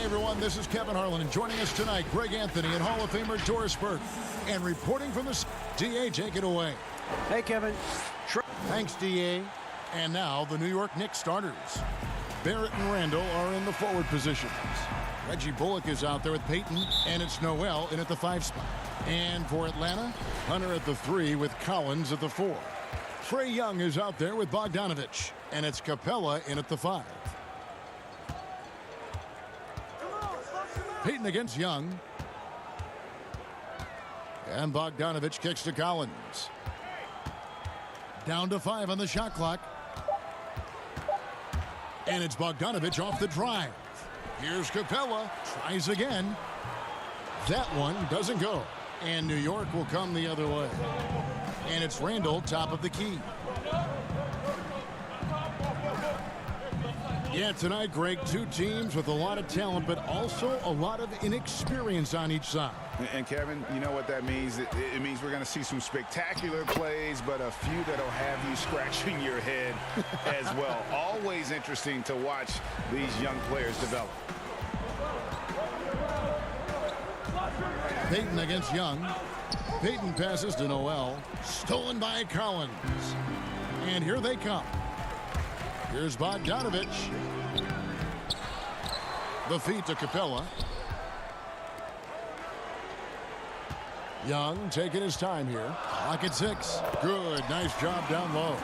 everyone, this is Kevin Harlan, and joining us tonight, Greg Anthony and Hall of Famer Doris Burke. And reporting from the DA, take it away. Hey, Kevin. Thanks, DA. And now, the New York Knicks starters. Barrett and Randall are in the forward positions. Reggie Bullock is out there with Peyton, and it's Noel in at the 5 spot. And for Atlanta, Hunter at the 3 with Collins at the 4. Trae Young is out there with Bogdanovich, and it's Capella in at the 5. Peyton against Young. And Bogdanovich kicks to Collins. Down to 5 on the shot clock. And it's Bogdanovich off the drive. Here's Capella. Tries again. That one doesn't go. And New York will come the other way. And it's Randall, top of the key. Yeah, tonight, Greg, 2 teams with a lot of talent, but also a lot of inexperience on each side. And Kevin, you know what that means? It means we're going to see some spectacular plays, but a few that'll have you scratching your head as well. Always interesting to watch these young players develop. Peyton against Young. Peyton passes to Noel. Stolen by Collins. And here they come. Here's Bogdanovich. The feed to Capella. Young taking his time here. Clock at 6. Good. Nice job down low.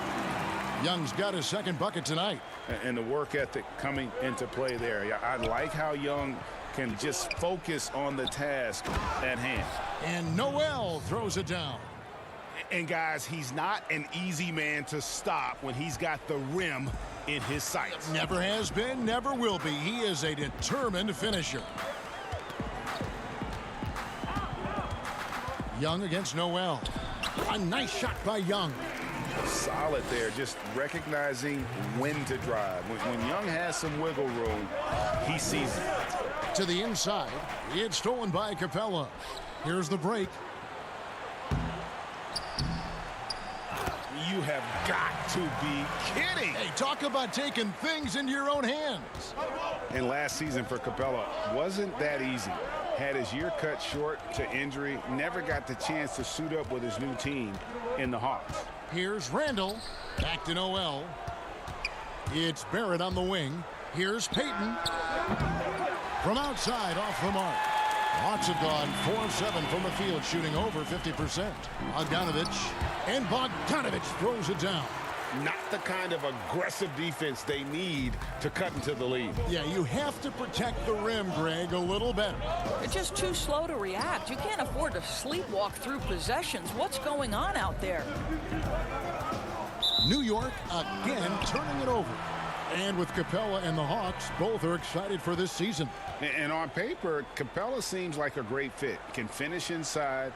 Young's got his second bucket tonight. And the work ethic coming into play there. I like how Young can just focus on the task at hand. And Noel throws it down. And guys, he's not an easy man to stop when he's got the rim in his sights. Never has been, never will be. He is a determined finisher. Young against Noel. A nice shot by Young. Solid there, just recognizing when to drive. When Young has some wiggle room, he sees it. To the inside, it's stolen by Capella. Here's the break. You have got to be kidding. Hey, talk about taking things into your own hands. And last season for Capella wasn't that easy. Had his year cut short to injury, never got the chance to suit up with his new team in the Hawks. Here's Randall. Back to Noel. It's Barrett on the wing. Here's Peyton. From outside, off the mark. Hawks have gone 4 of 7 from the field, shooting over 50%. Bogdanovich. And Bogdanovich throws it down. Not the kind of aggressive defense they need to cut into the lead. Yeah, you have to protect the rim, Greg, a little better. They're just too slow to react. You can't afford to sleepwalk through possessions. What's going on out there? New York again turning it over. And with Capella and the Hawks, both are excited for this season. And on paper, Capella seems like a great fit. Can finish inside,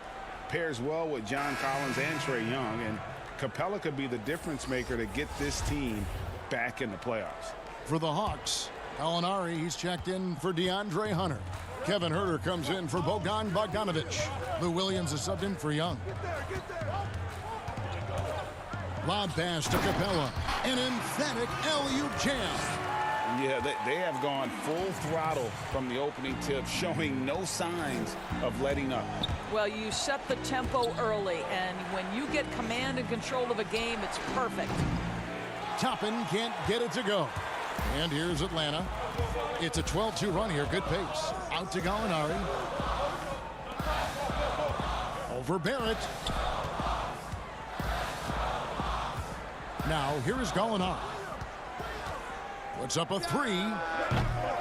pairs well with John Collins and Trae Young, and Capella could be the difference maker to get this team back in the playoffs. For the Hawks, Gallinari, he's checked in for DeAndre Hunter. Kevin Huerter comes in for Bogan Bogdanovich. Lou Williams is subbed in for Young. Lob pass to Capella. An emphatic alley-oop jam. Yeah, they have gone full throttle from the opening tip, showing no signs of letting up. Well, you set the tempo early, and when you get command and control of a game, it's perfect. Toppin can't get it to go. And here's Atlanta. It's a 12-2 run here. Good pace. Out to Gallinari. Over Barrett. Now, here is Gallinari. Puts up a 3.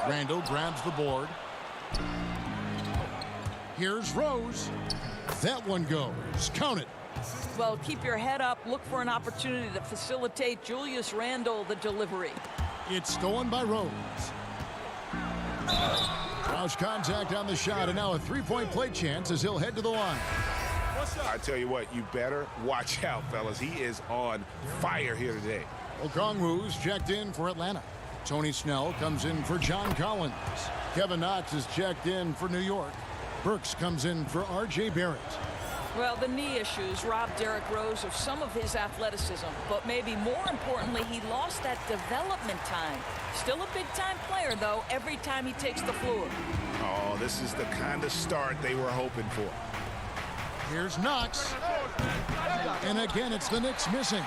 Randall grabs the board. Here's Rose. That one goes. Count it. Well, keep your head up. Look for an opportunity to facilitate Julius Randle the delivery. It's stolen by Rose. Crouch contact on the shot, and now a 3-point play chance as he'll head to the line. I tell you what, you better watch out, fellas. He is on fire here today. Okongwu's checked in for Atlanta. Tony Snell comes in for John Collins. Kevin Knox is checked in for New York. Burks comes in for R.J. Barrett. Well, the knee issues robbed Derrick Rose of some of his athleticism, but maybe more importantly, he lost that development time. Still a big-time player, though, every time he takes the floor. Oh, this is the kind of start they were hoping for. Here's Knox. And again, it's the Knicks missing.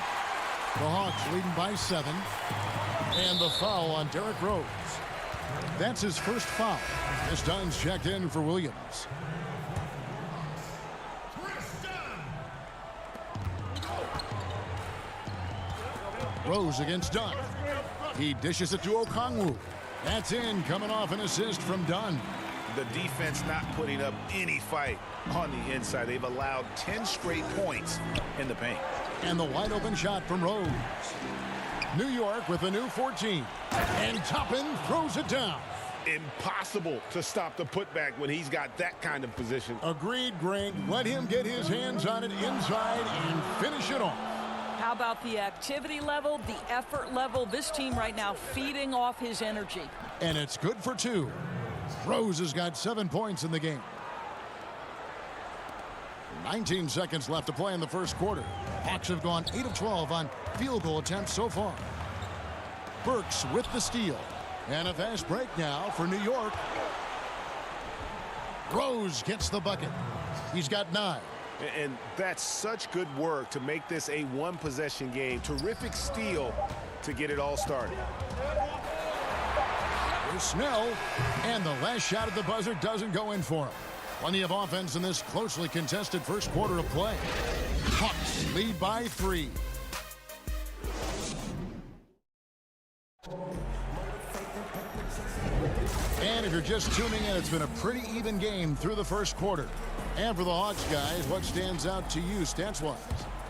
The Hawks leading by 7. And the foul on Derrick Rose. That's his first foul. This Dunn's checked in for Williams. Rose against Dunn. He dishes it to Okongwu. That's in, coming off an assist from Dunn. The defense not putting up any fight on the inside. They've allowed 10 straight points in the paint. And the wide open shot from Rose. New York with a new 14. And Toppin throws it down. Impossible to stop the putback when he's got that kind of position. Agreed, Greg. Let him get his hands on it inside and finish it off. How about the activity level, the effort level? This team right now feeding off his energy. And it's good for 2. Rose has got 7 points in the game. 19 seconds left to play in the first quarter. Hawks have gone 8 of 12 on field goal attempts so far. Burks with the steal. And a fast break now for New York. Rose gets the bucket. He's got 9. And that's such good work to make this a one-possession game. Terrific steal to get it all started. Here's Snell. And the last shot at the buzzer doesn't go in for him. Plenty of offense in this closely contested first quarter of play. Hawks lead by 3. And if you're just tuning in, it's been a pretty even game through the first quarter. And for the Hawks guys, what stands out to you stats-wise?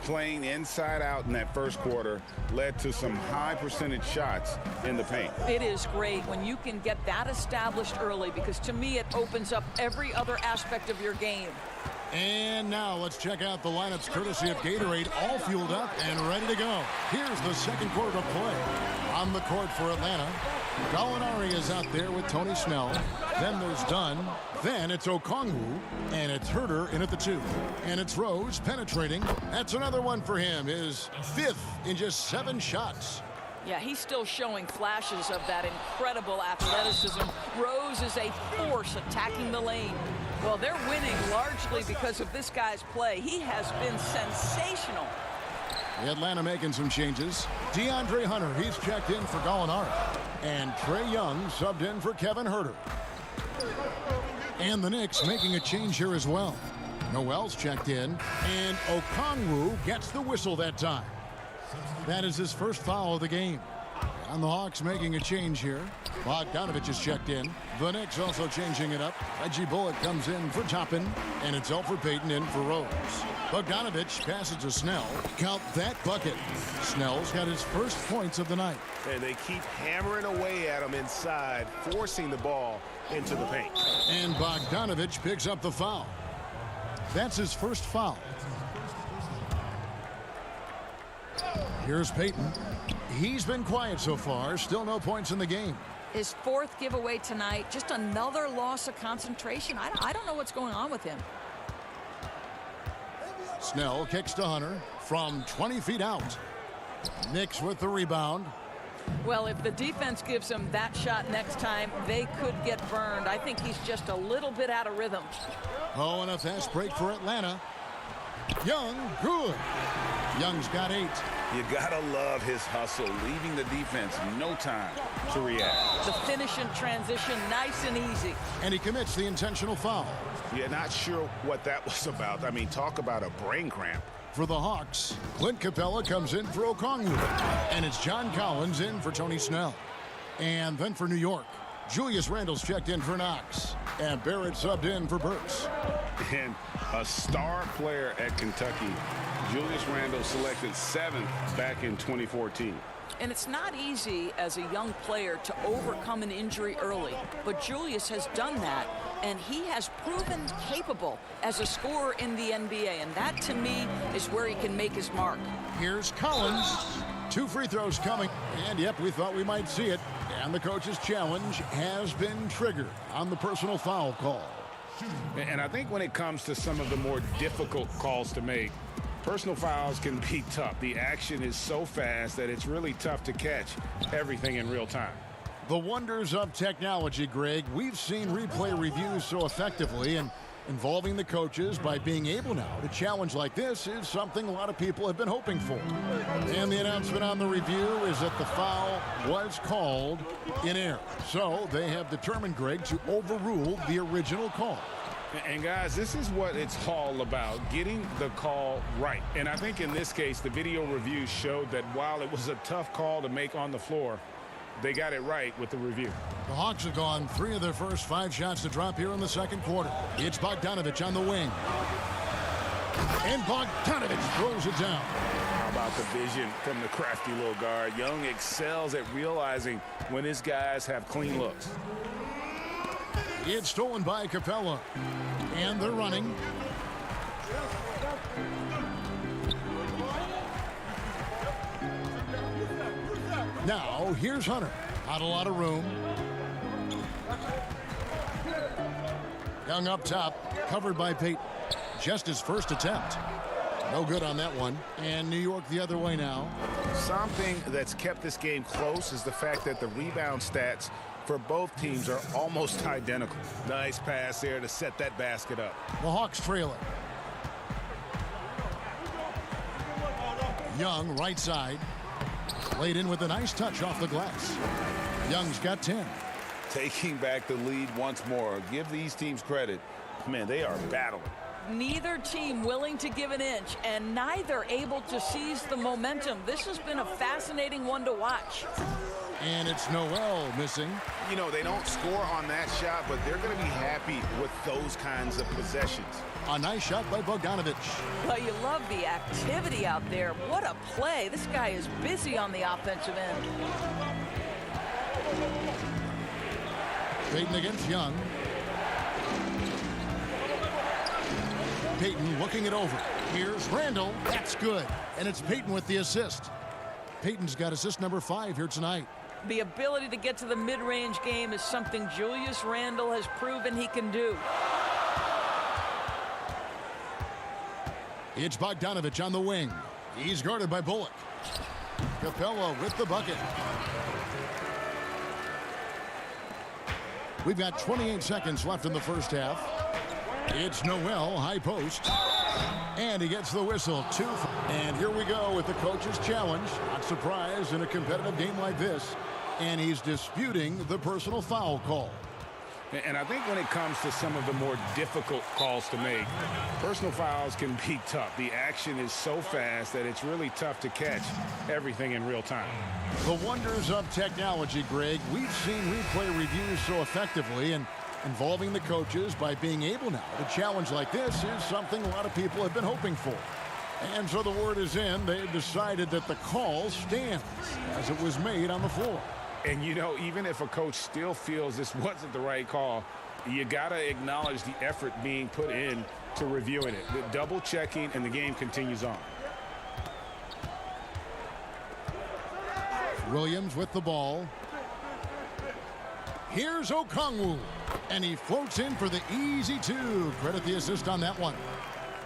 Playing inside out in that first quarter led to some high percentage shots in the paint. It is great when you can get that established early, because to me it opens up every other aspect of your game. And now let's check out the lineups courtesy of Gatorade, all fueled up and ready to go. Here's the second quarter of play. On the court for Atlanta, Gallinari is out there with Tony Snell. Then there's Dunn. Then it's Okongwu. And it's Herter in at the 2. And it's Rose penetrating. That's another one for him. His 5th in just 7 shots. Yeah, he's still showing flashes of that incredible athleticism. Rose is a force attacking the lane. Well, they're winning largely because of this guy's play. He has been sensational. Atlanta making some changes. DeAndre Hunter, he's checked in for Gallinari. And Trae Young subbed in for Kevin Herter. And the Knicks making a change here as well. Noel's checked in. And Okongwu gets the whistle that time. That is his first foul of the game. And the Hawks making a change here. Bogdanovich is checked in. The Knicks also changing it up. Reggie Bullock comes in for Toppin. And it's Elfrid Payton in for Rose. Bogdanovich passes to Snell. Count that bucket. Snell's got his first points of the night. And they keep hammering away at him inside, forcing the ball into the paint. And Bogdanovich picks up the foul. That's his first foul. Here's Payton. He's been quiet so far. Still no points in the game. His 4th giveaway tonight. Just another loss of concentration. I don't know what's going on with him. Snell kicks to Hunter from 20 feet out. Knicks with the rebound. Well, if the defense gives him that shot next time, they could get burned. I think he's just a little bit out of rhythm. Oh, and a fast break for Atlanta. Young, good. Young's got 8. You gotta love his hustle, leaving the defense no time to react. The finish in transition, nice and easy. And he commits the intentional foul. Yeah, not sure what that was about. I mean, talk about a brain cramp. For the Hawks, Clint Capella comes in for Okongwu. And it's John Collins in for Tony Snell. And then for New York, Julius Randle's checked in for Knox. And Barrett subbed in for Burks. And a star player at Kentucky, Julius Randle selected 7th back in 2014. And it's not easy as a young player to overcome an injury early, but Julius has done that, and he has proven capable as a scorer in the NBA, and that to me is where he can make his mark. Here's Collins. 2 free throws coming, and yep, we thought we might see it. And the coach's challenge has been triggered on the personal foul call. And I think when it comes to some of the more difficult calls to make, personal fouls can be tough. The action is so fast that it's really tough to catch everything in real time. The wonders of technology, Greg. We've seen replay reviews so effectively, and involving the coaches by being able now to challenge like this is something a lot of people have been hoping for. And the announcement on the review is that the foul was called in error. So they have determined, Greg, to overrule the original call. And guys, this is what it's all about, getting the call right. And I think in this case, the video review showed that while it was a tough call to make on the floor, they got it right with the review. The Hawks have gone 3 of their first 5 shots to drop here in the second quarter. It's Bogdanovich on the wing. And Bogdanovich throws it down. How about the vision from the crafty little guard? Young excels at realizing when his guys have clean looks. It's stolen by Capella. And they're running. Now, here's Hunter. Not a lot of room. Young up top, covered by Payton. Just his first attempt. No good on that one. And New York the other way now. Something that's kept this game close is the fact that the rebound stats for both teams are almost identical. Nice pass there to set that basket up. The Hawks trail it. Young, right side. Laid in with a nice touch off the glass. Young's got 10. Taking back the lead once more. Give these teams credit. Man, they are battling. Neither team willing to give an inch, and neither able to seize the momentum. This has been a fascinating one to watch. And it's Noel missing. You know, they don't score on that shot, but they're going to be happy with those kinds of possessions. A nice shot by Bogdanovich. Well, you love the activity out there. What a play. This guy is busy on the offensive end. Payton against Young. Payton looking it over. Here's Randall. That's good. And it's Payton with the assist. Payton's got assist number 5 here tonight. The ability to get to the mid-range game is something Julius Randle has proven he can do. It's Bogdanovich on the wing. He's guarded by Bullock. Capella with the bucket. We've got 28 seconds left in the first half. It's Noel, high post. And he gets the whistle. 2. And here we go with the coach's challenge. Not surprised in a competitive game like this. And he's disputing the personal foul call. And I think when it comes to some of the more difficult calls to make, personal fouls can be tough. The action is so fast that it's really tough to catch everything in real time. The wonders of technology, Greg. We've seen replay reviews so effectively, and involving the coaches by being able now to challenge like this is something a lot of people have been hoping for. And so the word is in. They've decided that the call stands as it was made on the floor. And, you know, even if a coach still feels this wasn't the right call, you got to acknowledge the effort being put in to reviewing it. The double checking, and the game continues on. Williams with the ball. Here's Okongwu. And he floats in for the easy 2. Credit the assist on that one.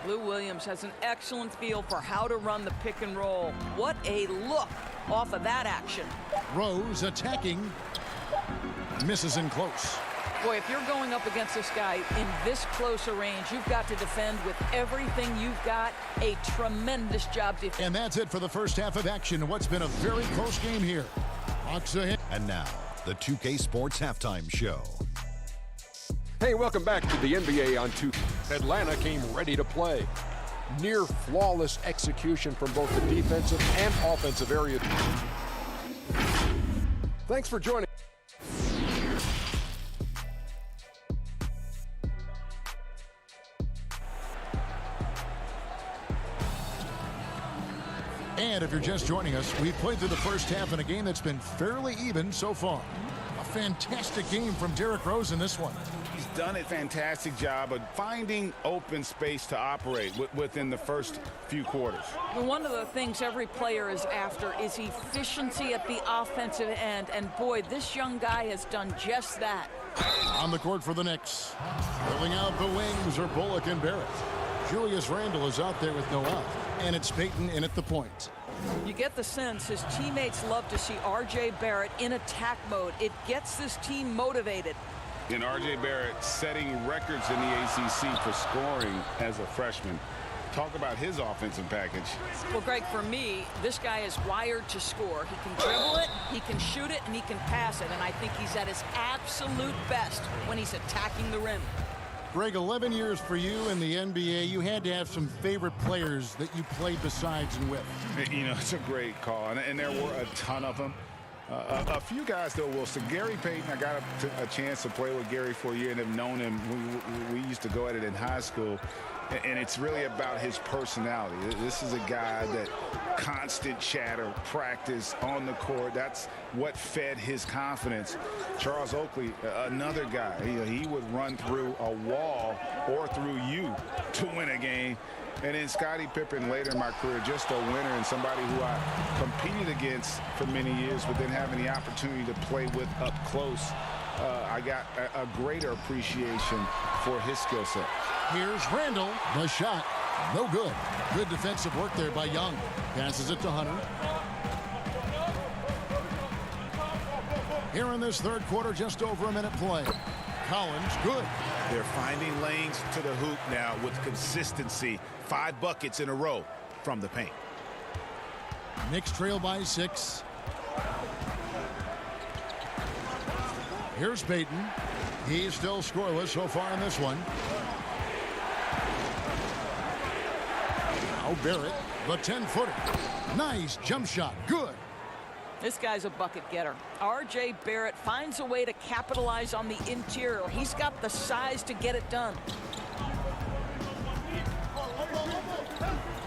Lou Williams has an excellent feel for how to run the pick and roll. What a look off of that action. Rose attacking. Misses in close. Boy, if you're going up against this guy in this close a range, you've got to defend with everything you've got. A tremendous job defending. And that's it for the first half of action. What's been a very close game here. Hawks ahead. And now, the 2K Sports Halftime Show. Hey, welcome back to the NBA on 2K. Atlanta came ready to play. Near flawless execution from both the defensive and offensive area. Thanks for joining. And if you're just joining us, we've played through the first half in a game that's been fairly even so far. A fantastic game from Derrick Rose in this one. He's done a fantastic job of finding open space to operate within the first few quarters. One of the things every player is after is efficiency at the offensive end. And boy, this young guy has done just that. On the court for the Knicks. Filling out the wings are Bullock and Barrett. Julius Randle is out there with no out. And it's Payton in at the point. You get the sense his teammates love to see R.J. Barrett in attack mode. It gets this team motivated. And R.J. Barrett setting records in the ACC for scoring as a freshman. Talk about his offensive package. Well, Greg, for me, this guy is wired to score. He can dribble it, he can shoot it, and he can pass it. And I think he's at his absolute best when he's attacking the rim. Greg, 11 years for you in the NBA. You had to have some favorite players that you played besides and with. You know, it's a great call, and there were a ton of them. A few guys, though, Wilson. Gary Payton, I got a chance to play with Gary for a year and have known him. We used to go at it in high school, and it's really about his personality. This is a guy that constant chatter, practice on the court. That's what fed his confidence. Charles Oakley, another guy. He would run through a wall or through you to win a game. And then Scottie Pippen later in my career, just a winner and somebody who I competed against for many years, but then having the opportunity to play with up close, I got a greater appreciation for his skill set. Here's Randle. The shot. No good. Good defensive work there by Young. Passes it to Hunter. Here in this third quarter, just over a minute play. Collins, good. They're finding lanes to the hoop now with consistency. 5 buckets in a row from the paint. Knicks trail by 6. Here's Payton. He's still scoreless so far in this one. Now Barrett, the 10-footer. Nice jump shot. Good. This guy's a bucket getter. R.J. Barrett finds a way to capitalize on the interior. He's got the size to get it done.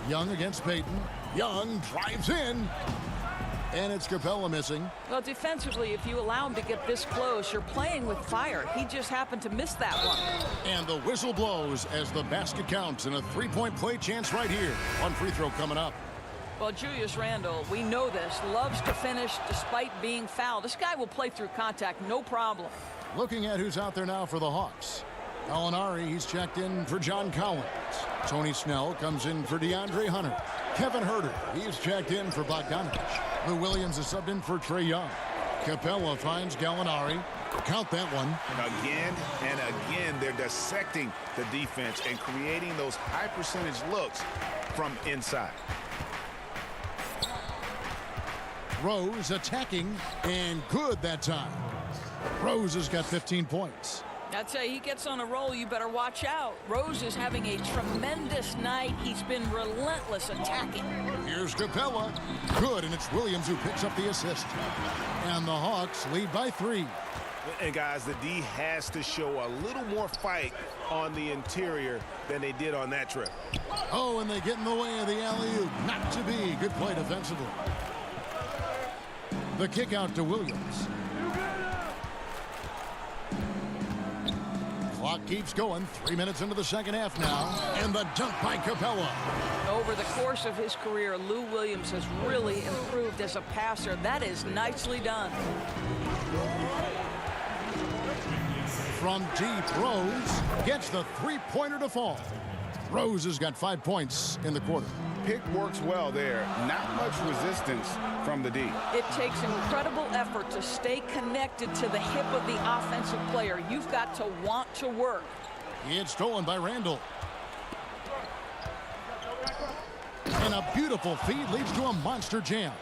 Young against Payton. Young drives in. And it's Capella missing. Well, defensively, if you allow him to get this close, you're playing with fire. He just happened to miss that one. And the whistle blows as the basket counts, and a three-point play chance right here. One free throw coming up. Well, Julius Randle, we know this, loves to finish despite being fouled. This guy will play through contact, no problem. Looking at who's out there now for the Hawks. Gallinari, he's checked in for John Collins. Tony Snell comes in for DeAndre Hunter. Kevin Huerter, he's checked in for Bogdanovich. Lou Williams is subbed in for Trae Young. Capella finds Gallinari. Count that one. Again and again, they're dissecting the defense and creating those high percentage looks from inside. Rose attacking, and good that time. Rose has got 15 points. I'd say he gets on a roll, you better watch out. Rose is having a tremendous night. He's been relentless attacking. Here's Capella. Good, and it's Williams who picks up the assist. And the Hawks lead by 3. And guys, the D has to show a little more fight on the interior than they did on that trip. Oh, and they get in the way of the alley-oop. Not to be. Good play defensively. The kick out to Williams. Clock keeps going. 3 minutes into the second half now. And the dunk by Capella. Over the course of his career, Lou Williams has really improved as a passer. That is nicely done. From deep, Rose gets the three-pointer to fall. Rose has got 5 points in the quarter. Pick works well there. Not much resistance from the D. It takes incredible effort to stay connected to the hip of the offensive player. You've got to want to work. It's stolen by Randle. And a beautiful feed leads to a monster jam.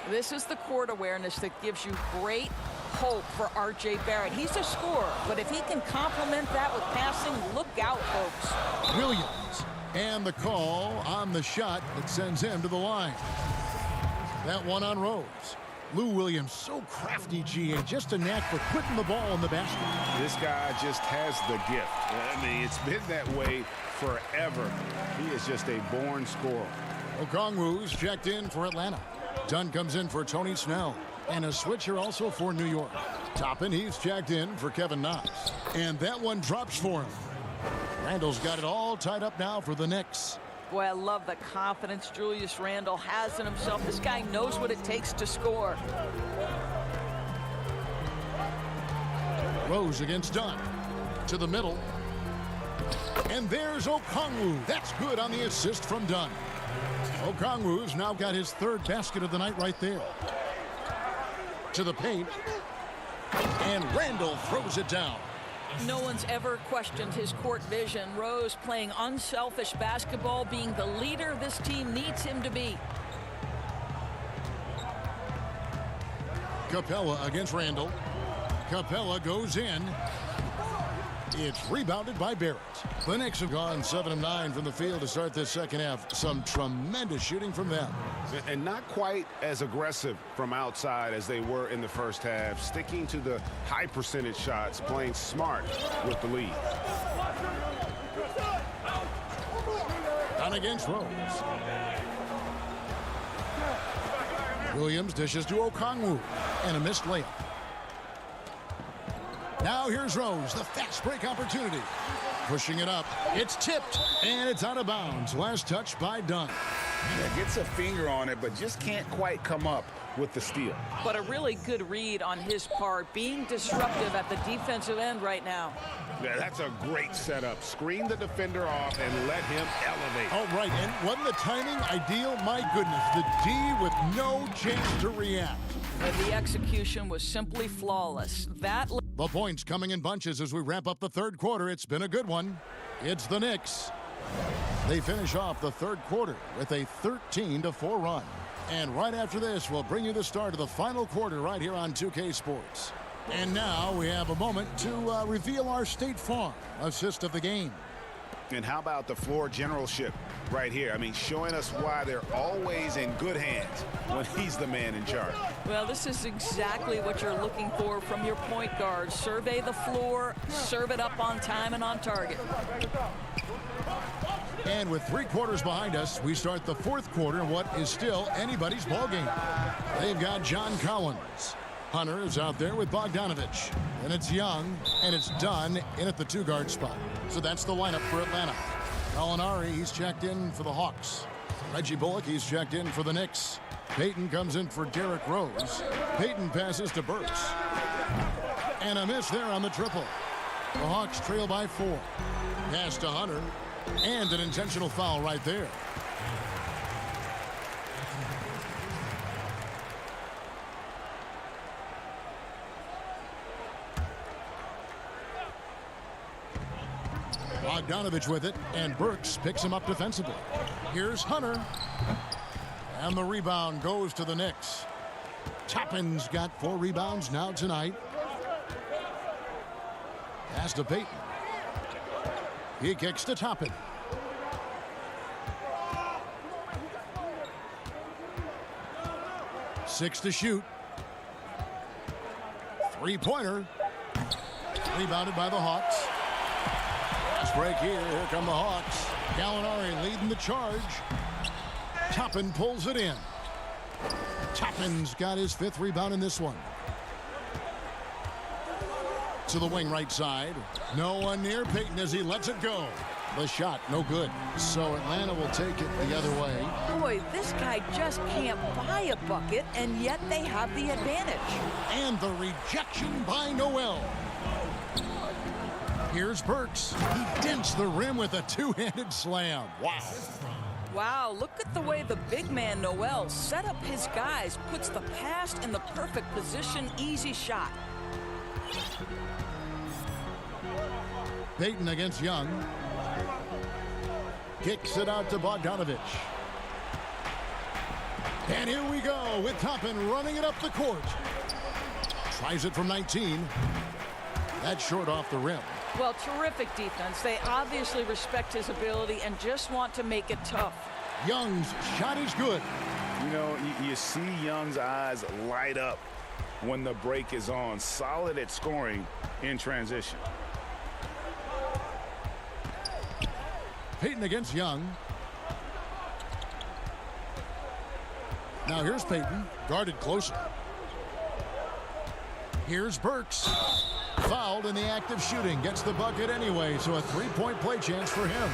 This is the court awareness that gives you great hope for R.J. Barrett. He's a scorer, but if he can complement that with passing, look out, folks. Williams. And the call on the shot that sends him to the line. That one on Rose. Lou Williams, so crafty, GA. Just a knack for putting the ball in the basket. This guy just has the gift. I mean, it's been that way forever. He is just a born scorer. Okongwu's checked in for Atlanta. Dunn comes in for Tony Snell. And a switcher also for New York. Toppin, he's checked in for Kevin Knox. And that one drops for him. Randall's got it all tied up now for the Knicks. Boy, I love the confidence Julius Randle has in himself. This guy knows what it takes to score. Rose against Dunn. To the middle. And there's Okongwu. That's good on the assist from Dunn. Okongwu's now got his third basket of the night right there. To the paint. And Randle throws it down. No one's ever questioned his court vision. Rose playing unselfish basketball, being the leader this team needs him to be. Capella against Randle. Capella goes in. It's rebounded by Barrett. The Knicks have gone 7 of 9 from the field to start this second half. Some tremendous shooting from them. And not quite as aggressive from outside as they were in the first half. Sticking to the high percentage shots, playing smart with the lead. Down against Rose. Williams dishes to Okongwu. And a missed layup. Now here's Rose, the fast break opportunity. Pushing it up. It's tipped, and it's out of bounds. Last touch by Dunn. Yeah, gets a finger on it, but just can't quite come up with the steal. But a really good read on his part, being disruptive at the defensive end right now. Yeah, that's a great setup. Screen the defender off and let him elevate. All right, and wasn't the timing ideal? My goodness, the D with no chance to react. And the execution was simply flawless. The points coming in bunches as we wrap up the third quarter. It's been a good one. It's the Knicks. They finish off the third quarter with a 13-4 run. And right after this, we'll bring you the start of the final quarter right here on 2K Sports. And now we have a moment to reveal our State Farm assist of the game. And how about the floor generalship right here? I mean, showing us why they're always in good hands when he's the man in charge. Well, this is exactly what you're looking for from your point guard. Survey the floor, serve it up on time and on target. And with 3 quarters behind us, we start the fourth quarter in what is still anybody's ballgame. They've got John Collins. Hunter is out there with Bogdanovich. And it's Young, and it's Dunn in at the 2-guard spot. So that's the lineup for Atlanta. Gallinari, he's checked in for the Hawks. Reggie Bullock, he's checked in for the Knicks. Payton comes in for Derrick Rose. Payton passes to Burks. And a miss there on the triple. The Hawks trail by 4. Pass to Hunter. And an intentional foul right there. Bogdanovich with it, and Burks picks him up defensively. Here's Hunter. And the rebound goes to the Knicks. Toppin's got 4 rebounds now tonight. Pass to Payton. He kicks to Toppin. Six to shoot. 3-pointer. Rebounded by the Hawks. Fast break here. Here come the Hawks. Gallinari leading the charge. Toppin pulls it in. Toppin's got his 5th rebound in this one. To the wing right side. No one near Payton as he lets it go. The shot, no good. So Atlanta will take it the other way. Boy, this guy just can't buy a bucket, and yet they have the advantage. And the rejection by Noel. Here's Burks. He dents the rim with a 2-handed slam. Wow. Wow, look at the way the big man Noel set up his guys, puts the pass in the perfect position, easy shot. Payton against Young. Kicks it out to Bogdanovich. And here we go with Toppin running it up the court. Tries it from 19. That's short off the rim. Well, terrific defense. They obviously respect his ability and just want to make it tough. Young's shot is good. You know, you see Young's eyes light up when the break is on. Solid at scoring in transition. Payton against Young. Now here's Payton, guarded closer. Here's Burks. Fouled in the act of shooting. Gets the bucket anyway, so a three-point play chance for him.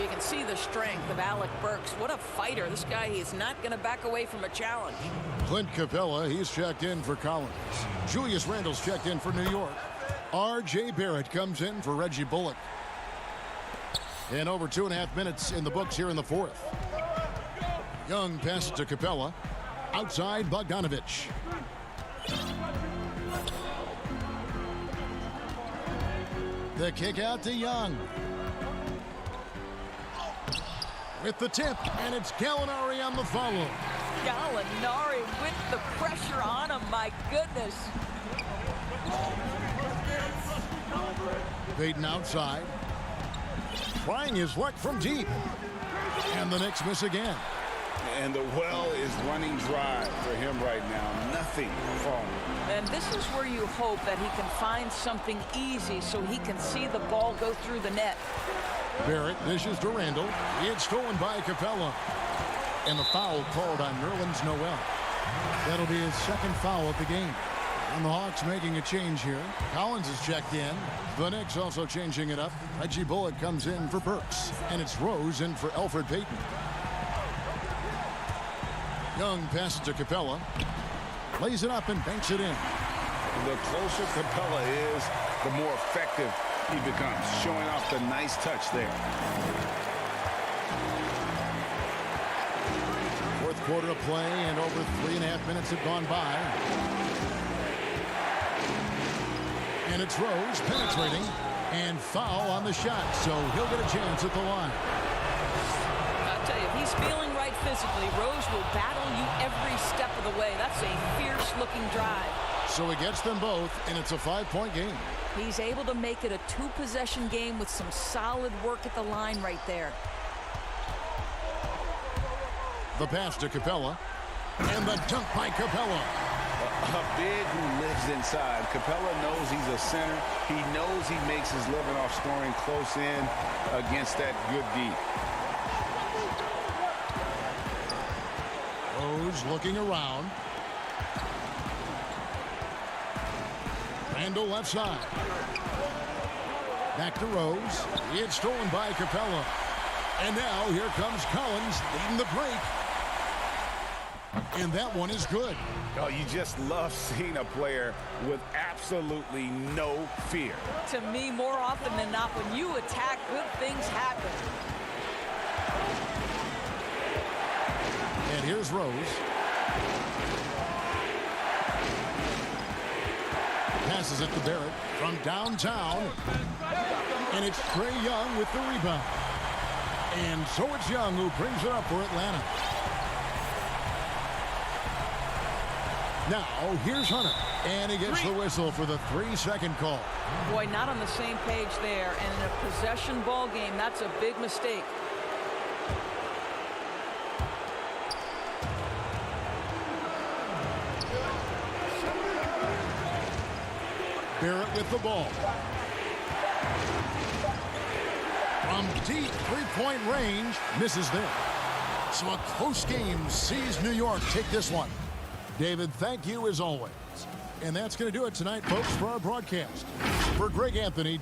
You can see the strength of Alec Burks. What a fighter. This guy, he is not going to back away from a challenge. Clint Capella, he's checked in for Collins. Julius Randle's checked in for New York. R.J. Barrett comes in for Reggie Bullock. And over 2.5 minutes in the books here in the fourth. Young passes to Capella. Outside Bogdanovich. The kick out to Young. With the tip, and it's Gallinari on the follow. Gallinari with the pressure on him, my goodness. Payton outside. Trying his luck from deep. And the Knicks miss again. And the well is running dry for him right now. Nothing falling. And this is where you hope that he can find something easy so he can see the ball go through the net. Barrett dishes to Randle. It's stolen by Capella. And the foul called on Nerlens Noel. That'll be his second foul of the game. And the Hawks making a change here. Collins is checked in. The Knicks also changing it up. Reggie Bullock comes in for Burks. And it's Rose in for Elfrid Payton. Young passes to Capella. Lays it up and banks it in. The closer Capella is, the more effective he becomes, showing off the nice touch there. Fourth quarter of play, and over 3.5 minutes have gone by. And it's Rose penetrating, and foul on the shot, so he'll get a chance at the line. I'll tell you, if he's feeling right physically, Rose will battle you every step of the way. That's a fierce-looking drive. So he gets them both, and it's a 5-point game. He's able to make it a 2-possession game with some solid work at the line right there. The pass to Capella, and the dunk by Capella. A big who lives inside. Capella knows he's a center. He knows he makes his living off scoring close in against that good deep. Rose looking around. Randle left side. Back to Rose. It's stolen by Capella. And now here comes Collins leading the break. And that one is good. Oh, you just love seeing a player with absolutely no fear. To me, more often than not, when you attack, good things happen. And here's Rose. Passes it to Barrett from downtown. And it's Trae Young with the rebound. And so it's Young who brings it up for Atlanta. Now, here's Hunter. And he gets the whistle for the 3-second call. Boy, not on the same page there. And in a possession ball game, that's a big mistake. Barrett with the ball. From deep three-point range, misses there. So a close game sees New York take this one. David, thank you as always. And that's going to do it tonight, folks, for our broadcast. For Greg Anthony.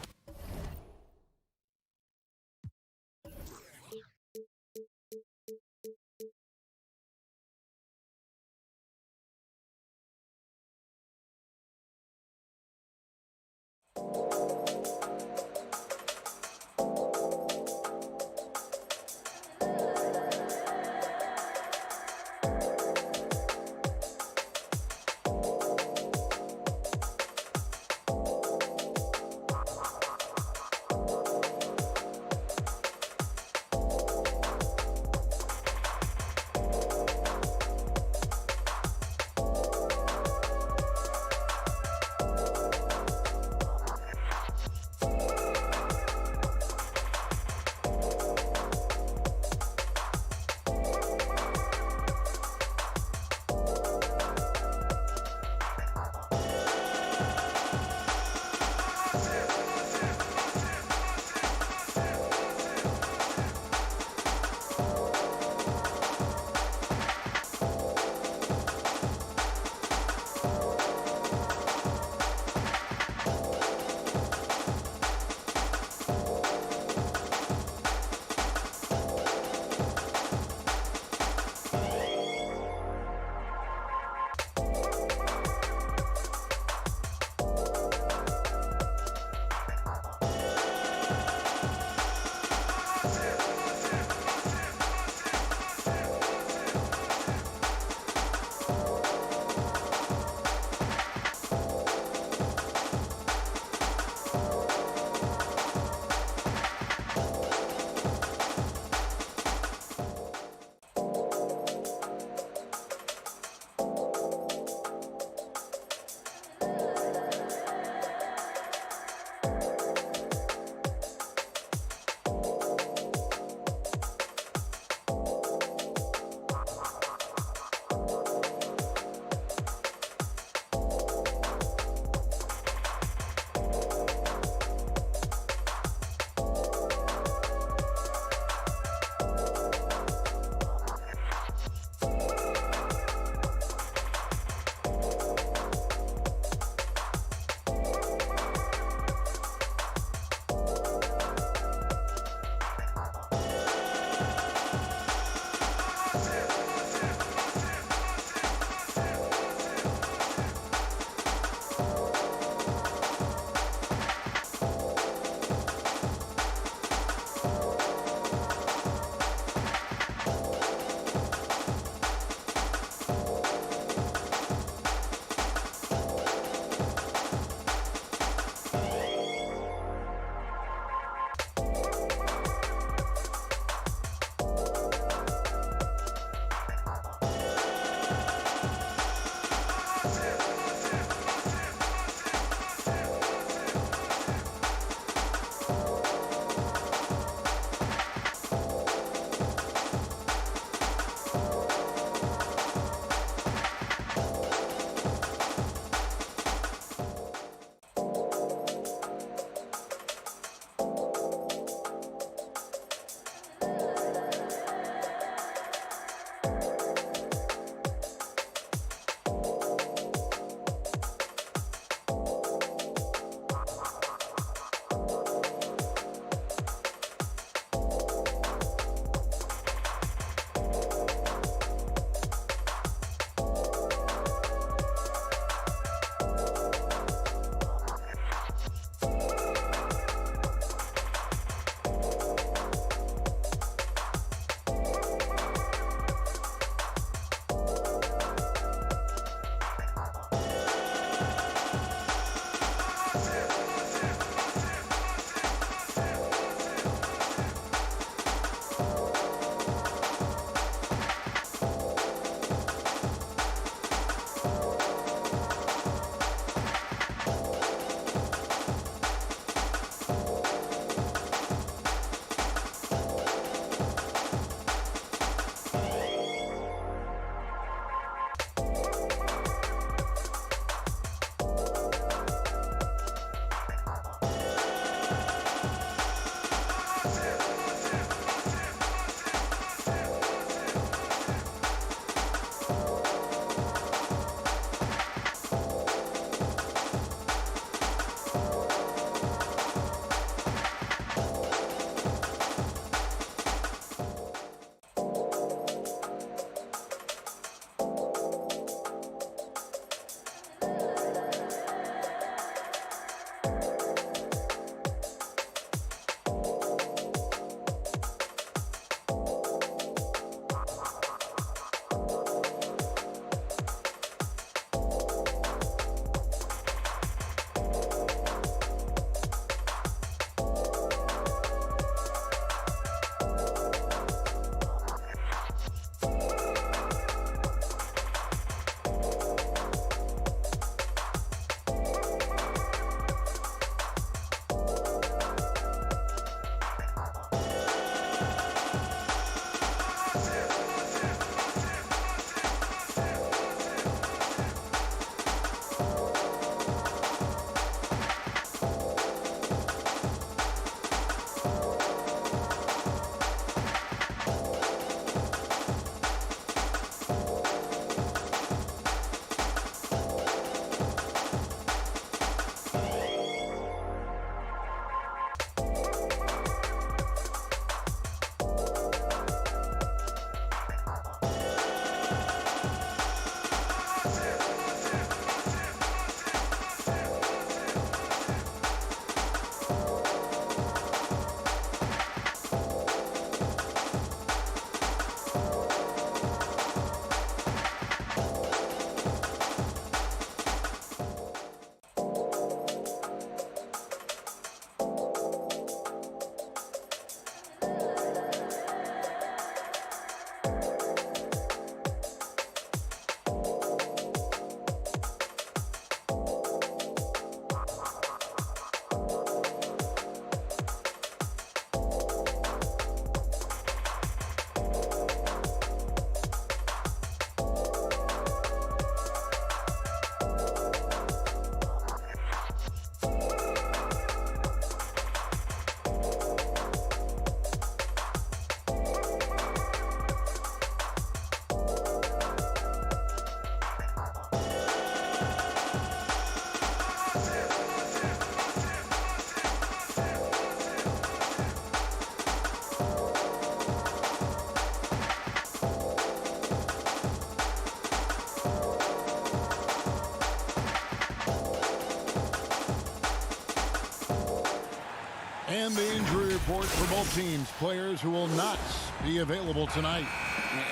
And the injury report for both teams. Players who will not be available tonight.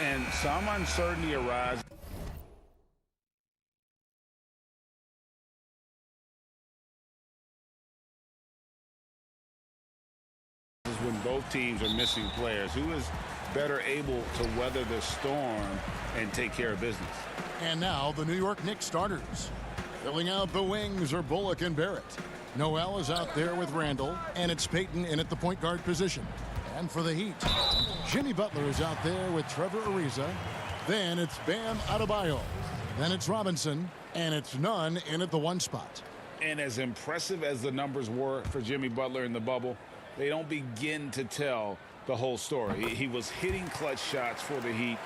And some uncertainty arises when both teams are missing players. Who is better able to weather the storm and take care of business? And now the New York Knicks starters. Filling out the wings are Bullock and Barrett. Noel is out there with Randall, and it's Payton in at the point guard position. And for the Heat, Jimmy Butler is out there with Trevor Ariza. Then it's Bam Adebayo. Then it's Robinson, and it's Nunn in at the 1 spot. And as impressive as the numbers were for Jimmy Butler in the bubble, they don't begin to tell the whole story. He was hitting clutch shots for the Heat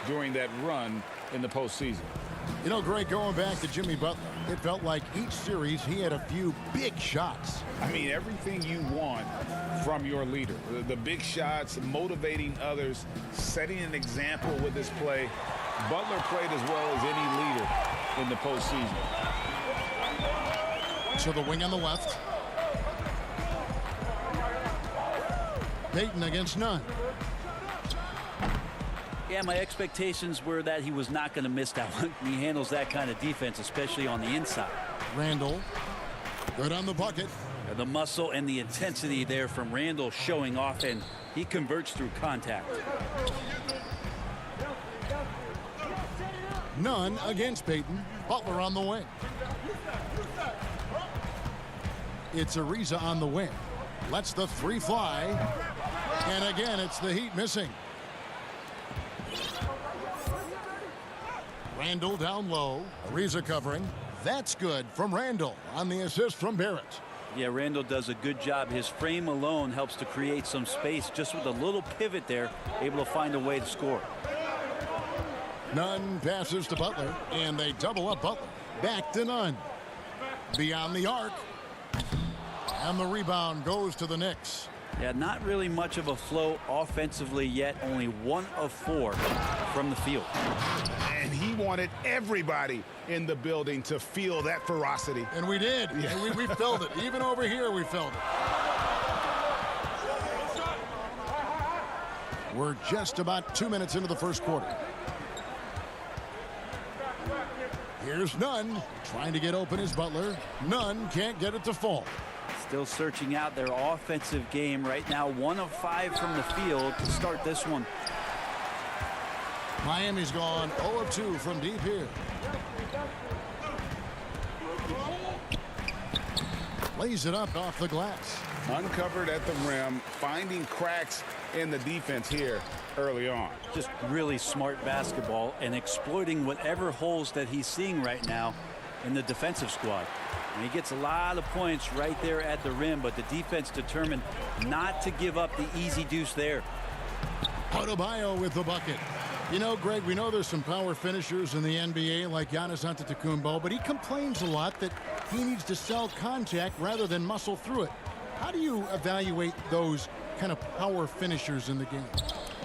during that run in the postseason. You know, Greg, going back to Jimmy Butler, it felt like each series he had a few big shots. I mean, everything you want from your leader. The big shots, motivating others, setting an example with his play. Butler played as well as any leader in the postseason. To the wing on the left. Payton against Nunn. Yeah, my expectations were that he was not going to miss that one. He handles that kind of defense, especially on the inside. Randall, good on the bucket. The muscle and the intensity there from Randall showing off, and he converts through contact. Nunn against Payton. Butler on the wing. It's Ariza on the wing. Lets the 3 fly. And again, it's the Heat missing. Randall down low. Ariza covering. That's good from Randall on the assist from Barrett. Yeah, Randall does a good job. His frame alone helps to create some space. Just with a little pivot there, able to find a way to score. Nunn passes to Butler, and they double up Butler. Back to Nunn. Beyond the arc. And the rebound goes to the Knicks. Yeah, not really much of a flow offensively yet. Only 1 of 4 from the field. And he wanted everybody in the building to feel that ferocity. And we did. Yeah. And we felt it. Even over here, we felt it. We're just about 2 minutes into the first quarter. Here's Nunn. Trying to get open is Butler. Nunn can't get it to fall. Still searching out their offensive game right now. 1 of 5 from the field to start this one. Miami's gone 0 of 2 from deep here. Lays it up off the glass. Uncovered at the rim, finding cracks in the defense here early on. Just really smart basketball and exploiting whatever holes that he's seeing right now in the defensive squad. And he gets a lot of points right there at the rim, but the defense determined not to give up the easy deuce there. Adebayo with the bucket. You know, Greg, we know there's some power finishers in the NBA like Giannis Antetokounmpo, but he complains a lot that he needs to sell contact rather than muscle through it. How do you evaluate those kind of power finishers in the game?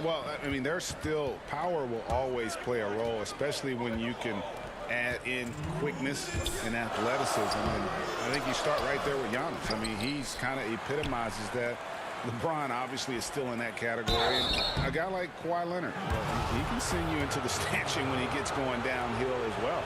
Well, I mean, there's still power will always play a role, especially when you can add in quickness and athleticism. And I think you start right there with Giannis. I mean, he's kind of epitomizes that. LeBron obviously is still in that category. And a guy like Kawhi Leonard, well, he can send you into the stanchion when he gets going downhill as well.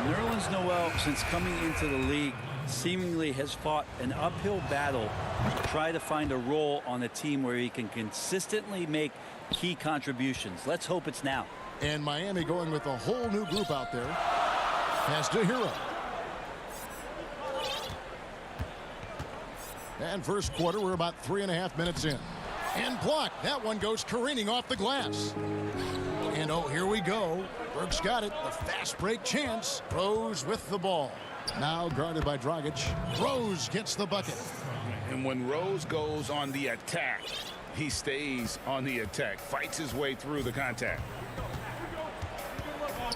Nerlens Noel, since coming into the league, seemingly has fought an uphill battle to try to find a role on a team where he can consistently make key contributions. Let's hope it's now. And Miami going with a whole new group out there. Pass to Hero. And first quarter, we're about 3.5 minutes in. And blocked. That one goes careening off the glass. And oh, here we go. Burke's got it. The fast break chance. Rose with the ball. Now guarded by Dragic. Rose gets the bucket. And when Rose goes on the attack, he stays on the attack. Fights his way through the contact.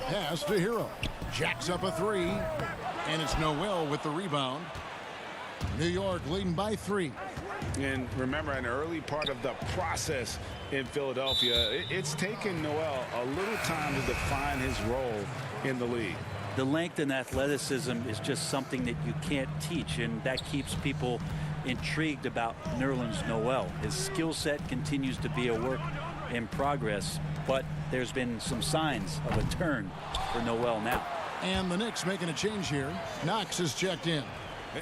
Pass to Hero. Jacks up a 3. And it's Noel with the rebound. New York leading by 3. And remember, an early part of the process in Philadelphia, it's taken Noel a little time to define his role in the league. The length and athleticism is just something that you can't teach, and that keeps people intrigued about Nerlens Noel. His skill set continues to be a work in progress, but there's been some signs of a turn for Noel now. And the Knicks making a change here. Knox is checked in.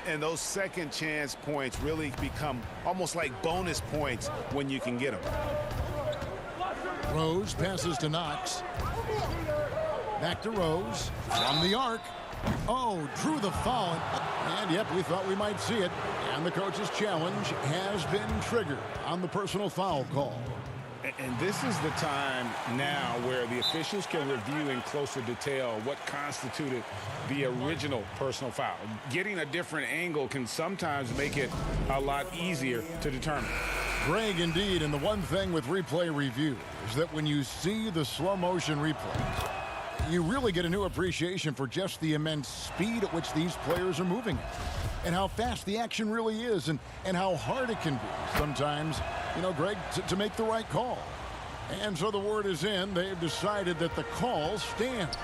And those second chance points really become almost like bonus points when you can get them. Rose passes to Knox. Back to Rose from the arc. Oh, drew the foul. And yep, we thought we might see it. And the coach's challenge has been triggered on the personal foul call. And this is the time now where the officials can review in closer detail what constituted the original personal foul. Getting a different angle can sometimes make it a lot easier to determine. Greg, indeed, and the one thing with replay review is that when you see the slow motion replay, you really get a new appreciation for just the immense speed at which these players are moving and how fast the action really is and how hard it can be sometimes, you know, Greg, to make the right call. And so the word is in. They've decided that the call stands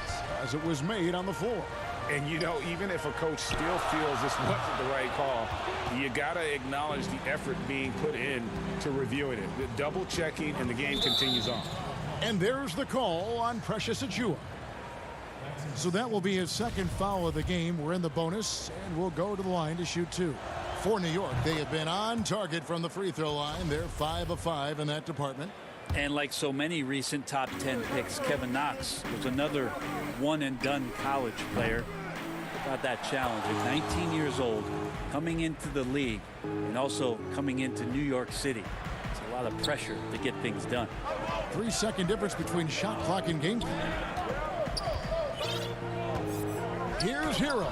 as it was made on the floor. And, you know, even if a coach still feels this wasn't the right call, you got to acknowledge the effort being put in to reviewing it. The double checking, and the game continues on. And there's the call on Precious Achiuwa. So that will be his second foul of the game. We're in the bonus, and we'll go to the line to shoot two. For New York, they have been on target from the free throw line. They're 5 of 5 in that department. And like so many recent top 10 picks, Kevin Knox was another one-and-done college player. Got that challenge at 19 years old, coming into the league, and also coming into New York City. It's a lot of pressure to get things done. 3-second difference between shot clock and game time. Here's Hero.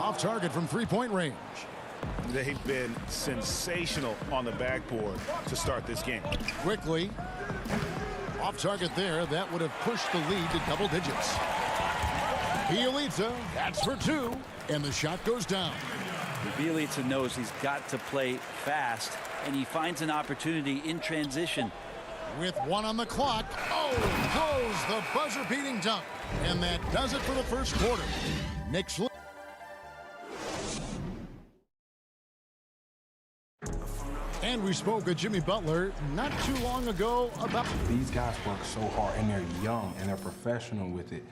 Off target from three-point range. They've been sensational on the backboard to start this game. Quickly. Off target there. That would have pushed the lead to double digits. Bielitsa, that's for two. And the shot goes down. Bielitsa knows he's got to play fast, and he finds an opportunity in transition. With one on the clock. Oh, throws the buzzer-beating dunk. And that does it for the first quarter. Knicks. And we spoke with Jimmy Butler not too long ago about... These guys work so hard, and they're young, and they're professional with it,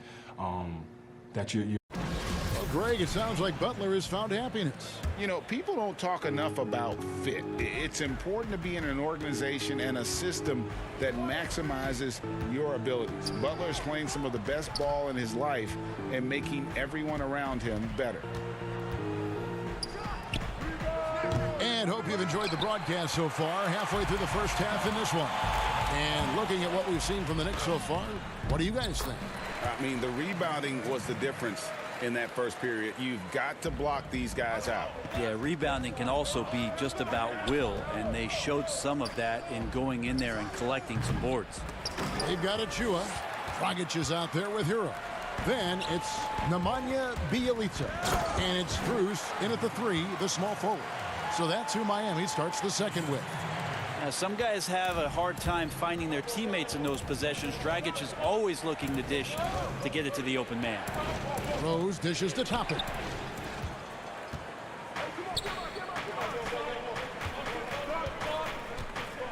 that you're... Well, Greg, it sounds like Butler has found happiness. You know, people don't talk enough about fit. It's important to be in an organization and a system that maximizes your abilities. Butler is playing some of the best ball in his life and making everyone around him better. And hope you've enjoyed the broadcast so far. Halfway through the first half in this one. And looking at what we've seen from the Knicks so far, what do you guys think? I mean, the rebounding was the difference in that first period. You've got to block these guys out. Yeah, rebounding can also be just about will, and they showed some of that in going in there and collecting some boards. They've got Achiuwa. Dragic is out there with Hero. Then it's Nemanja Bielitsa. And it's Bruce in at the three, the small forward. So that's who Miami starts the second with. Now, some guys have a hard time finding their teammates in those possessions. Dragic is always looking to dish to get it to the open man. Rose dishes to Toppin.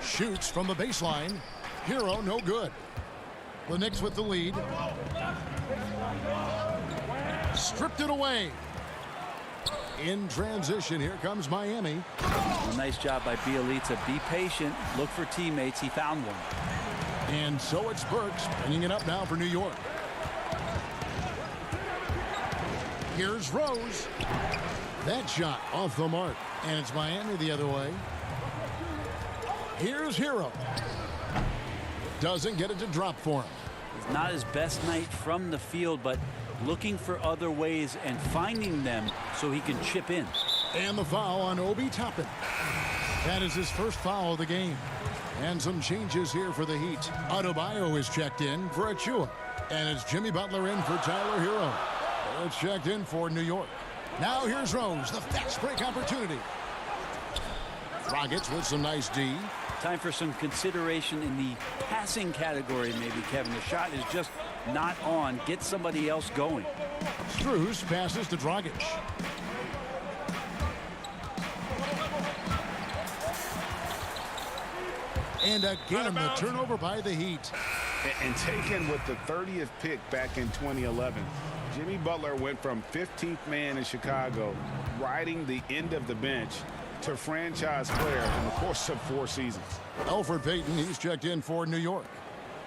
Shoots from the baseline. Hero no good. The Knicks with the lead. Stripped it away. In transition, here comes Miami. A nice job by Bielitsa. Be patient. Look for teammates. He found one. And so it's Burks bringing it up now for New York. Here's Rose. That shot off the mark. And it's Miami the other way. Here's Hero. Doesn't get it to drop for him. It's not his best night from the field, but looking for other ways and finding them so he can chip in. And the foul on Obi Toppin. That is his first foul of the game. And some changes here for the Heat. Adebayo is checked in for Achiuwa. And it's Jimmy Butler in for Tyler Hero. It's checked in for New York. Now here's Rose, the fast break opportunity. Dragic with some nice D. Time for some consideration in the passing category, maybe, Kevin. The shot is just not on. Get somebody else going. Strus passes to Dragic. And again, the turnover by the Heat. And taken with the 30th pick back in 2011, Jimmy Butler went from 15th man in Chicago, riding the end of the bench, to franchise player in the course of 4 seasons. Elfrid Payton, he's checked in for New York.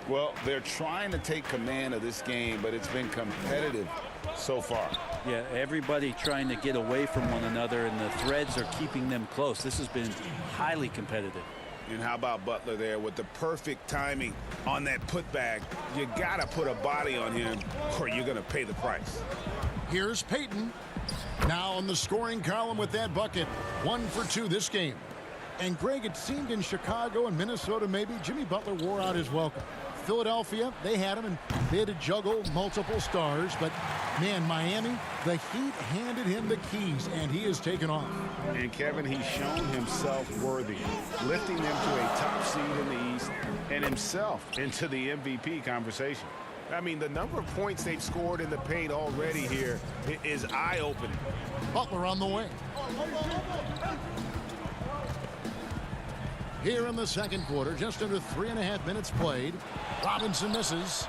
Well, they're trying to take command of this game, but it's been competitive so far. Yeah, everybody trying to get away from one another, and the threads are keeping them close. This has been highly competitive. And how about Butler there with the perfect timing on that putback? You got to put a body on him or you're going to pay the price. Here's Payton. Now on the scoring column with that bucket. 1 for 2 this game. And Greg, it seemed in Chicago and Minnesota maybe Jimmy Butler wore out his welcome. Philadelphia, they had him and they had to juggle multiple stars. But, man, Miami, the Heat handed him the keys, and he has taken off. And, Kevin, he's shown himself worthy, lifting them to a top seed in the East and himself into the MVP conversation. I mean, the number of points they've scored in the paint already here is eye-opening. Butler on the way. Here in the second quarter, just under 3.5 minutes played. Robinson misses.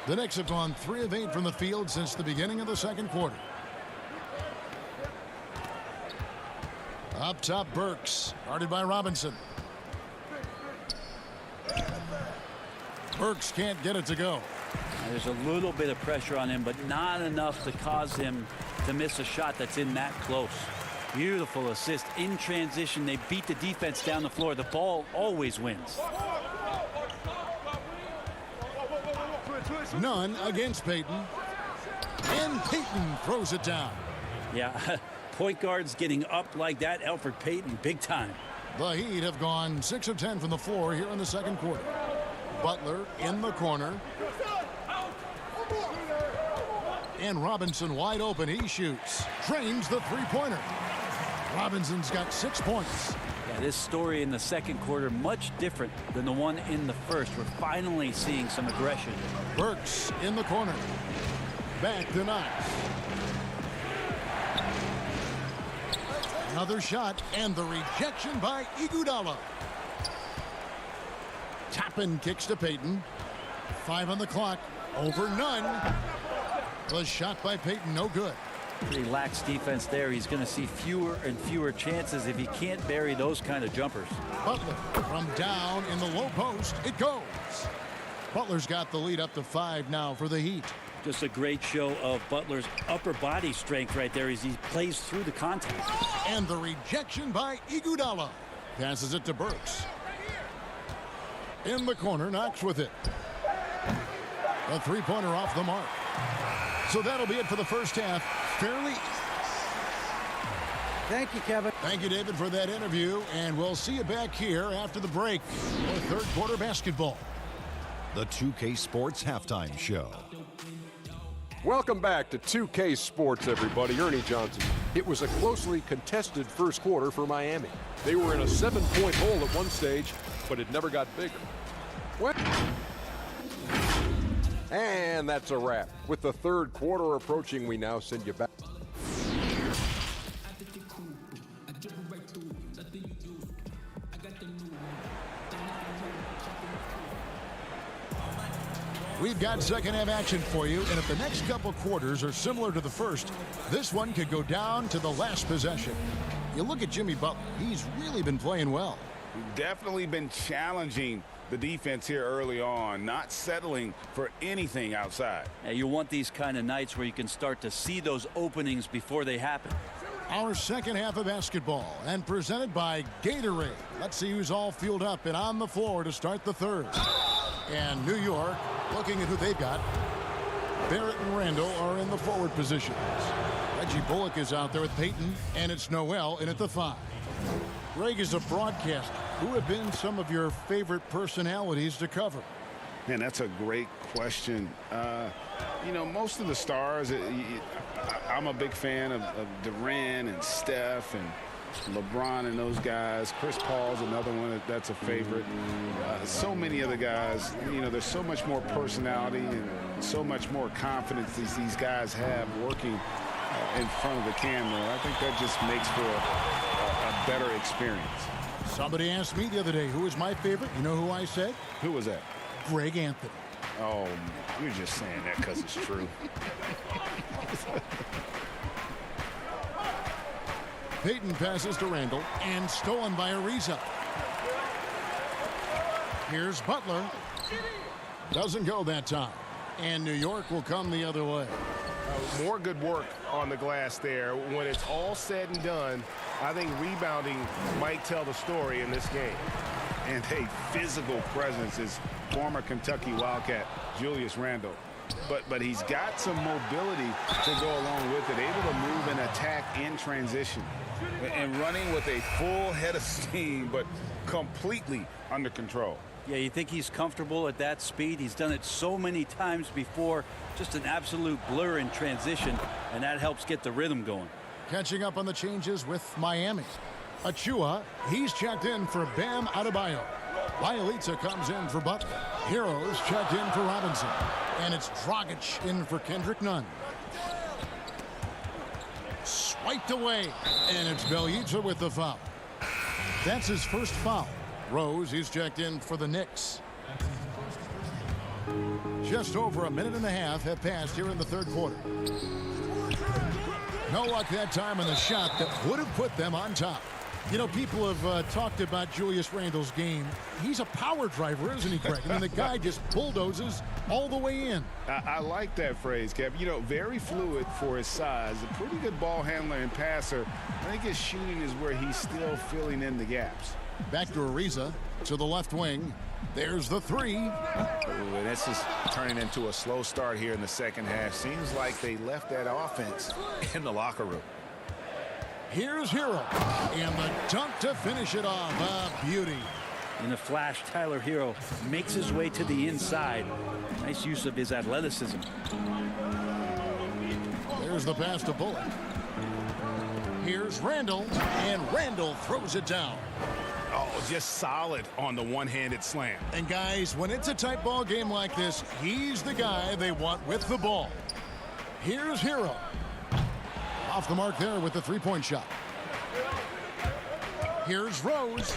The Knicks have gone 3 of 8 from the field since the beginning of the second quarter. Up top, Burks, guarded by Robinson. Burks can't get it to go. There's a little bit of pressure on him, but not enough to cause him to miss a shot that's in that close. Beautiful assist in transition. They beat the defense down the floor. The ball always wins. None against Payton. And Payton throws it down. Yeah, point guards getting up like that. Elfrid Payton, big time. The Heat have gone 6 of 10 from the floor here in the second quarter. Butler in the corner. And Robinson wide open. He shoots. Drains the three-pointer. Robinson's got 6 points. Yeah, this story in the second quarter much different than the one in the first. We're finally seeing some aggression. Burks in the corner. Back to Knox. Another shot, and the rejection by Iguodala. Toppin kicks to Payton. 5 on the clock. Over none. The shot by Payton, no good. Pretty lax defense there. He's going to see fewer and fewer chances if he can't bury those kind of jumpers. Butler from down in the low post. It goes. Butler's got the lead up to 5 now for the Heat. Just a great show of Butler's upper body strength right there as he plays through the contact. And the rejection by Iguodala. Passes it to Burks. In the corner, Knox with it. A three-pointer off the mark. So that'll be it for the first half. Fairly. Thank you, Kevin. Thank you, David, for that interview. And we'll see you back here after the break for third quarter basketball. The 2K Sports Halftime Show. Welcome back to 2K Sports, everybody. Ernie Johnson. It was a closely contested first quarter for Miami. They were in a 7-point hole at one stage, but it never got bigger. Well, and that's a wrap. With the third quarter approaching, we now send you back. We've got second half action for you, and if the next couple quarters are similar to the first, this one could go down to the last possession. You look at Jimmy Butler, he's really been playing well. Definitely been challenging the defense here early on, not settling for anything outside. Yeah, you want these kind of nights where you can start to see those openings before they happen. Our second half of basketball, and presented by Gatorade. Let's see who's all fueled up and on the floor to start the third. And New York, looking at who they've got. Barrett and Randall are in the forward positions. Reggie Bullock is out there with Payton, and it's Noel in at the 5. Greg is a broadcaster. Who have been some of your favorite personalities to cover? Man, that's a great question. You know, most of the stars, I'm a big fan of Durant and Steph and LeBron and those guys. Chris Paul's another one that's a favorite. So many of the guys, you know, there's so much more personality and so much more confidence these guys have working in front of the camera. I think that just makes for a better experience. Somebody asked me the other day, who is my favorite? You know who I said? Who was that? Greg Anthony. Oh, you're just saying that because it's true. Peyton passes to Randall and stolen by Ariza. Here's Butler. Doesn't go that time. And New York will come the other way. More good work on the glass there. When it's all said and done, I think rebounding might tell the story in this game. And a physical presence is former Kentucky Wildcat Julius Randle. But he's got some mobility to go along with it, able to move and attack in transition. And running with a full head of steam, but completely under control. Yeah, you think he's comfortable at that speed? He's done it so many times before. Just an absolute blur in transition, and that helps get the rhythm going. Catching up on the changes with Miami. Achua, he's checked in for Bam Adebayo. Bielitsa comes in for Butler. Heroes checked in for Robinson. And it's Dragic in for Kendrick Nunn. Swiped away, and it's Bielitsa with the foul. That's his first foul. Rose, he's checked in for the Knicks. Just over a minute and a half have passed here in the third quarter. No luck that time on the shot that would have put them on top. You know, people have talked about Julius Randle's game. He's a power driver, isn't he, Craig? I mean, the guy just bulldozes all the way in. I like that phrase, Kev. You know, very fluid for his size. A pretty good ball handler and passer. I think his shooting is where he's still filling in the gaps. Back to Ariza, to the left wing. There's the three. Ooh, and this is turning into a slow start here in the second half. Seems like they left that offense in the locker room. Here's Hero. And the dunk to finish it off. A beauty. In a flash, Tyler Hero makes his way to the inside. Nice use of his athleticism. There's the pass to Bullock. Here's Randall. And Randall throws it down. Oh, just solid on the one-handed slam. And guys, when it's a tight ball game like this, he's the guy they want with the ball. Here's Hero. Off the mark there with the three-point shot. Here's Rose.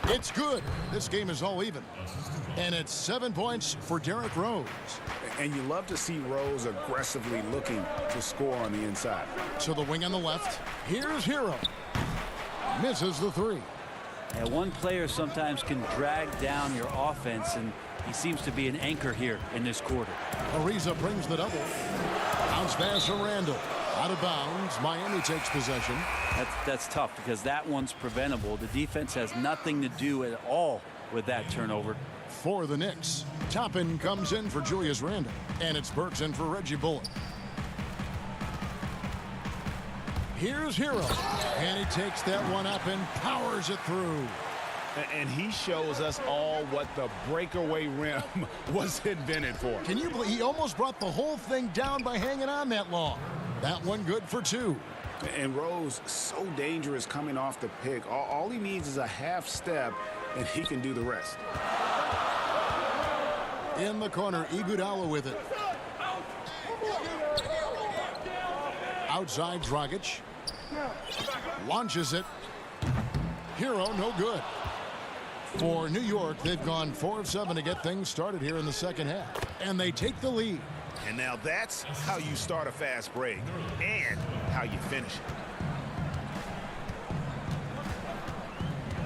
It's good. This game is all even. And it's 7 points for Derrick Rose. And you love to see Rose aggressively looking to score on the inside. To the wing on the left. Here's Hero. Misses the three. And one player sometimes can drag down your offense, and he seems to be an anchor here in this quarter. Ariza brings the double. Bounce pass to Randall. Out of bounds. Miami takes possession. That's tough because that one's preventable. The defense has nothing to do at all with that turnover. For the Knicks, Toppin comes in for Julius Randle. And it's Burks in for Reggie Bullock. Here's Hero. And he takes that one up and powers it through. And he shows us all what the breakaway rim was invented for. Can you believe he almost brought the whole thing down by hanging on that long? That one good for two. And Rose, so dangerous coming off the pick. All he needs is a half step, and he can do the rest. In the corner, Iguodala with it. Outside, Dragic. Launches it. Hero, no good. For New York, they've gone 4 of 7 to get things started here in the second half. And they take the lead. And now that's how you start a fast break and how you finish it.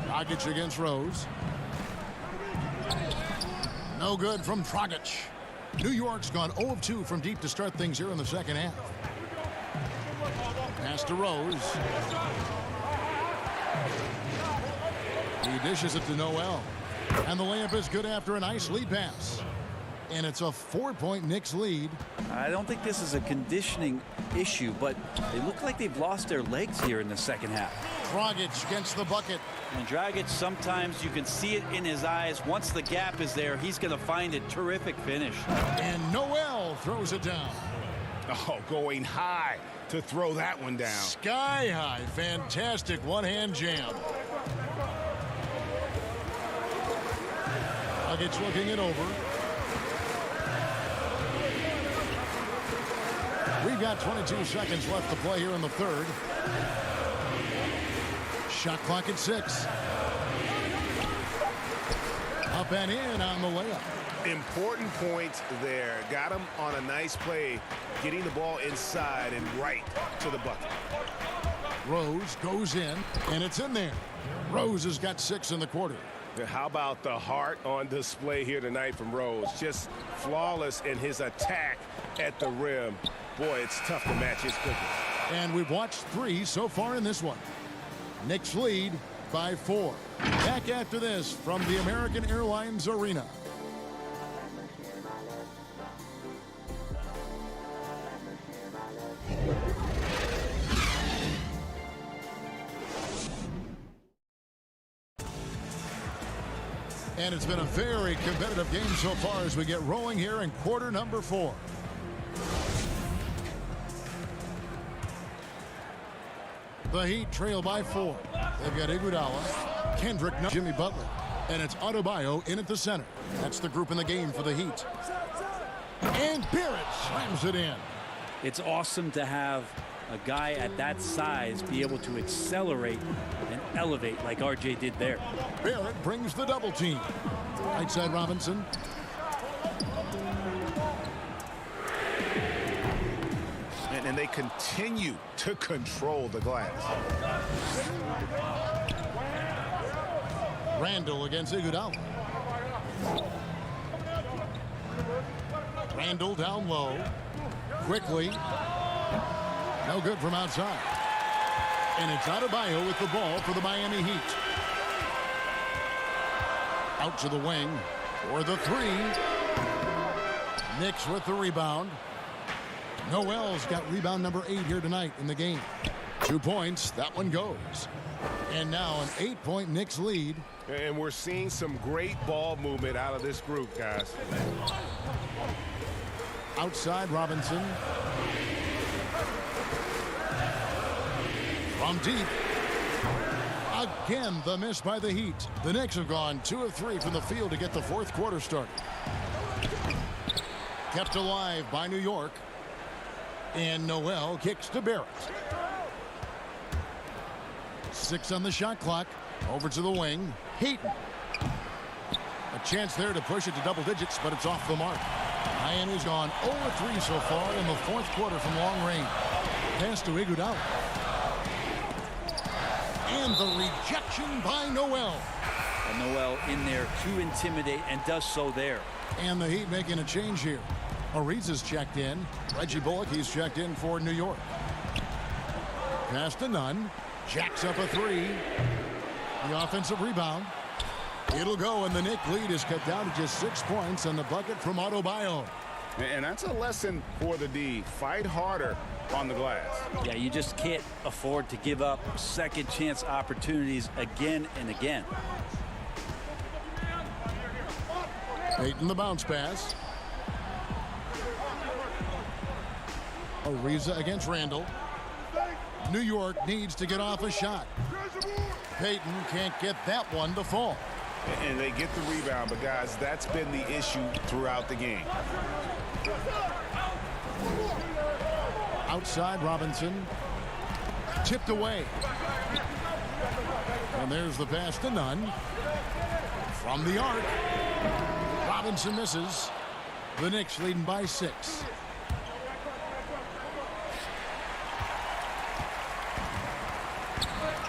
Dragic against Rose. No good from Dragic. New York's gone 0 of 2 from deep to start things here in the second half. Pass to Rose. He dishes it to Noel. And the layup is good after a nice lead pass. And it's a 4-point Knicks lead. I don't think this is a conditioning issue, but they look like they've lost their legs here in the second half. Dragic against the bucket. And Dragic, sometimes you can see it in his eyes. Once the gap is there, he's going to find a terrific finish. And Noel throws it down. Oh, going high to throw that one down. Sky high. Fantastic one-hand jam. Dragic looking it over. We've got 22 seconds left to play here in the third. Shot clock at 6. Up and in on the layup. Important points there. Got him on a nice play, getting the ball inside and right to the bucket. Rose goes in, and it's in there. Rose has got 6 in the quarter. How about the heart on display here tonight from Rose? Just flawless in his attack at the rim. Boy, it's tough to match his quickness. And we've watched 3 so far in this one. Knicks lead by 4. Back after this from the American Airlines Arena. And it's been a very competitive game so far as we get rolling here in quarter number 4. The Heat trail by 4. They've got Iguodala, Kendrick, Jimmy Butler, and it's Adebayo in at the center. That's the group in the game for the Heat. And Barrett slams it in. It's awesome to have a guy at that size be able to accelerate and elevate like RJ did there. Barrett brings the double team. Right side Robinson. And they continue to control the glass. Randall against Iguodala. Randall down low. Quickly. No good from outside. And it's Adebayo with the ball for the Miami Heat. Out to the wing for the 3. Knicks with the rebound. Noel's got rebound number 8 here tonight in the game. 2 points. That one goes. And now an 8-point Knicks lead. And we're seeing some great ball movement out of this group, guys. Outside Robinson. From deep. Again, the miss by the Heat. The Knicks have gone 2 of 3 from the field to get the 4th quarter started. Kept alive by New York. And Noel kicks to Barrett. 6 on the shot clock. Over to the wing. Heat. A chance there to push it to double digits, but it's off the mark. Miami's gone 0-3 so far in the 4th quarter from long range. Pass to Iguodala. And the rejection by Noel. And Noel in there to intimidate and does so there. And the Heat making a change here. Ariza's checked in. Reggie Bullock, he's checked in for New York. Pass to Nunn. Jacks up a 3. The offensive rebound. It'll go, and the Knicks lead is cut down to just 6 points on the bucket from Adebayo. And that's a lesson for the D. Fight harder on the glass. Yeah, you just can't afford to give up second chance opportunities again and again. Payton the bounce pass. Ariza against Randall. New York needs to get off a shot. Payton can't get that one to fall. And they get the rebound, but guys, that's been the issue throughout the game. Outside Robinson. Tipped away. And there's the pass to Nunn. From the arc. Robinson misses. The Knicks leading by 6.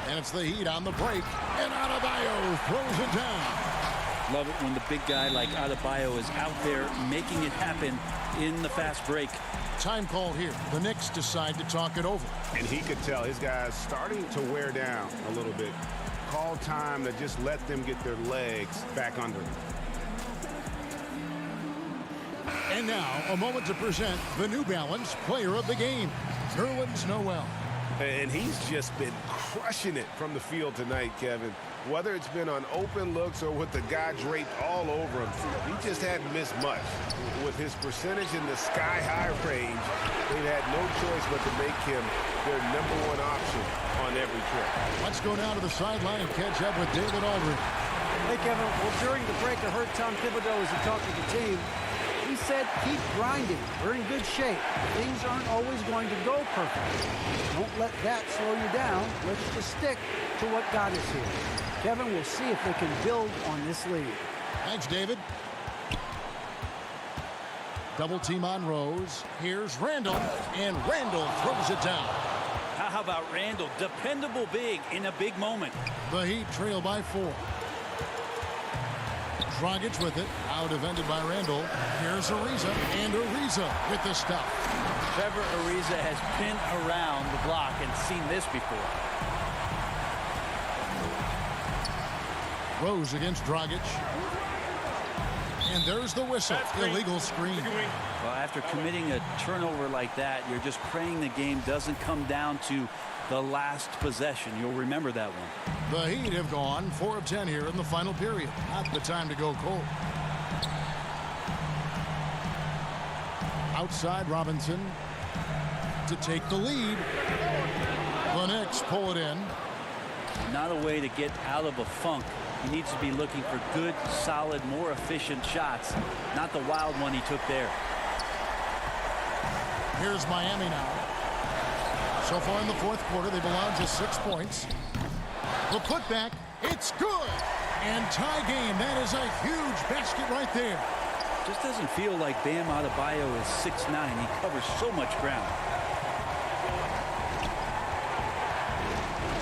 And it's the Heat on the break. And Adebayo throws it down. Love it when the big guy like Adebayo is out there making it happen in the fast break. Time called here. The Knicks decide to talk it over. And he could tell his guys starting to wear down a little bit. Call time to just let them get their legs back under them. And now a moment to present the New Balance Player of the Game, Nerlens Noel. And he's just been crushing it from the field tonight, Kevin. Whether it's been on open looks or with the guy draped all over him, he just hadn't missed much. With his percentage in the sky-high range, they've had no choice but to make him their #1 option on every trip. Let's go down to the sideline and catch up with David Aldridge. Hey, Kevin. Well, during the break, I heard Tom Thibodeau as he talked to the team. He said, keep grinding. We're in good shape. Things aren't always going to go perfectly. Don't let that slow you down. Let's just stick to what got us here. Kevin, we'll see if they can build on this lead. Thanks, David. Double team on Rose. Here's Randall, and Randall throws it down. How about Randall? Dependable big in a big moment. The Heat trail by 4. Dragic with it. Out defended by Randall. Here's Ariza, and Ariza with the stop. Trevor Ariza has been around the block and seen this before. Rose against Dragic. And there's the whistle. Illegal screen. Well, after committing a turnover like that, you're just praying the game doesn't come down to the last possession. You'll remember that one. The Heat have gone 4 of 10 here in the final period. Not the time to go cold. Outside Robinson to take the lead. The Knicks pull it in. Not a way to get out of a funk. He needs to be looking for good, solid, more efficient shots. Not the wild one he took there. Here's Miami now. So far in the fourth quarter, they've allowed just 6 points. The putback, it's good. And tie game. That is a huge basket right there. Just doesn't feel like Bam Adebayo is 6'9". He covers so much ground.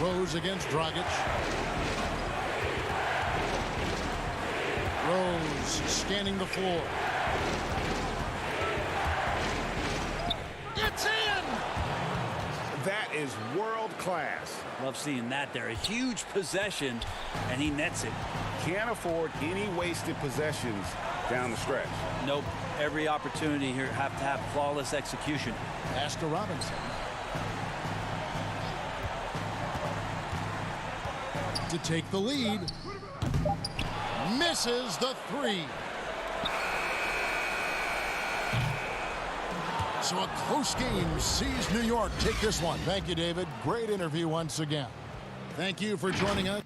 Rose against Dragic. Rose scanning the floor. It's in! That is world class. Love seeing that there. A huge possession, and he nets it. Can't afford any wasted possessions down the stretch. Nope. Every opportunity here have to have flawless execution. Pass to Robinson. To take the lead. Misses the 3. So a close game sees New York take this one. Thank you, David. Great interview once again. Thank you for joining us.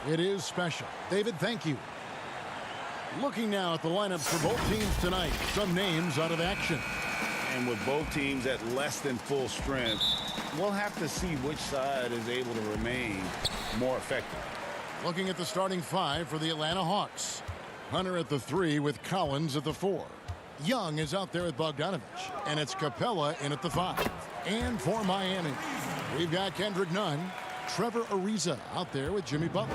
It is special. David, thank you. Looking now at the lineups for both teams tonight. Some names out of action. And with both teams at less than full strength, we'll have to see which side is able to remain more effective. Looking at the starting five for the Atlanta Hawks. Hunter at the 3 with Collins at the 4. Young is out there at Bogdanovich, and it's Capella in at the 5. And for Miami, we've got Kendrick Nunn, Trevor Ariza out there with Jimmy Butler.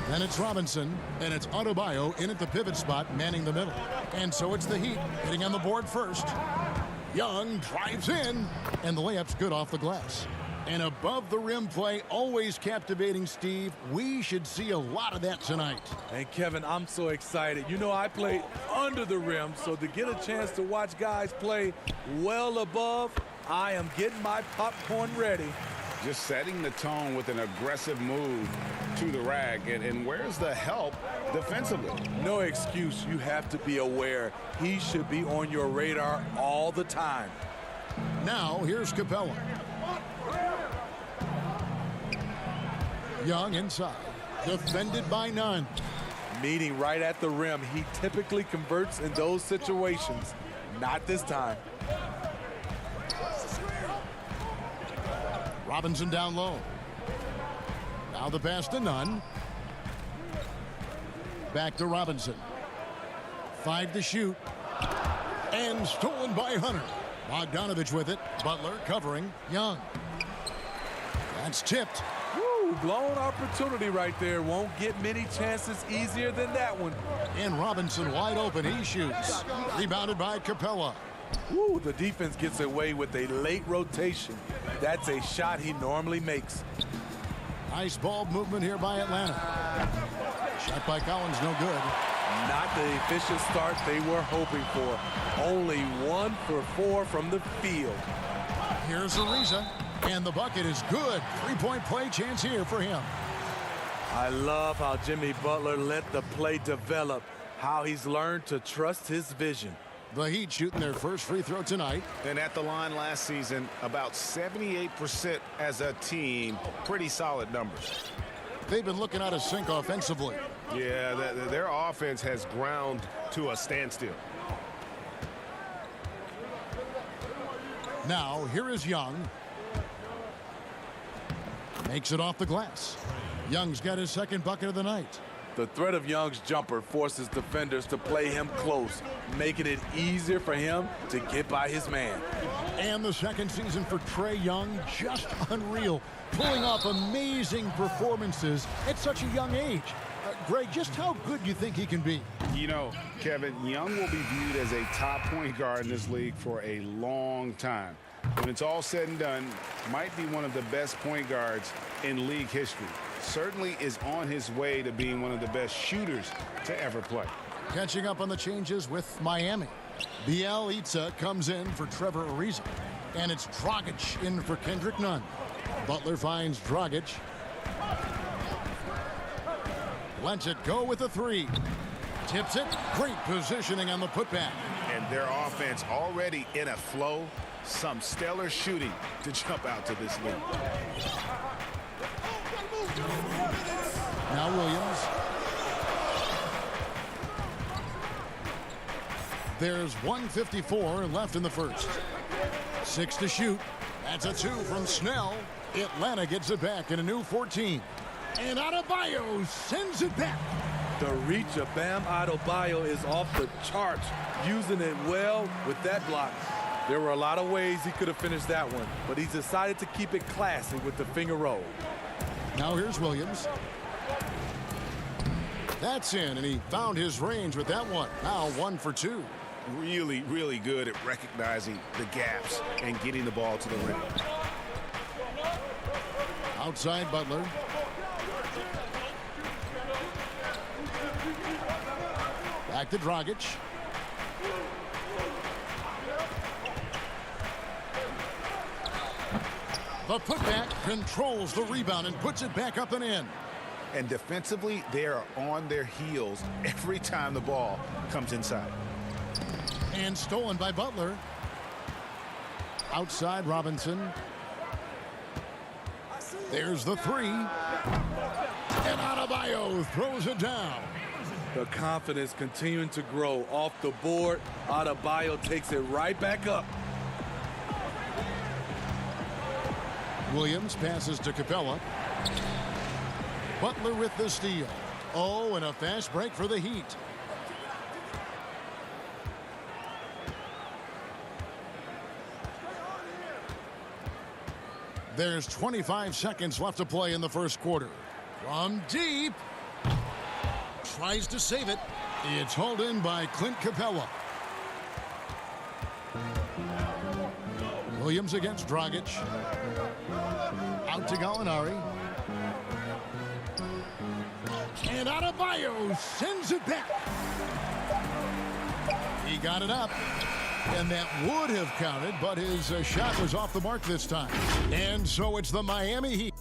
Then it's Robinson, and it's Adebayo in at the pivot spot, manning the middle. And so it's the Heat hitting on the board first. Young drives in, and the layup's good off the glass. And above the rim play, always captivating, Steve. We should see a lot of that tonight. And Kevin, I'm so excited. You know, I played under the rim, so to get a chance to watch guys play well above, I am getting my popcorn ready. Just setting the tone with an aggressive move to the rack. And where's the help defensively? No excuse. You have to be aware. He should be on your radar all the time. Now, here's Capella. Young inside. Defended by Nunn. Meeting right at the rim. He typically converts in those situations. Not this time. Robinson down low. Now the pass to Nunn. Back to Robinson. 5 to shoot. And stolen by Hunter. Bogdanovich with it. Butler covering Young. That's tipped. Woo, blown opportunity right there. Won't get many chances easier than that one. And Robinson wide open. He shoots. Rebounded by Capella. Woo, the defense gets away with a late rotation. That's a shot he normally makes. Nice ball movement here by Atlanta. Shot by Collins, no good. Not the efficient start they were hoping for. Only 1 for 4 from the field. Here's Ariza, and the bucket is good. 3-point play chance here for him. I love how Jimmy Butler let the play develop, how he's learned to trust his vision. The Heat shooting their first free throw tonight. And at the line last season, about 78% as a team. Pretty solid numbers. They've been looking out of sync offensively. Yeah, their offense has ground to a standstill. Now, here is Young. Makes it off the glass. Young's got his second bucket of the night. The threat of Young's jumper forces defenders to play him close, making it easier for him to get by his man. And the second season for Trae Young, just unreal. Pulling off amazing performances at such a young age. Greg, just how good do you think he can be? You know, Kevin, Young will be viewed as a top point guard in this league for a long time. When it's all said and done, might be one of the best point guards in league history. Certainly is on his way to being one of the best shooters to ever play. Catching up on the changes with Miami. Bielitsa comes in for Trevor Ariza. And it's Dragic in for Kendrick Nunn. Butler finds Dragic. Lets it go with a 3. Tips it. Great positioning on the putback. And their offense already in a flow. Some stellar shooting to jump out to this lead. Now Williams. There's 1:54 left in the first. 6 to shoot. That's a 2 from Snell. Atlanta gets it back in a new 14. And Adebayo sends it back. The reach of Bam Adebayo is off the charts, using it well with that block. There were a lot of ways he could have finished that one, but he's decided to keep it classy with the finger roll. Now here's Williams. That's in, and he found his range with that one. Now 1 for 2. Really, really good at recognizing the gaps and getting the ball to the rim. Outside Butler. Back to Dragic. The putback controls the rebound and puts it back up and in. And defensively, they are on their heels every time the ball comes inside. And stolen by Butler. Outside Robinson. There's the 3. And Adebayo throws it down. The confidence continuing to grow off the board. Adebayo takes it right back up. Williams passes to Capella. Butler with the steal. Oh, and a fast break for the Heat. There's 25 seconds left to play in the first quarter. From deep. Tries to save it. It's hauled in by Clint Capella. Williams against Dragic. Out to Gallinari. And Adebayo sends it back. He got it up. And that would have counted, but his shot was off the mark this time. And so it's the Miami Heat.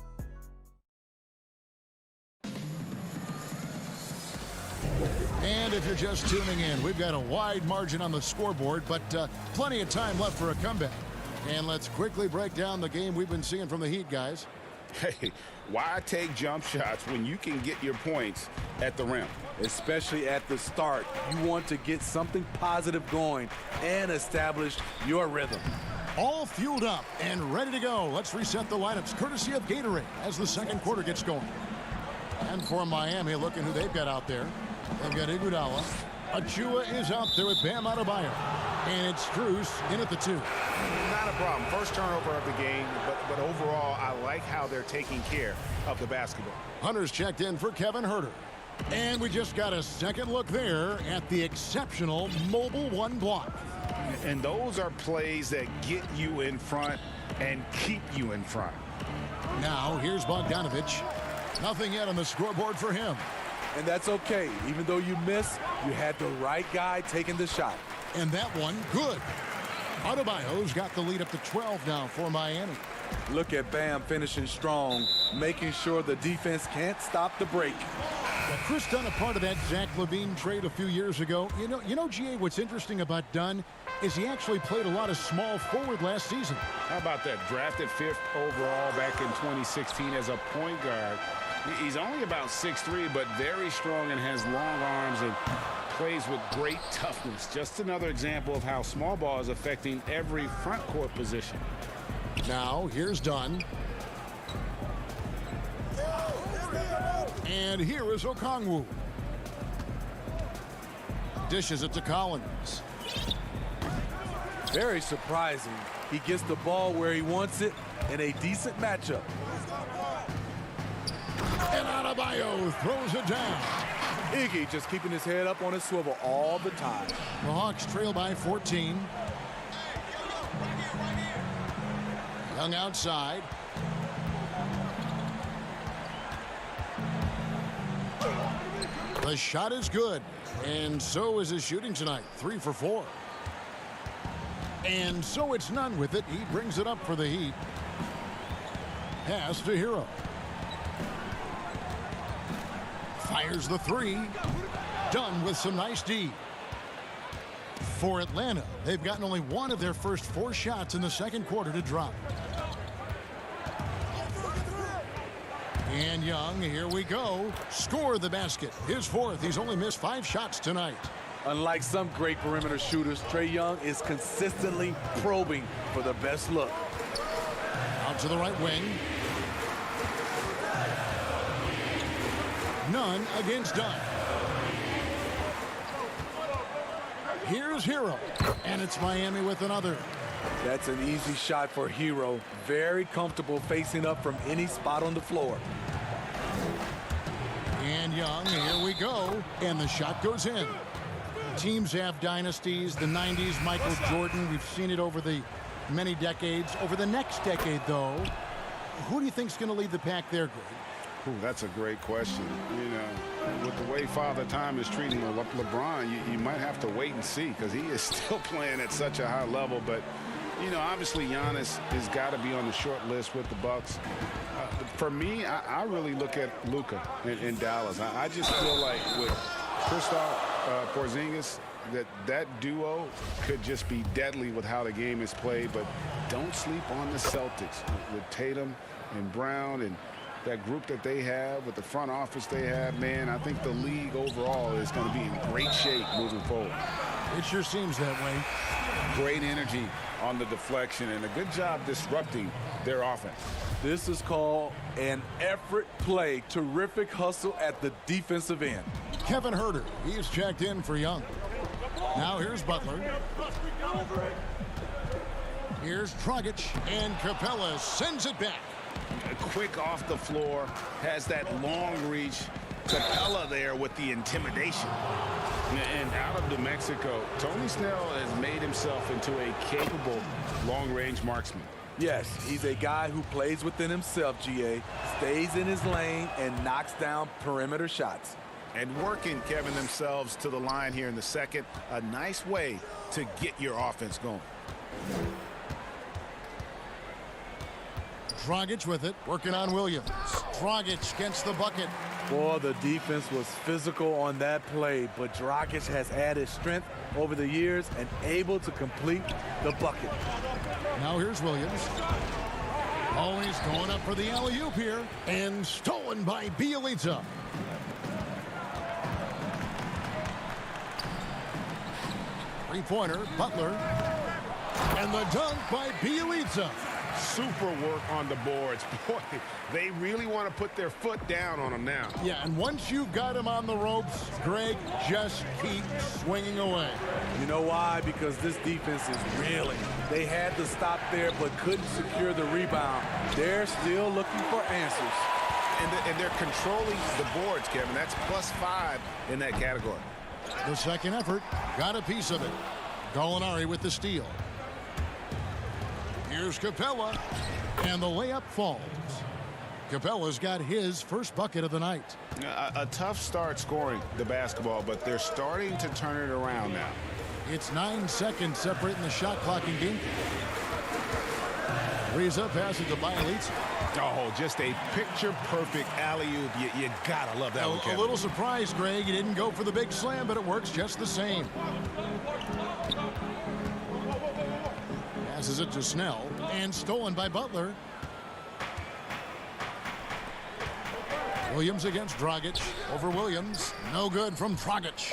And if you're just tuning in, we've got a wide margin on the scoreboard, but plenty of time left for a comeback. And let's quickly break down the game we've been seeing from the Heat, guys. Hey, why take jump shots when you can get your points at the rim? Especially at the start. You want to get something positive going and establish your rhythm. All fueled up and ready to go. Let's reset the lineups courtesy of Gatorade as the second quarter gets going. And for Miami, looking who they've got out there. They've got Iguodala. Achua is out there with Bam Adebayo. And it's Strus in at the 2. Not a problem. First turnover of the game, but overall, I like how they're taking care of the basketball. Hunter's checked in for Kevin Huerter. And we just got a second look there at the exceptional mobile one block. And those are plays that get you in front and keep you in front. Now, here's Bogdanovich. Nothing yet on the scoreboard for him. And that's okay. Even though you miss, you had the right guy taking the shot. And that one, good. Adebayo's got the lead up to 12 now for Miami. Look at Bam finishing strong, making sure the defense can't stop the break. Well, Chris Dunn, a part of that Zach LaVine trade a few years ago. You know, GA, what's interesting about Dunn is he actually played a lot of small forward last season. How about that? Drafted 5th overall back in 2016 as a point guard. He's only about 6'3", but very strong and has long arms and plays with great toughness. Just another example of how small ball is affecting every front court position. Now, here's Dunn. And here is Okongwu. Dishes it to Collins. Very surprising. He gets the ball where he wants it in a decent matchup. And Adebayo throws it down. Iggy just keeping his head up on his swivel all the time. The Hawks trail by 14. Young outside. The shot is good, and so is his shooting tonight. 3 for 4. And so it's none with it. He brings it up for the Heat. Pass to Hero. Fires the 3. Done with some nice D. For Atlanta, they've gotten only one of their first 4 shots in the second quarter to drop. And Young, here we go. Score the basket. His 4th. He's only missed 5 shots tonight. Unlike some great perimeter shooters, Trae Young is consistently probing for the best look. Out to the right wing. None against Dunn. Here's Hero. And it's Miami with another. That's an easy shot for Hero. Very comfortable facing up from any spot on the floor. And Young, here we go. And the shot goes in. Teams have dynasties. The 90s, Michael Jordan. We've seen it over the many decades. Over the next decade, though, who do you think is going to lead the pack there, Greg? Ooh, that's a great question. You know, with the way Father Time is treating LeBron, you might have to wait and see because he is still playing at such a high level. But, you know, obviously Giannis has got to be on the short list with the Bucks. For me, I really look at Luka in Dallas. I just feel like with Kristaps Porzingis, that duo could just be deadly with how the game is played. But don't sleep on the Celtics with Tatum and Brown and that group that they have, with the front office they have, man, I think the league overall is going to be in great shape moving forward. It sure seems that way. Great energy on the deflection and a good job disrupting their offense. This is called an effort play. Terrific hustle at the defensive end. Kevin Herter, he's checked in for Young. Now here's Butler. Here's Dragic, and Capella sends it back. Quick off the floor, has that long reach. Capella there with the intimidation. And out of New Mexico, Tony Snell has made himself into a capable long-range marksman. Yes, he's a guy who plays within himself, GA, stays in his lane, and knocks down perimeter shots. And working, Kevin, themselves to the line here in the second. A nice way to get your offense going. Dragic with it, working on Williams. Dragic gets the bucket. Boy, the defense was physical on that play, but Dragic has added strength over the years and able to complete the bucket. Now here's Williams. Oh, he's going up for the alley-oop here, and stolen by Bielitsa. Three-pointer, Butler, and the dunk by Bielitsa. Super work on the boards. Boy, they really want to put their foot down on them now. Yeah, and once you've got him on the ropes, Greg, just keep swinging away. You know why? Because this defense is reeling. They had to stop there but couldn't secure the rebound. They're still looking for answers. And they're controlling the boards, Kevin. That's +5 in that category. The second effort got a piece of it. Gallinari with the steal. Here's Capella, and the layup falls. Capella's got his first bucket of the night. A tough start scoring the basketball, but they're starting to turn it around now. It's 9 seconds separating the shot clock in game. Reza passes to Bielitsa. Oh, just a picture-perfect alley-oop. You gotta love that one, Kevin. A little surprised, Greg. He didn't go for the big slam, but it works just the same. Passes it to Snell, and stolen by Butler. Williams against Dragic. Over Williams. No good from Dragic.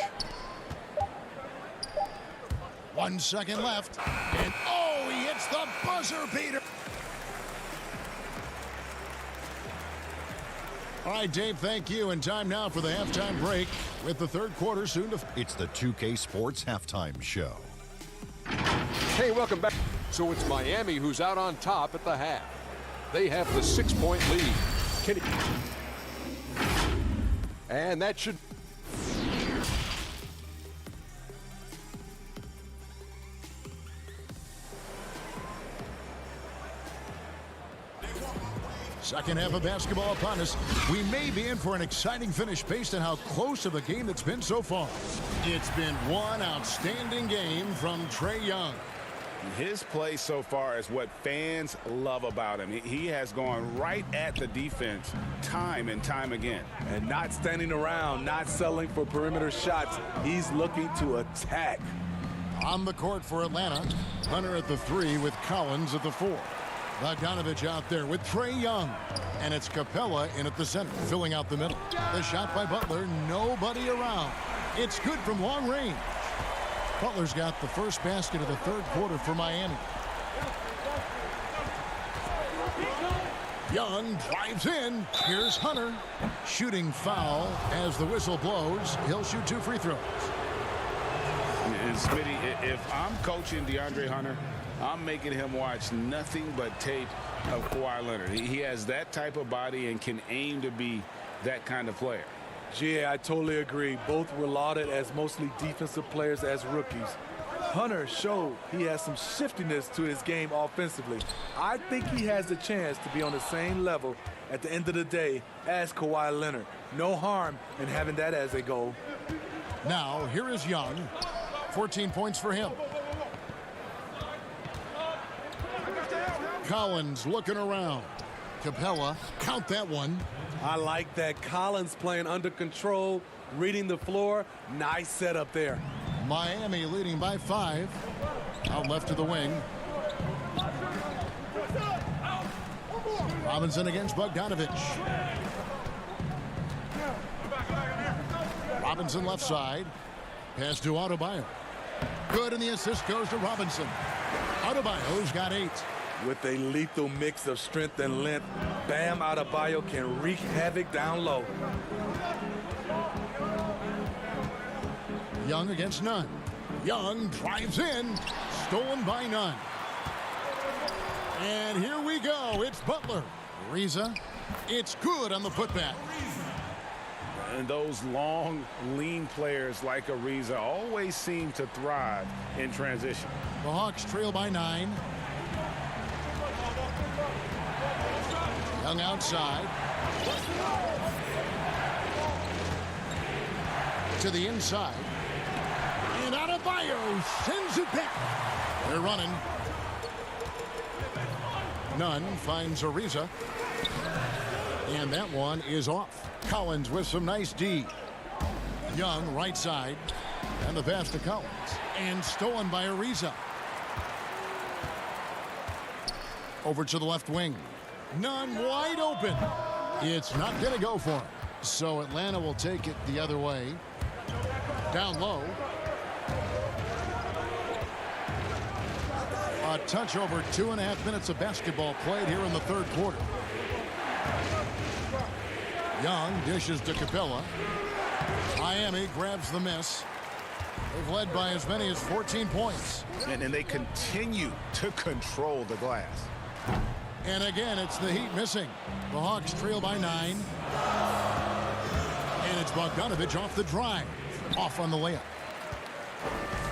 1 second left. And oh, he hits the buzzer beater. All right, Dave, thank you. And time now for the halftime break with the third quarter soon to... It's the 2K Sports Halftime Show. Hey, welcome back. So it's Miami who's out on top at the half. They have the 6-point lead. And that should... Second half of basketball upon us. We may be in for an exciting finish based on how close of a game it's been so far. It's been one outstanding game from Trae Young. His play so far is what fans love about him. He has gone right at the defense time and time again. And not standing around, not settling for perimeter shots. He's looking to attack. On the court for Atlanta, Hunter at the 3 with Collins at the 4. Bogdanovich out there with Trae Young. And it's Capella in at the center, filling out the middle. The shot by Butler, nobody around. It's good from long range. Butler's got the first basket of the third quarter for Miami. Young drives in. Here's Hunter. Shooting foul as the whistle blows. He'll shoot 2 free throws. And Smitty, if I'm coaching DeAndre Hunter, I'm making him watch nothing but tape of Kawhi Leonard. He has that type of body and can aim to be that kind of player. Yeah, I totally agree. Both were lauded as mostly defensive players as rookies. Hunter showed he has some shiftiness to his game offensively. I think he has a chance to be on the same level at the end of the day as Kawhi Leonard. No harm in having that as a goal. Now, here is Young. 14 points for him. Collins looking around. Capella, count that one. I like that. Collins playing under control, reading the floor. Nice setup there. Miami leading by 5. Out left to the wing. Robinson against Bogdanovich. Robinson left side. Pass to Adebayo. Good, and the assist goes to Robinson. Adebayo's got 8. With a lethal mix of strength and length, Bam Adebayo can wreak havoc down low. Young against Nunn. Young drives in. Stolen by Nunn. And here we go. It's Butler. Ariza. It's good on the putback. And those long, lean players like Ariza always seem to thrive in transition. The Hawks trail by 9. Young outside. To the inside. And Adebayo sends it back. They're running. Nunn finds Ariza. And that one is off. Collins with some nice D. Young right side. And the pass to Collins. And stolen by Ariza. Over to the left wing. Nunn wide open. It's not going to go for him. So Atlanta will take it the other way. Down low. A touch over 2.5 minutes of basketball played here in the third quarter. Young dishes to Capella. Miami grabs the miss. They've led by as many as 14 points. And they continue to control the glass. And again, it's the Heat missing. The Hawks trail by 9. And it's Bogdanovich off the drive. Off on the layup.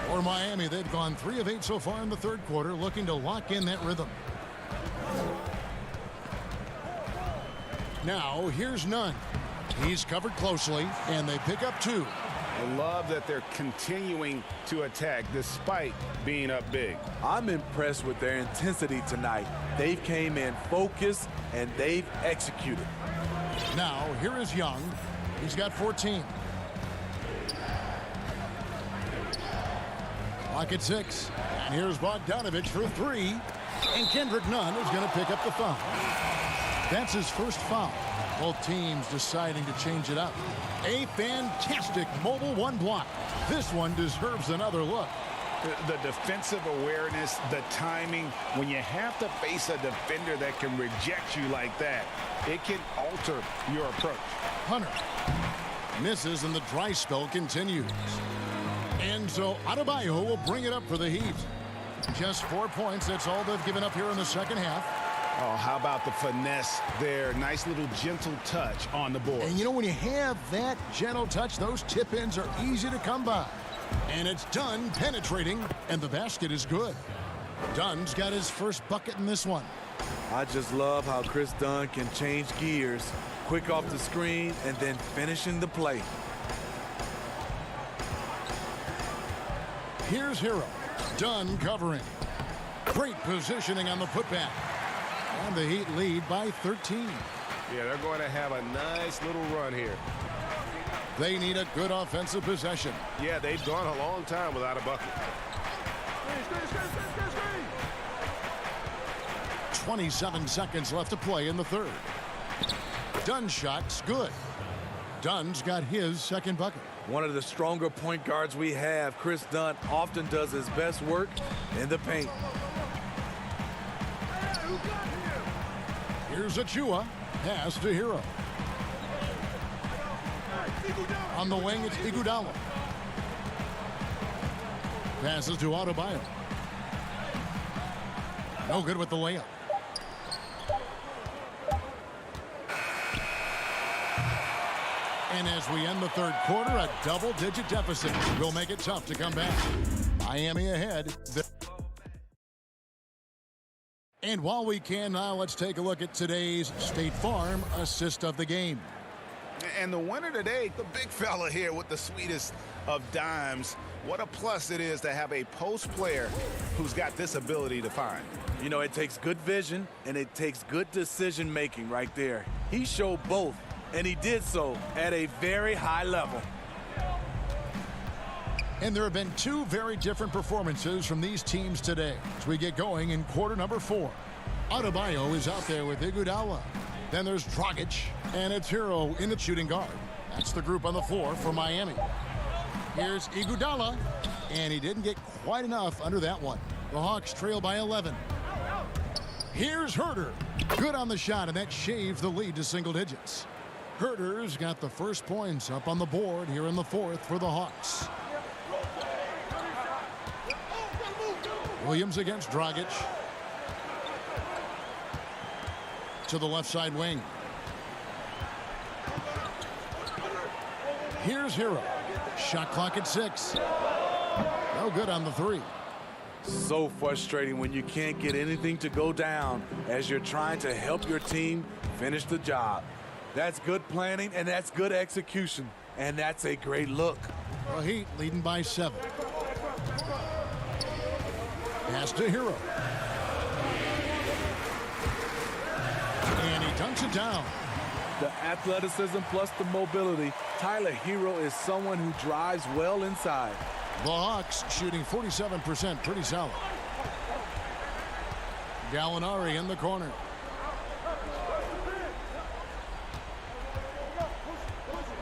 For Miami, they've gone 3 of 8 so far in the third quarter, looking to lock in that rhythm. Now, here's Nunn. He's covered closely, and they pick up 2. I love that they're continuing to attack despite being up big. I'm impressed with their intensity tonight. They've came in focused, and they've executed. Now, here is Young. He's got 14. Clock at 6. And here's Bogdanovich for 3. And Kendrick Nunn is going to pick up the foul. That's his first foul. Both teams deciding to change it up. A fantastic mobile 1 block. This one deserves another look. The defensive awareness, the timing, when you have to face a defender that can reject you like that, it can alter your approach. Hunter misses, and the dry spell continues. And so Adebayo will bring it up for the Heat. Just 4 points. That's all they've given up here in the second half. Oh, how about the finesse there? Nice little gentle touch on the board. And you know, when you have that gentle touch, those tip-ins are easy to come by. And it's Dunn penetrating, and the basket is good. Dunn's got his first bucket in this one. I just love how Chris Dunn can change gears, quick off the screen, and then finishing the play. Here's Hero. Dunn covering. Great positioning on the putback. And the Heat lead by 13. Yeah, they're going to have a nice little run here. They need a good offensive possession. Yeah, they've gone a long time without a bucket. 27 seconds left to play in the third. Dunn's shot's good. Dunn's got his second bucket. One of the stronger point guards we have, Chris Dunn, often does his best work in the paint. Here's Achua. Pass to Hero. On the wing, it's Iguodala. Passes to Adebayo. No good with the layup. And as we end the third quarter, a double-digit deficit will make it tough to come back. Miami ahead. And while we can now, let's take a look at today's State Farm assist of the game. And the winner today, the big fella here with the sweetest of dimes. What a plus it is to have a post player who's got this ability to find. You know, it takes good vision and it takes good decision making right there. He showed both, and he did so at a very high level. And there have been 2 very different performances from these teams today as we get going in quarter number 4. Adebayo is out there with Iguodala. Then there's Dragic, and it's Hero in the shooting guard. That's the group on the floor for Miami. Here's Iguodala, and he didn't get quite enough under that one. The Hawks trail by 11. Here's Herter. Good on the shot, and that shaves the lead to single digits. Herter's got the first points up on the board here in the fourth for the Hawks. Williams against Dragic. To the left side wing. Here's Hero. Shot clock at 6. No good on the 3. So frustrating when you can't get anything to go down as you're trying to help your team finish the job. That's good planning, and that's good execution, and that's a great look. The Heat leading by 7. Pass to Hero. And he dunks it down. The athleticism plus the mobility. Tyler Hero is someone who drives well inside. The Hawks shooting 47%, pretty solid. Gallinari in the corner.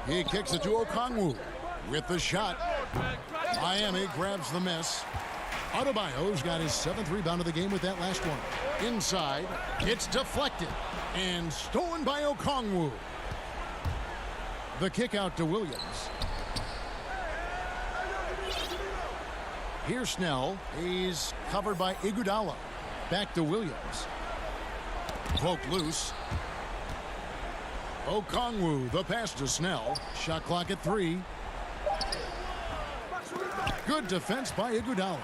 He kicks it to Okongwu with the shot. Miami grabs the miss. Adebayo's got his 7th rebound of the game with that last one. Inside, it's deflected and stolen by Okongwu. The kick out to Williams. Here's Snell. He's covered by Iguodala. Back to Williams. Poked loose. Okongwu, the pass to Snell. Shot clock at 3. Good defense by Iguodala.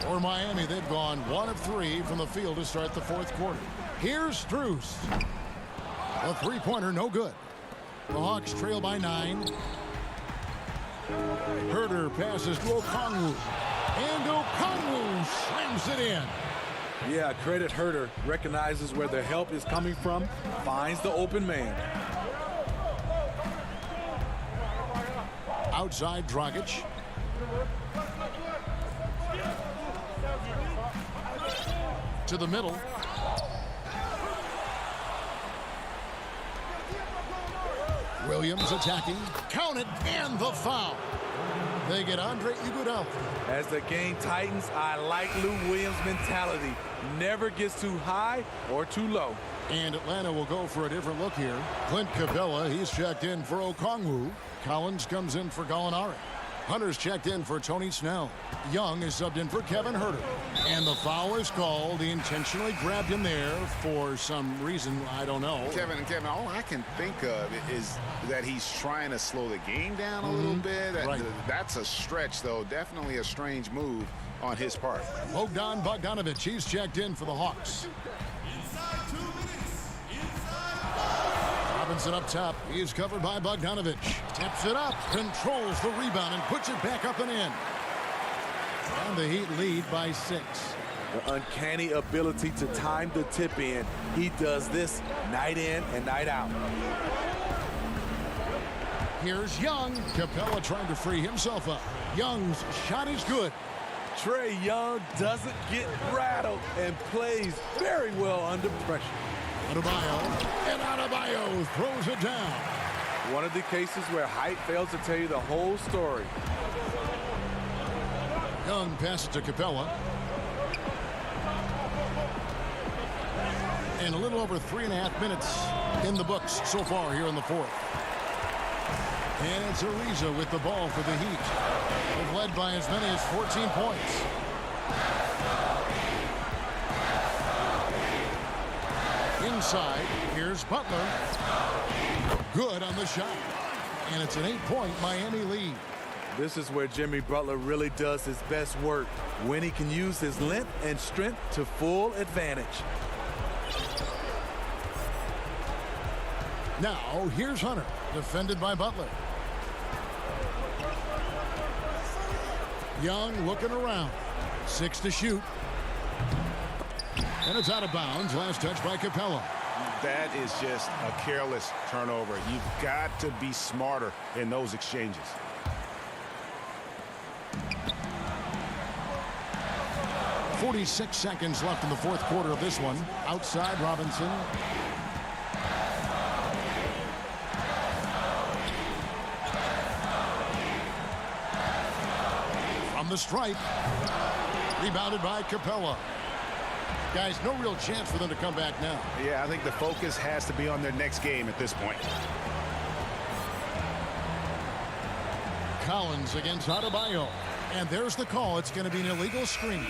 For Miami, they've gone 1 of 3 from the field to start the fourth quarter. Here's Strus. The three-pointer, no good. The Hawks trail by 9. Herter passes to Okongwu. And Okongwu slams it in. Yeah, credit Herter. Recognizes where the help is coming from. Finds the open man. Outside Dragic. To the middle. Williams attacking. Count it, and the foul. They get Andre Iguodala. As the game tightens, I like Lou Williams' mentality. Never gets too high or too low. And Atlanta will go for a different look here. Clint Capella, he's checked in for Okongwu. Collins comes in for Gallinari. Hunter's checked in for Tony Snell. Young is subbed in for Kevin Herter. And the foul is called. He intentionally grabbed him there for some reason, I don't know. Kevin, all I can think of is that he's trying to slow the game down a little bit. Right. That's a stretch, though. Definitely a strange move on his part. Bogdan Bogdanovic, he's checked in for the Hawks. Robinson up top. He's covered by Bogdanovic. Tips it up, controls the rebound, and puts it back up and in. And the Heat lead by 6. The uncanny ability to time the tip in. He does this night in and night out. Here's Young. Capella trying to free himself up. Young's shot is good. Trae Young doesn't get rattled and plays very well under pressure. Adebayo, and Adebayo throws it down. One of the cases where height fails to tell you the whole story. Young passes to Capella. And a little over 3.5 minutes in the books so far here in the fourth. And it's Ariza with the ball for the Heat. They've led by as many as 14 points. Inside, here's Butler. Good on the shot. And it's an 8-point Miami lead. This is where Jimmy Butler really does his best work, when he can use his length and strength to full advantage. Now, here's Hunter, defended by Butler. Young looking around. 6 to shoot. And it's out of bounds. Last touch by Capella. That is just a careless turnover. You've got to be smarter in those exchanges. 46 seconds left in the fourth quarter of this one. Outside Robinson. From the stripe. Rebounded by Capella. Guys, no real chance for them to come back now. Yeah, I think the focus has to be on their next game at this point. Collins against Adebayo. And there's the call. It's going to be an illegal screen.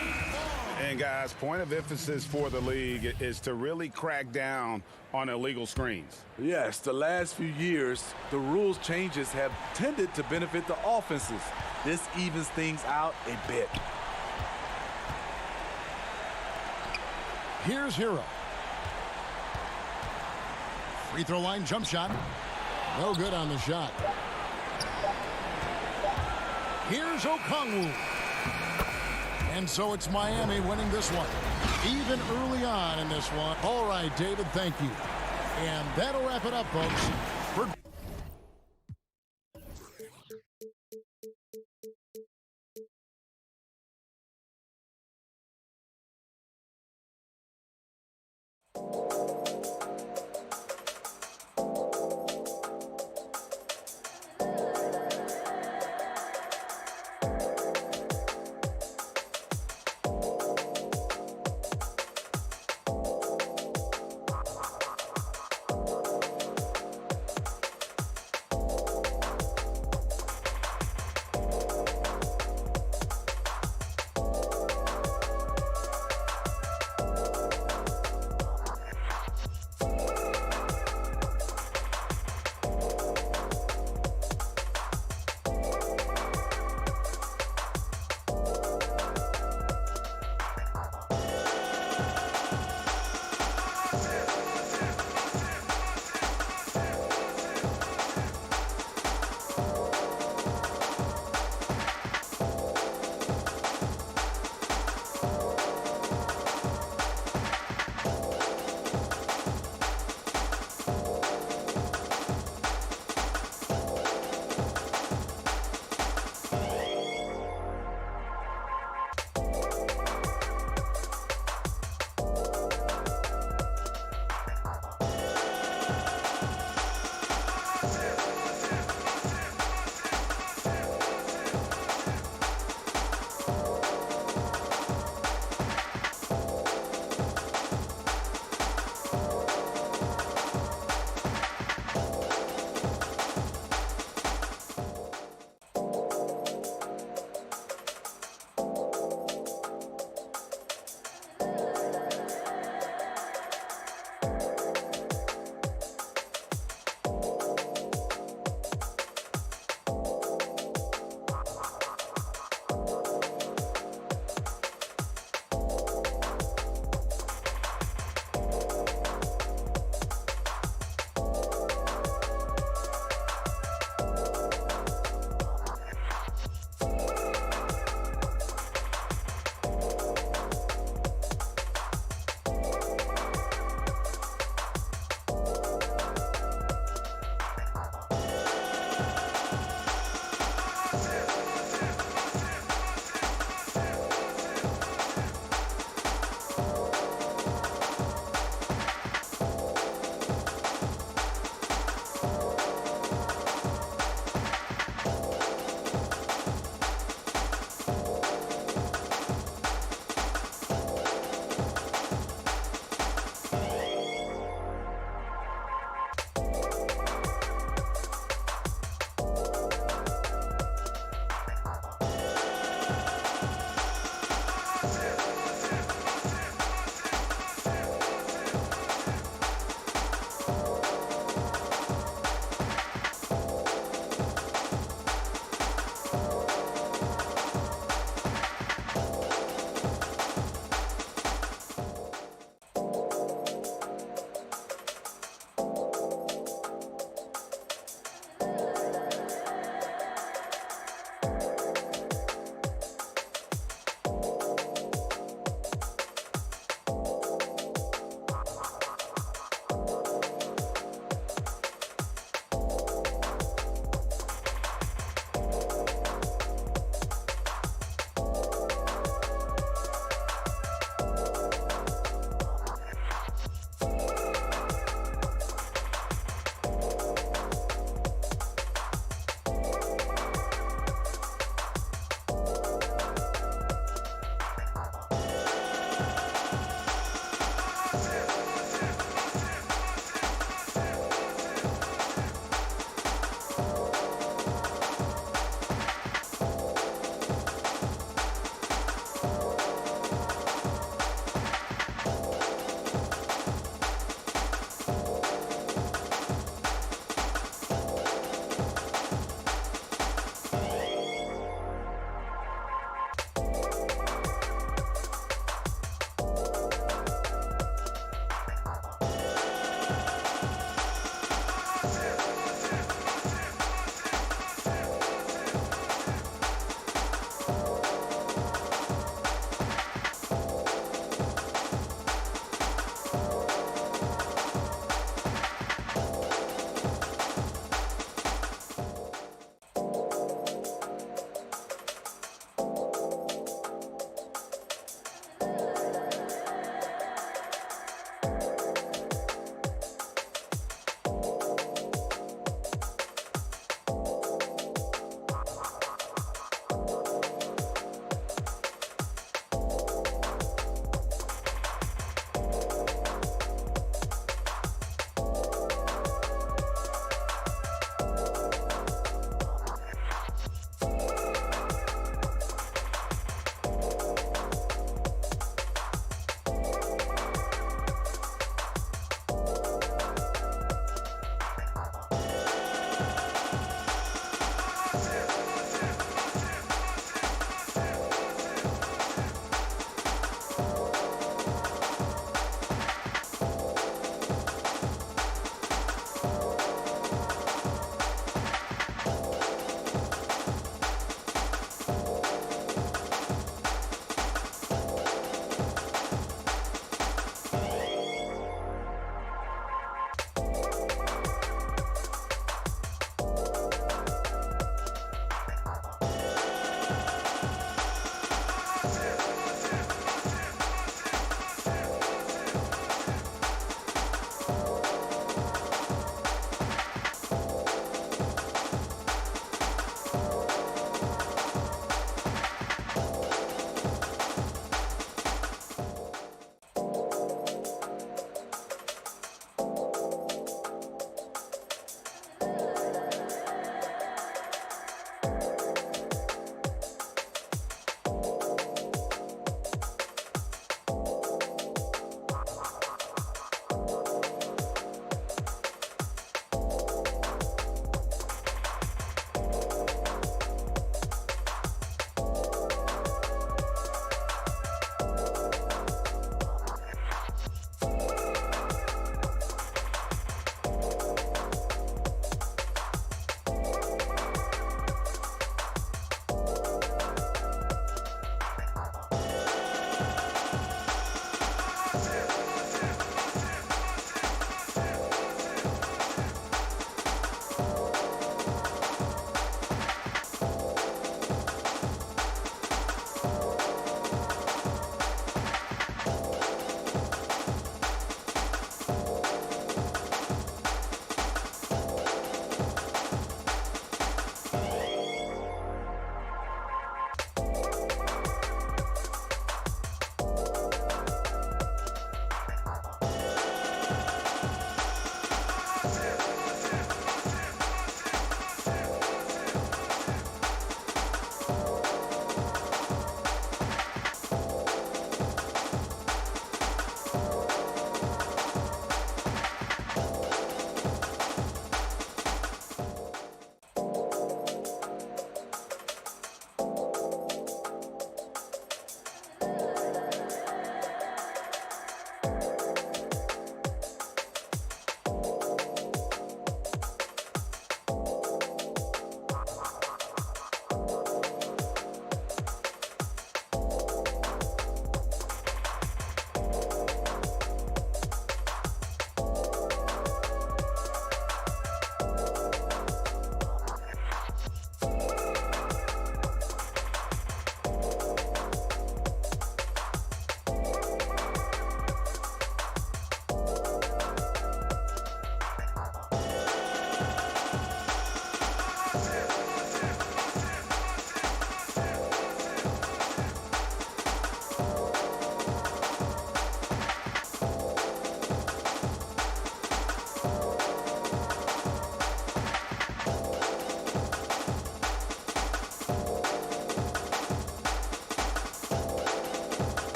And guys, point of emphasis for the league is to really crack down on illegal screens. Yes, the last few years, the rules changes have tended to benefit the offenses. This evens things out a bit. Here's Hero. Free throw line jump shot. No good on the shot. Here's Okongwu. And so it's Miami winning this one. Even early on in this one. All right, David, thank you. And that'll wrap it up, folks.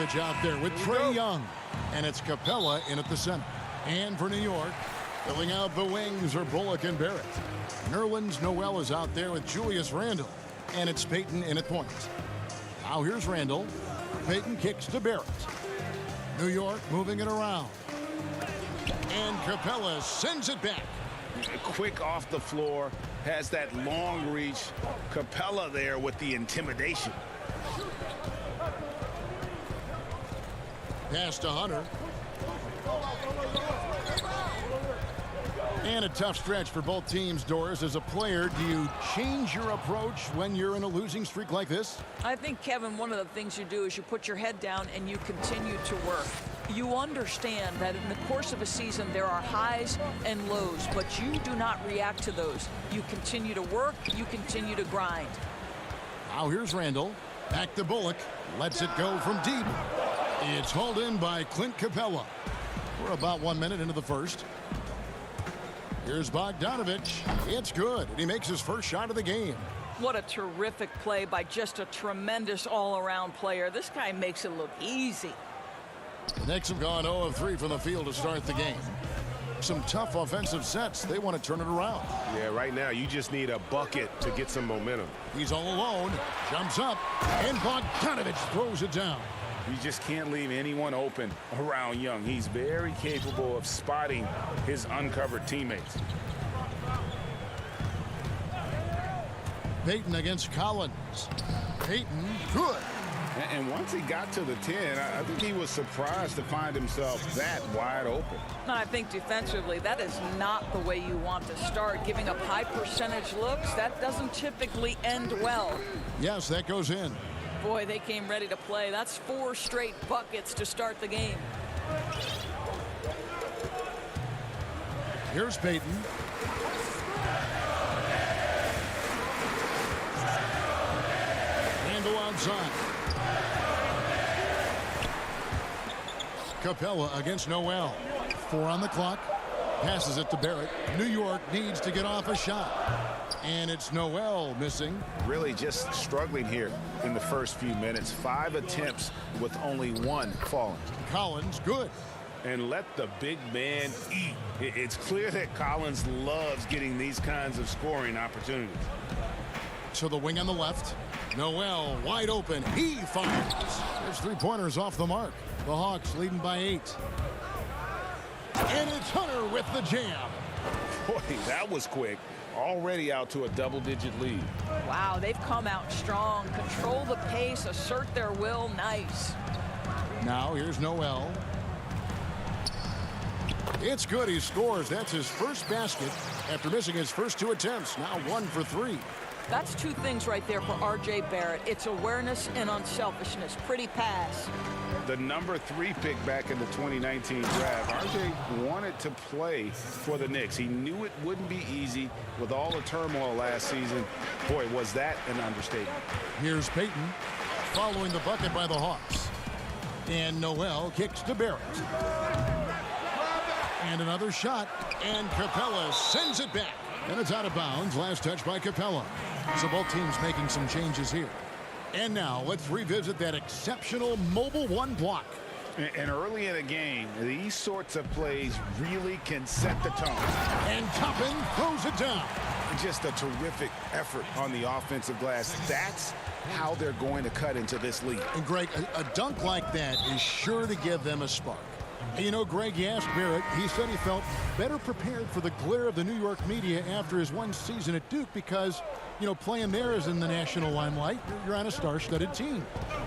Bogdanovich out there with Trae Young. And it's Capella in at the center. And for New York, filling out the wings are Bullock and Barrett. Nerlens Noel is out there with Julius Randle. And it's Payton in at point. Now here's Randle. Payton kicks to Barrett. New York moving it around. And Capella sends it back. Quick off the floor, has that long reach. Capella there with the intimidation. Pass to Hunter. And a tough stretch for both teams, Doris. As a player, do you change your approach when you're in a losing streak like this? I think, Kevin, one of the things you do is you put your head down and you continue to work. You understand that in the course of a season there are highs and lows, but you do not react to those. You continue to work, you continue to grind. Now here's Randle. Back to Bullock. Lets it go from deep. It's hauled in by Clint Capella. We're about 1 minute into the first. Here's Bogdanovich. It's good, and he makes his first shot of the game. What a terrific play by just a tremendous all-around player. This guy makes it look easy. The Knicks have gone 0 of 3 from the field to start the game. Some tough offensive sets. They want to turn it around. Yeah, right now you just need a bucket to get some momentum. He's all alone. Jumps up, and Bogdanovich throws it down. You just can't leave anyone open around Young. He's very capable of spotting his uncovered teammates. Payton against Collins. Payton, good. And once he got to the 10, I think he was surprised to find himself that wide open. I think defensively, that is not the way you want to start. Giving up high percentage looks, that doesn't typically end well. Yes, that goes in. Boy, they came ready to play. That's 4 straight buckets to start the game. Here's Payton. Randle outside. Capella against Noel. 4 on the clock. Passes it to Barrett. New York needs to get off a shot. And it's Noel missing. Really just struggling here in the first few minutes. 5 attempts with only 1 falling. Collins, good. And let the big man eat. It's clear that Collins loves getting these kinds of scoring opportunities. To the wing on the left. Noel wide open. He fires. There's 3-pointers off the mark. The Hawks leading by 8. And it's Hunter with the jam. Boy, that was quick. Already out to a double-digit lead. Wow, they've come out strong. Control the pace, assert their will. Nice. Now here's Noel. It's good. He scores. That's his first basket after missing his first 2 attempts. Now 1 for 3. That's 2 things right there for R.J. Barrett. It's awareness and unselfishness. Pretty pass. The number 3 pick back in the 2019 draft. R.J. wanted to play for the Knicks. He knew it wouldn't be easy with all the turmoil last season. Boy, was that an understatement. Here's Payton following the bucket by the Hawks. And Noel kicks to Barrett. And another shot. And Capella sends it back. And it's out of bounds. Last touch by Capella. So both teams making some changes here. And now let's revisit that exceptional mobile 1 block. And early in a game, these sorts of plays really can set the tone. And Toppin throws it down. Just a terrific effort on the offensive glass. That's how they're going to cut into this league. And Greg, a dunk like that is sure to give them a spark. And you know, Greg, you asked Barrett, he said he felt better prepared for the glare of the New York media after his 1 season at Duke because, you know, playing there is in the national limelight. You're on a star-studded team.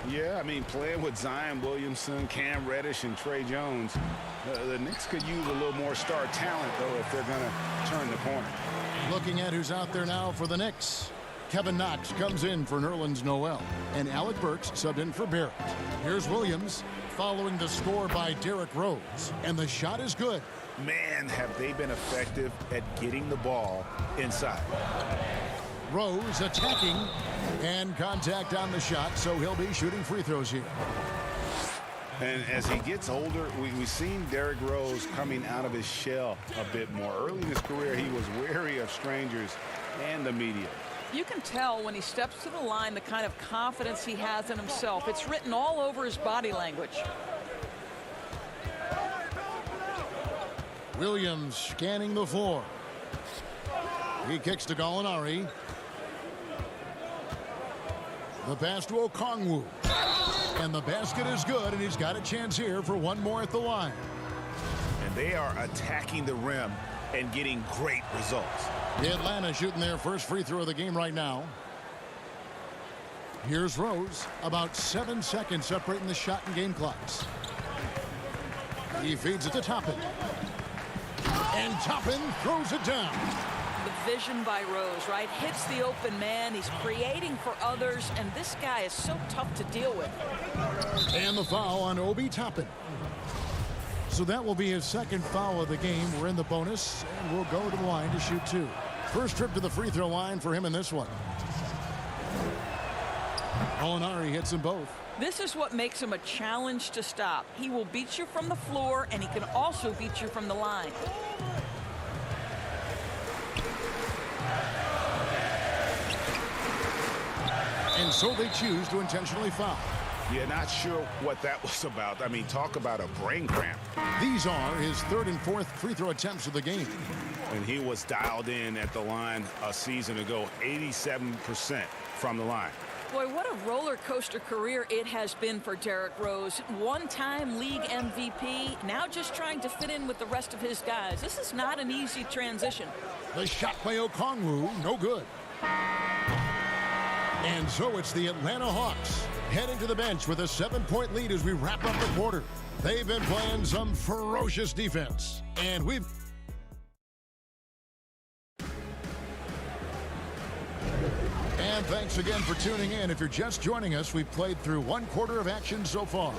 Yeah, I mean, playing with Zion Williamson, Cam Reddish, and Trey Jones, the Knicks could use a little more star talent, though, if they're going to turn the corner. Looking at who's out there now for the Knicks. Kevin Knox comes in for Nerlens Noel. And Alec Burks subbed in for Barrett. Here's Williams following the score by Derrick Rose. And the shot is good. Man, have they been effective at getting the ball inside. Rose attacking. And contact on the shot, so he'll be shooting free throws here. And as he gets older, we've seen Derrick Rose coming out of his shell a bit more. Early in his career, he was wary of strangers and the media. You can tell when he steps to the line the kind of confidence he has in himself. It's written all over his body language. Williams scanning the floor. He kicks to Gallinari. The pass to Okongwu. And the basket is good, and he's got a chance here for one more at the line. And they are attacking the rim and getting great results. Atlanta shooting their first free throw of the game right now. Here's Rose. About 7 seconds separating the shot and game clocks. He feeds it to Toppin. And Toppin throws it down. The vision by Rose, right? Hits the open man. He's creating for others, and this guy is so tough to deal with. And the foul on Obi Toppin. So that will be his second foul of the game. We're in the bonus, and we'll go to the line to shoot 2. First trip to the free throw line for him in this one. Gallinari hits them both. This is what makes him a challenge to stop. He will beat you from the floor, and he can also beat you from the line. And so they choose to intentionally foul. Yeah, not sure what that was about. I mean, talk about a brain cramp. These are his 3rd and 4th free throw attempts of the game. And he was dialed in at the line a season ago, 87% from the line. Boy, what a roller coaster career it has been for Derrick Rose. One-time league MVP, now just trying to fit in with the rest of his guys. This is not an easy transition. The shot by Okongwu, no good. And so it's the Atlanta Hawks heading to the bench with a 7-point lead as we wrap up the quarter. They've been playing some ferocious defense. And we've... And thanks again for tuning in. If you're just joining us, we've played through 1 quarter of action so far.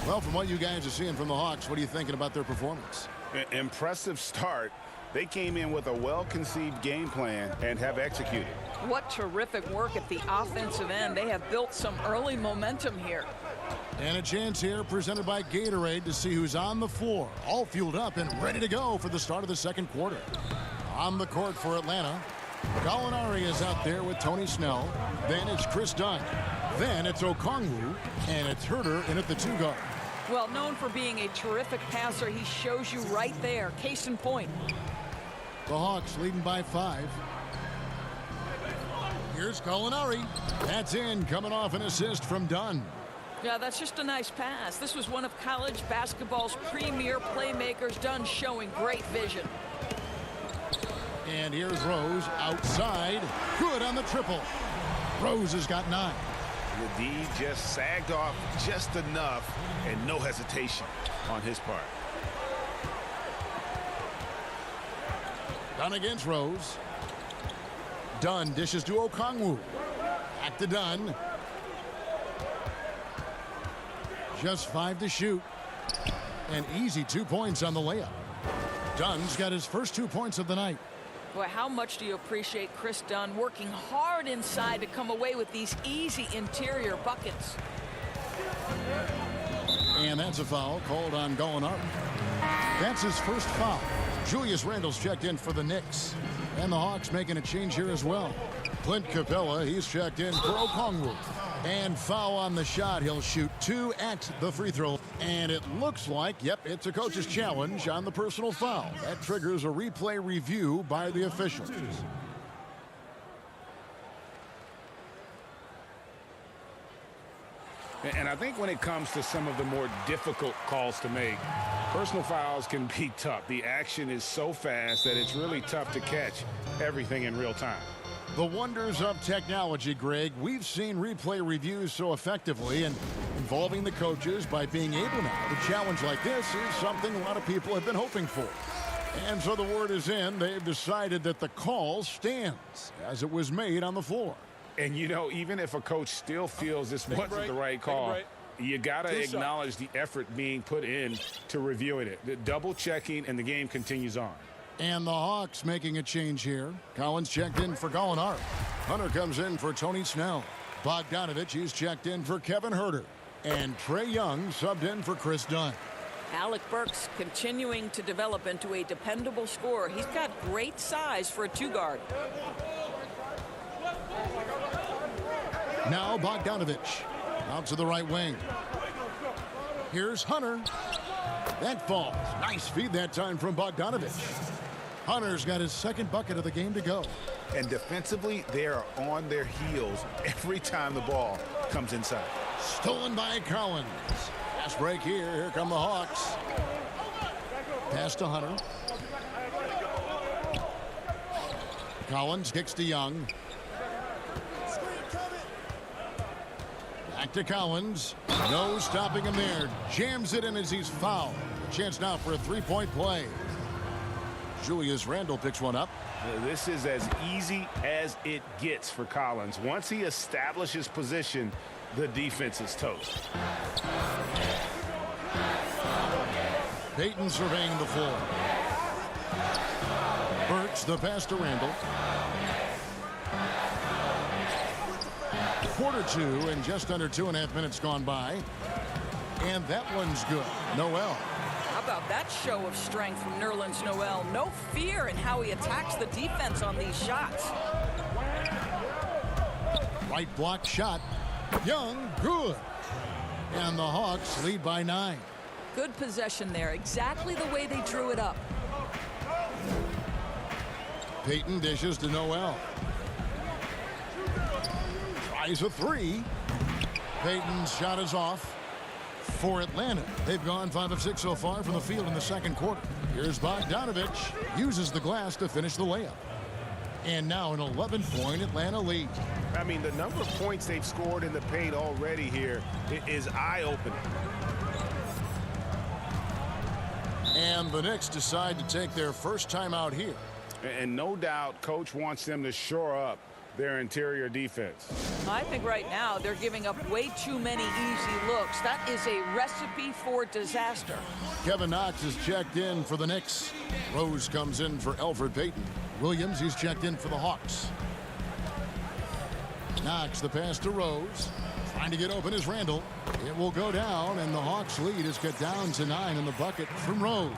Well, from what you guys are seeing from the Hawks, what are you thinking about their performance? Impressive start. They came in with a well-conceived game plan and have executed. What terrific work at the offensive end. They have built some early momentum here. And a chance here presented by Gatorade to see who's on the floor, all fueled up and ready to go for the start of the second quarter. On the court for Atlanta, Gallinari is out there with Tony Snell. Then it's Chris Dunn. Then it's Okongwu, and it's Herter in at the 2 guard. Well, known for being a terrific passer, he shows you right there. Case in point. The Hawks leading by 5. Here's Gallinari. That's in, coming off an assist from Dunn. Yeah, that's just a nice pass. This was one of college basketball's premier playmakers. Dunn showing great vision. And here's Rose outside. Good on the triple. Rose has got 9. The D just sagged off just enough and no hesitation on his part. Dunn against Rose. Dunn dishes to Okongwu. Back to Dunn. Just 5 to shoot. An easy 2 points on the layup. Dunn's got his first 2 points of the night. Boy, how much do you appreciate Chris Dunn working hard inside to come away with these easy interior buckets? And that's a foul called on Gallinari. That's his first foul. Julius Randle's checked in for the Knicks. And the Hawks making a change here as well. Clint Capella, he's checked in for Okongwu. And foul on the shot. He'll shoot 2 at the free throw. And it looks like, yep, it's a coach's challenge on the personal foul. That triggers a replay review by the officials. And I think when it comes to some of the more difficult calls to make, personal fouls can be tough. The action is so fast that it's really tough to catch everything in real time. The wonders of technology, Greg. We've seen replay reviews so effectively, and involving the coaches by being able now to challenge like this is something a lot of people have been hoping for. And so the word is in. They've decided that the call stands as it was made on the floor. And, you know, even if a coach still feels this wasn't the right call, you got to acknowledge the effort being put in to reviewing it. The double checking, and the game continues on. And the Hawks making a change here. Collins checked in for Gallinari. Hunter comes in for Tony Snell. Bogdanovich, he's checked in for Kevin Herter. And Trae Young subbed in for Chris Dunn. Alec Burks continuing to develop into a dependable scorer. He's got great size for a 2 guard. Now Bogdanovich out to the right wing. Here's Hunter. That falls. Nice feed that time from Bogdanovich. Hunter's got his second bucket of the game to go. And defensively, they are on their heels every time the ball comes inside. Stolen by Collins. Fast break here. Here come the Hawks. Pass to Hunter. Collins kicks to Young. Back to Collins. No stopping him there. Jams it in as he's fouled. A chance now for a three-point play. Julius Randle picks one up. This is as easy as it gets for Collins. Once he establishes position, the defense is toast. Payton surveying the floor. Burks the pass to Randle. Quarter two and just under 2.5 minutes gone by. And that one's good. Noel. How about that show of strength from Nerlens Noel? No fear in how he attacks the defense on these shots. Right block shot. Young, good. And the Hawks lead by 9. Good possession there. Exactly the way they drew it up. Payton dishes to Noel. Tries a three. Payton's shot is off. For Atlanta, they've gone 5 of 6 so far from the field in the second quarter. Here's Bogdanovich. Uses the glass to finish the layup. And now an 11-point Atlanta lead. I mean, the number of points they've scored in the paint already here is eye-opening. And the Knicks decide to take their first time out here. And no doubt, Coach wants them to shore up their interior defense. I think right now they're giving up way too many easy looks. That is a recipe for disaster. Kevin Knox is checked in for the Knicks. Rose comes in for Elfrid Payton. Williams, he's checked in for the Hawks. Knox the pass to Rose. Trying to get open is Randle. It will go down, and the Hawks lead is cut down to 9 in the bucket from Rose.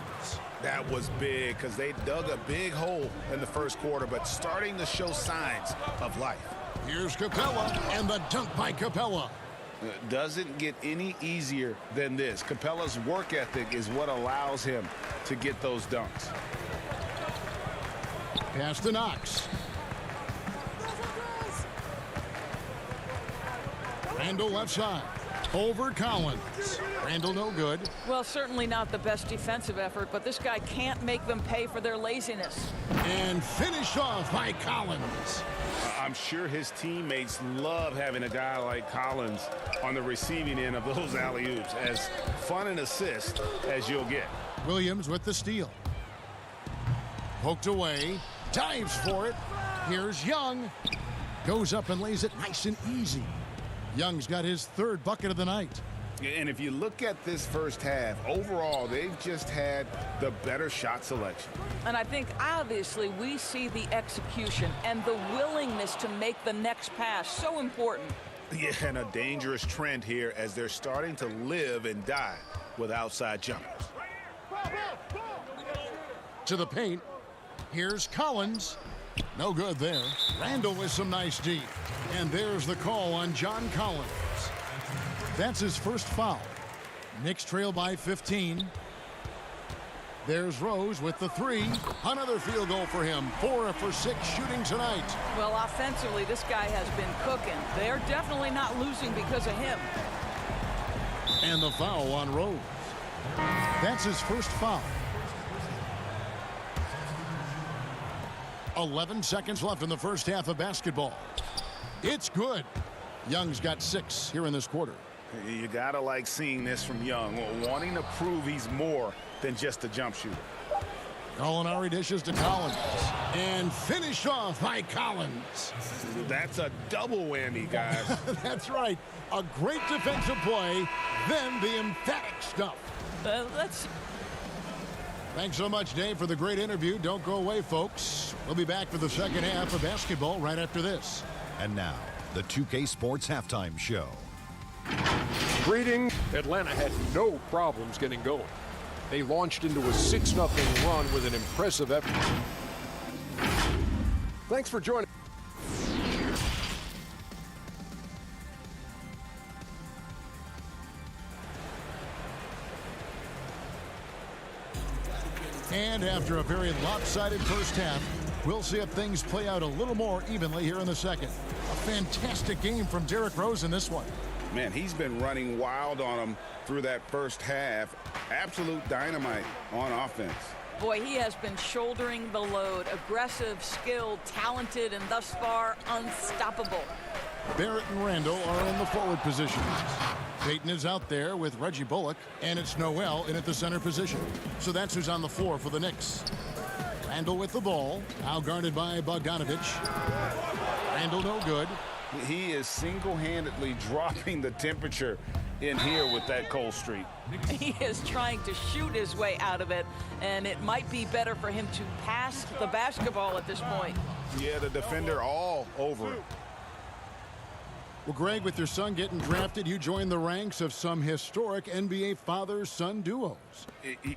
That was big because they dug a big hole in the first quarter, but starting to show signs of life. Here's Capella, and the dunk by Capella. Doesn't get any easier than this. Capella's work ethic is what allows him to get those dunks. Pass to Knox. Randle left side. Over Collins. Randle no good. Well, certainly not the best defensive effort, but this guy can't make them pay for their laziness. And finished off by Collins. I'm sure his teammates love having a guy like Collins on the receiving end of those alley-oops. As fun an assist as you'll get. Williams with the steal. Poked away. Dives for it. Here's Young. Goes up and lays it nice and easy. Young's got his third bucket of the night. And if you look at this first half, overall, they've just had the better shot selection. And I think, obviously, we see the execution and the willingness to make the next pass so important. Yeah, and a dangerous trend here as they're starting to live and die with outside jumpers. To the paint. Here's Collins. No good there. Randle with some nice D. And there's the call on John Collins. That's his first foul. Knicks trail by 15. There's Rose with the three. Another field goal for him. 4 for 6 shooting tonight. Well, offensively, this guy has been cooking. They're definitely not losing because of him. And the foul on Rose. That's his first foul. 11 seconds left in the first half of basketball. It's good. Young's got 6 here in this quarter. You gotta like seeing this from Young, wanting to prove he's more than just a jump shooter. Gallinari dishes to Collins. And finished off by Collins. That's a double whammy, guys. That's right. A great defensive play, then the emphatic stuff. Thanks so much, Dave, for the great interview. Don't go away, folks. We'll be back for the second half of basketball right after this. And now, the 2K Sports Halftime Show. Greetings. Atlanta had no problems getting going. They launched into a 6-0 run with an impressive effort. Thanks for joining. And after a very lopsided first half, we'll see if things play out a little more evenly here in the second. A fantastic game from Derrick Rose in this one. Man, he's been running wild on him through that first half. Absolute dynamite on offense. Boy, he has been shouldering the load. Aggressive, skilled, talented, and thus far unstoppable. Barrett and Randall are in the forward positions. Payton is out there with Reggie Bullock, and it's Noel in at the center position. So that's who's on the floor for the Knicks. Randall with the ball, now guarded by Bogdanovich. Randall no good. He is single-handedly dropping the temperature in here with that cold streak. He is trying to shoot his way out of it, and it might be better for him to pass the basketball at this point. Yeah, the defender all over it. Well, Greg, with your son getting drafted, you joined the ranks of some historic NBA father-son duos.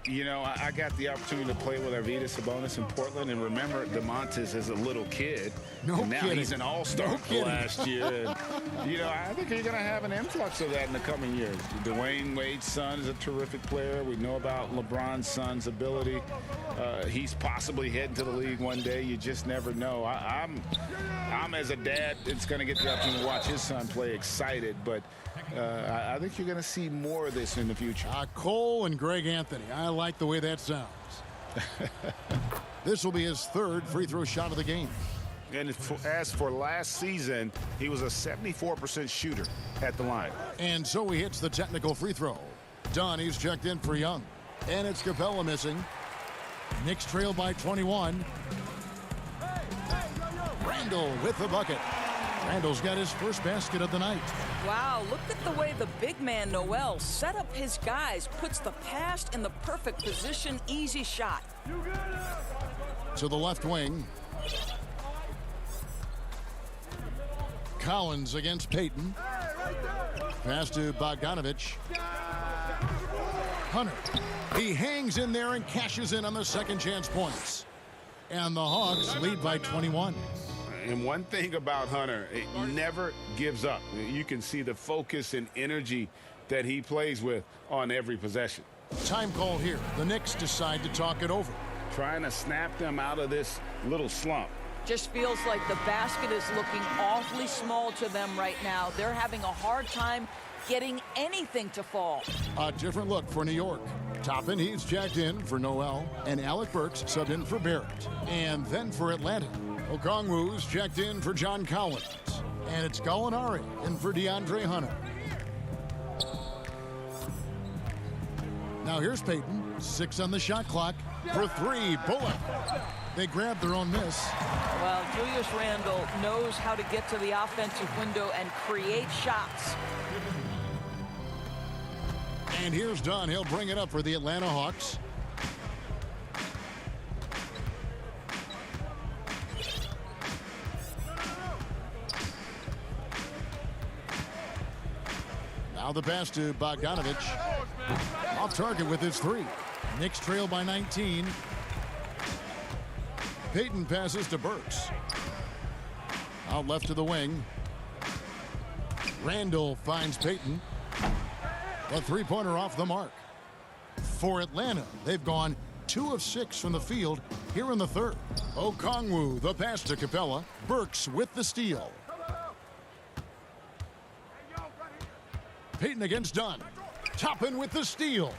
You know, I got the opportunity to play with Arvydas Sabonis in Portland, and remember DeMontis as a little kid. No and now kidding. He's an all-star last year. And, you know, I think you're going to have an influx of that in the coming years. Dwayne Wade's son is a terrific player. We know about LeBron's son's ability. He's possibly heading to the league one day. You just never know. I'm as a dad, it's going to get the opportunity to watch his son play excited, but I think you're going to see more of this in the future. Cole and Greg Anthony. I like the way that sounds. This will be his third free throw shot of the game. And as for last season, he was a 74% shooter at the line. And so he hits the technical free throw. Dunn, he's checked in for Young. And it's Capella missing. Knicks trail by 21. Randall with the bucket. Randall's got his first basket of the night. Wow, look at the way the big man Noel set up his guys, puts the pass in the perfect position, easy shot. To the left wing. Collins against Payton. Pass to Bogdanovich. Hunter. He hangs in there and cashes in on the second chance points. And the Hawks lead by 21. And one thing about Hunter, he never gives up. You can see the focus and energy that he plays with on every possession. Time call here. The Knicks decide to talk it over. Trying to snap them out of this little slump. Just feels like the basket is looking awfully small to them right now. They're having a hard time getting anything to fall. A different look for New York. Toppin, he's checked in for Noel, and Alec Burks subbed in for Barrett. And then for Atlanta, Okongwu's checked in for John Collins. And it's Gallinari in for DeAndre Hunter. Now here's Payton, 6 on the shot clock. For 3, Bullock. They grab their own miss. Well, Julius Randle knows how to get to the offensive window and create shots. And here's Dunn. He'll bring it up for the Atlanta Hawks. Now the pass to Bogdanovich. Off target with his 3. Knicks trail by 19. Payton passes to Burks. Out left to the wing. Randall finds Payton. The three-pointer off the mark. For Atlanta, they've gone 2 of 6 from the field here in the third. Okongwu, the pass to Capella. Burks with the steal. Payton against Dunn. Toppin with the steal.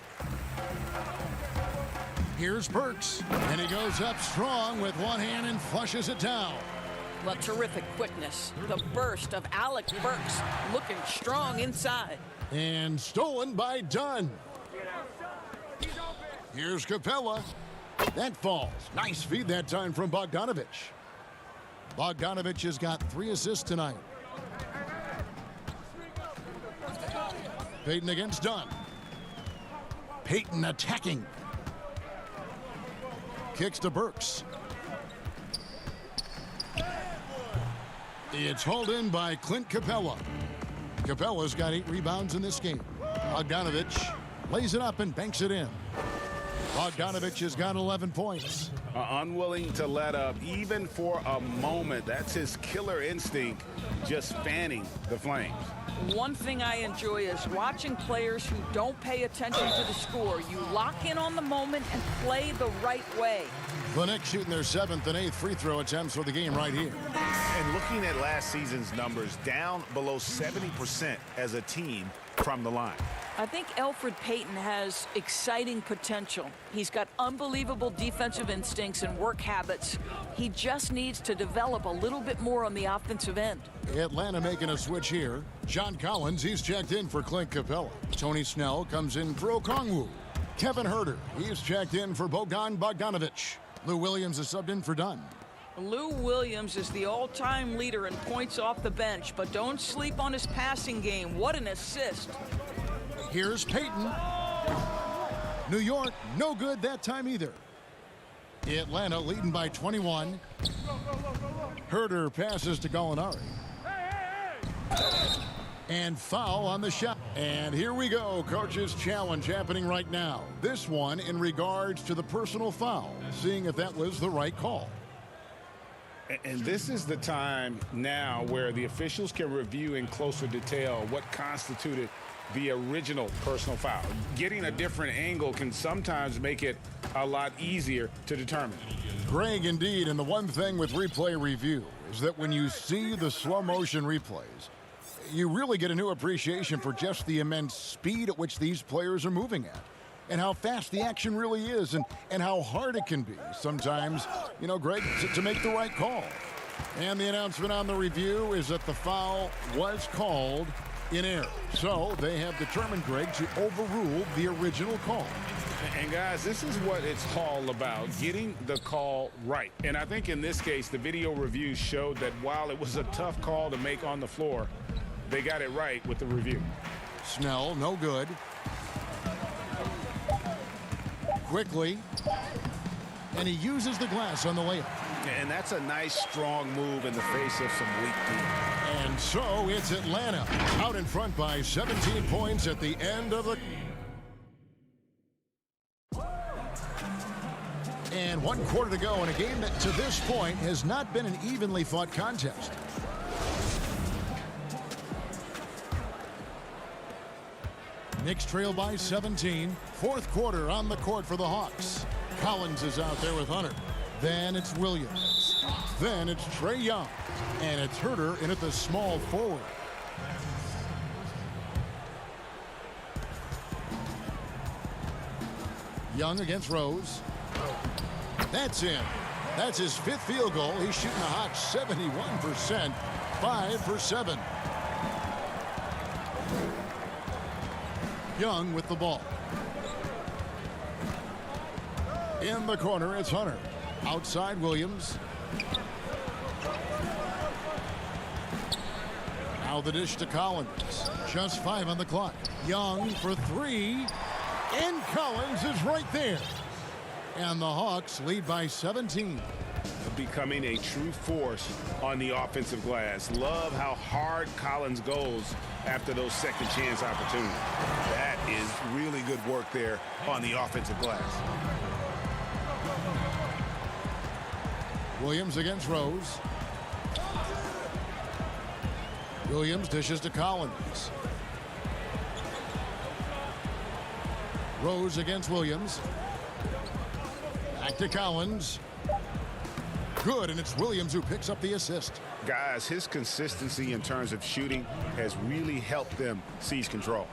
Here's Burks, and he goes up strong with one hand and flushes it down. Well, terrific quickness. The burst of Alec Burks looking strong inside. And stolen by Dunn. Here's Capella. That falls. Nice feed that time from Bogdanovich. Bogdanovich has got 3 assists tonight. Payton against Dunn. Payton attacking. Kicks to Burks. It's hauled in by Clint Capella. Capella's got 8 rebounds in this game. Bogdanovich lays it up and banks it in. Bogdanovich has got 11 points. Unwilling to let up even for a moment. That's his killer instinct, just fanning the flames. One thing I enjoy is watching players who don't pay attention to the score. You lock in on the moment and play the right way. The Knicks shooting their 7th and 8th free throw attempts for the game right here. And looking at last season's numbers, down below 70% as a team from the line. I think Elfrid Payton has exciting potential. He's got unbelievable defensive instincts and work habits. He just needs to develop a little bit more on the offensive end. Atlanta making a switch here. John Collins, he's checked in for Clint Capella. Tony Snell comes in for Okongwu. Kevin Huerter, he's checked in for Bogdanovich. Lou Williams is subbed in for Dunn. Lou Williams is the all-time leader in points off the bench, but don't sleep on his passing game. What an assist. Here's Payton. New York, no good that time either. Atlanta leading by 21. Huerter passes to Gallinari. And foul on the shot. And here we go. Coach's challenge happening right now. This one in regards to the personal foul. Seeing if that was the right call. And this is the time now where the officials can review in closer detail what constituted the original personal foul. Getting a different angle can sometimes make it a lot easier to determine. Greg, indeed, and the one thing with replay review is that when you see the slow motion replays, you really get a new appreciation for just the immense speed at which these players are moving at. And how fast the action really is, and how hard it can be sometimes, you know, Greg, to make the right call. And the announcement on the review is that the foul was called in error. So they have determined, Greg, to overrule the original call. And guys, this is what it's all about, getting the call right. And I think in this case, the video review showed that while it was a tough call to make on the floor, they got it right with the review. Snell, no good. Quickly, and he uses the glass on the layup. And that's a nice, strong move in the face of some weak team. And so it's Atlanta out in front by 17 points at the end of the... And 1 quarter to go in a game that to this point has not been an evenly fought contest. Knicks trail by 17. 4th quarter on the court for the Hawks. Collins is out there with Hunter. Then it's Williams. Then it's Trae Young. And it's Huerter in at the small forward. Young against Rose. That's in. That's his 5th field goal. He's shooting a hot 71%. 5 for 7. Young with the ball. In the corner, it's Hunter. Outside, Williams. Now the dish to Collins. Just 5 on the clock. Young for 3. And Collins is right there. And the Hawks lead by 17. Becoming a true force on the offensive glass. Love how hard Collins goes after those second chance opportunities. That is really good work there on the offensive glass. Williams against Rose. Williams dishes to Collins. Rose against Williams. Back to Collins. Good, and it's Williams who picks up the assist. Guys, his consistency in terms of shooting has really helped them seize control.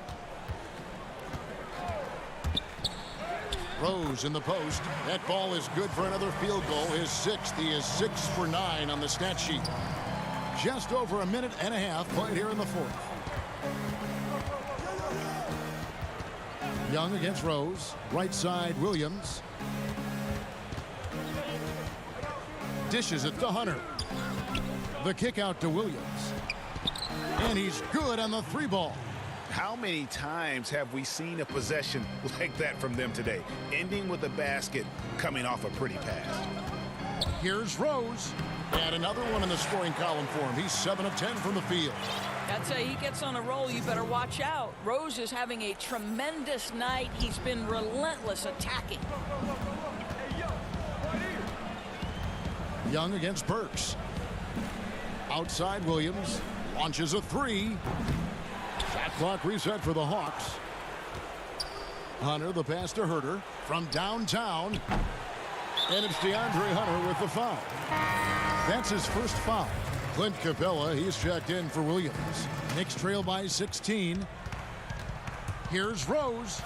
Rose in the post. That ball is good for another field goal. His 6th. He is 6 for 9 on the stat sheet. Just over a minute and a half played here in the 4th. Young against Rose. Right side, Williams. Dishes it to Hunter. The kick out to Williams. And he's good on the 3 ball. How many times have we seen a possession like that from them today, ending with a basket coming off a pretty pass? Here's Rose. And another one in the scoring column for him. He's 7 of 10 from the field. I'd say he gets on a roll, you better watch out. Rose is having a tremendous night. He's been relentless attacking. Young against Burks. Outside Williams. Launches a three. Shot clock reset for the Hawks. Hunter, the pass to Herter from downtown. And it's DeAndre Hunter with the foul. That's his first foul. Clint Capella, he's checked in for Williams. Knicks trail by 16. Here's Rose.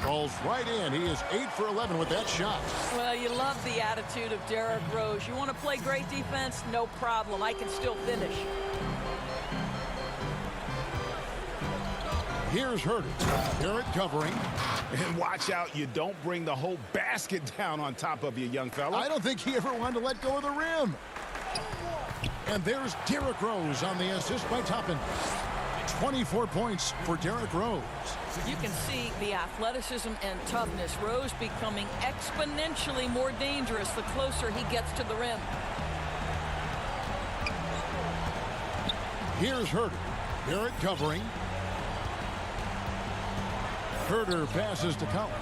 Falls right in. He is 8 for 11 with that shot. Well, you love the attitude of Derrick Rose. You want to play great defense? No problem. I can still finish. Here's Herter. Garrett covering. And watch out, you don't bring the whole basket down on top of you, young fella. I don't think he ever wanted to let go of the rim. And there's Derrick Rose on the assist by Toppin. 24 points for Derrick Rose. You can see the athleticism and toughness. Rose becoming exponentially more dangerous the closer he gets to the rim. Here's Herter. Garrett covering. Herter passes to Collins.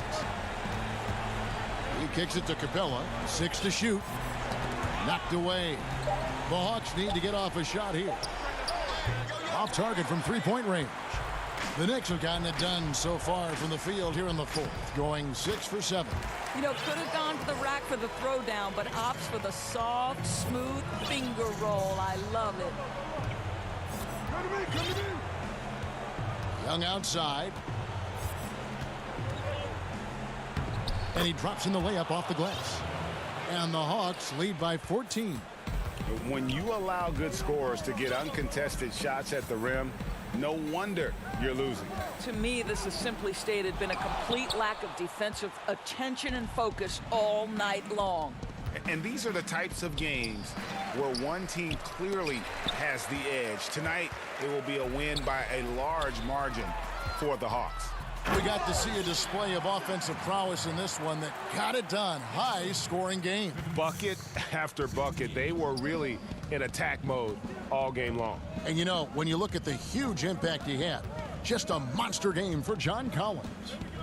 He kicks it to Capella. 6 to shoot. Knocked away. The Hawks need to get off a shot here. Off target from three-point range. The Knicks have gotten it done so far from the field here in the fourth, going 6 for 7. You know, could have gone to the rack for the throwdown, but opts for the soft, smooth finger roll. I love it. Young outside. And he drops in the layup off the glass. And the Hawks lead by 14. When you allow good scorers to get uncontested shots at the rim, no wonder you're losing. To me, this is simply stated been a complete lack of defensive attention and focus all night long. And these are the types of games where one team clearly has the edge. Tonight, it will be a win by a large margin for the Hawks. We got to see a display of offensive prowess in this one that got it done. High-scoring game. Bucket after bucket. They were really in attack mode all game long. And you know, when you look at the huge impact he had, just a monster game for John Collins.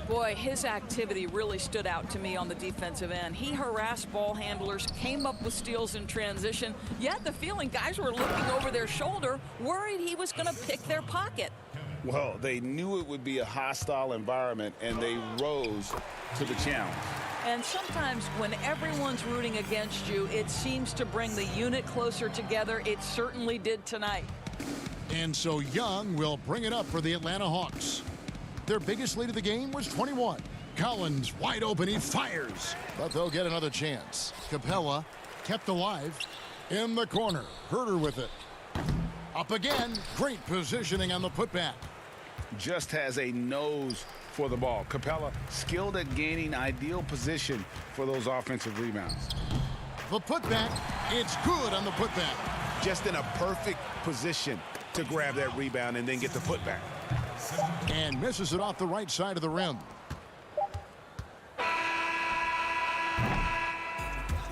Boy, his activity really stood out to me on the defensive end. He harassed ball handlers, came up with steals in transition. You had the feeling guys were looking over their shoulder, worried he was going to pick their pocket. Well, they knew it would be a hostile environment, and they rose to the challenge. And sometimes when everyone's rooting against you, it seems to bring the unit closer together. It certainly did tonight. And so Young will bring it up for the Atlanta Hawks. Their biggest lead of the game was 21. Collins wide open, he fires, but they'll get another chance. Capella kept alive in the corner. Herter with it. Up again, great positioning on the putback. Just has a nose for the ball. Capella skilled at gaining ideal position for those offensive rebounds. The putback, it's good on the putback. Just in a perfect position to grab that rebound and then get the putback. And misses it off the right side of the rim.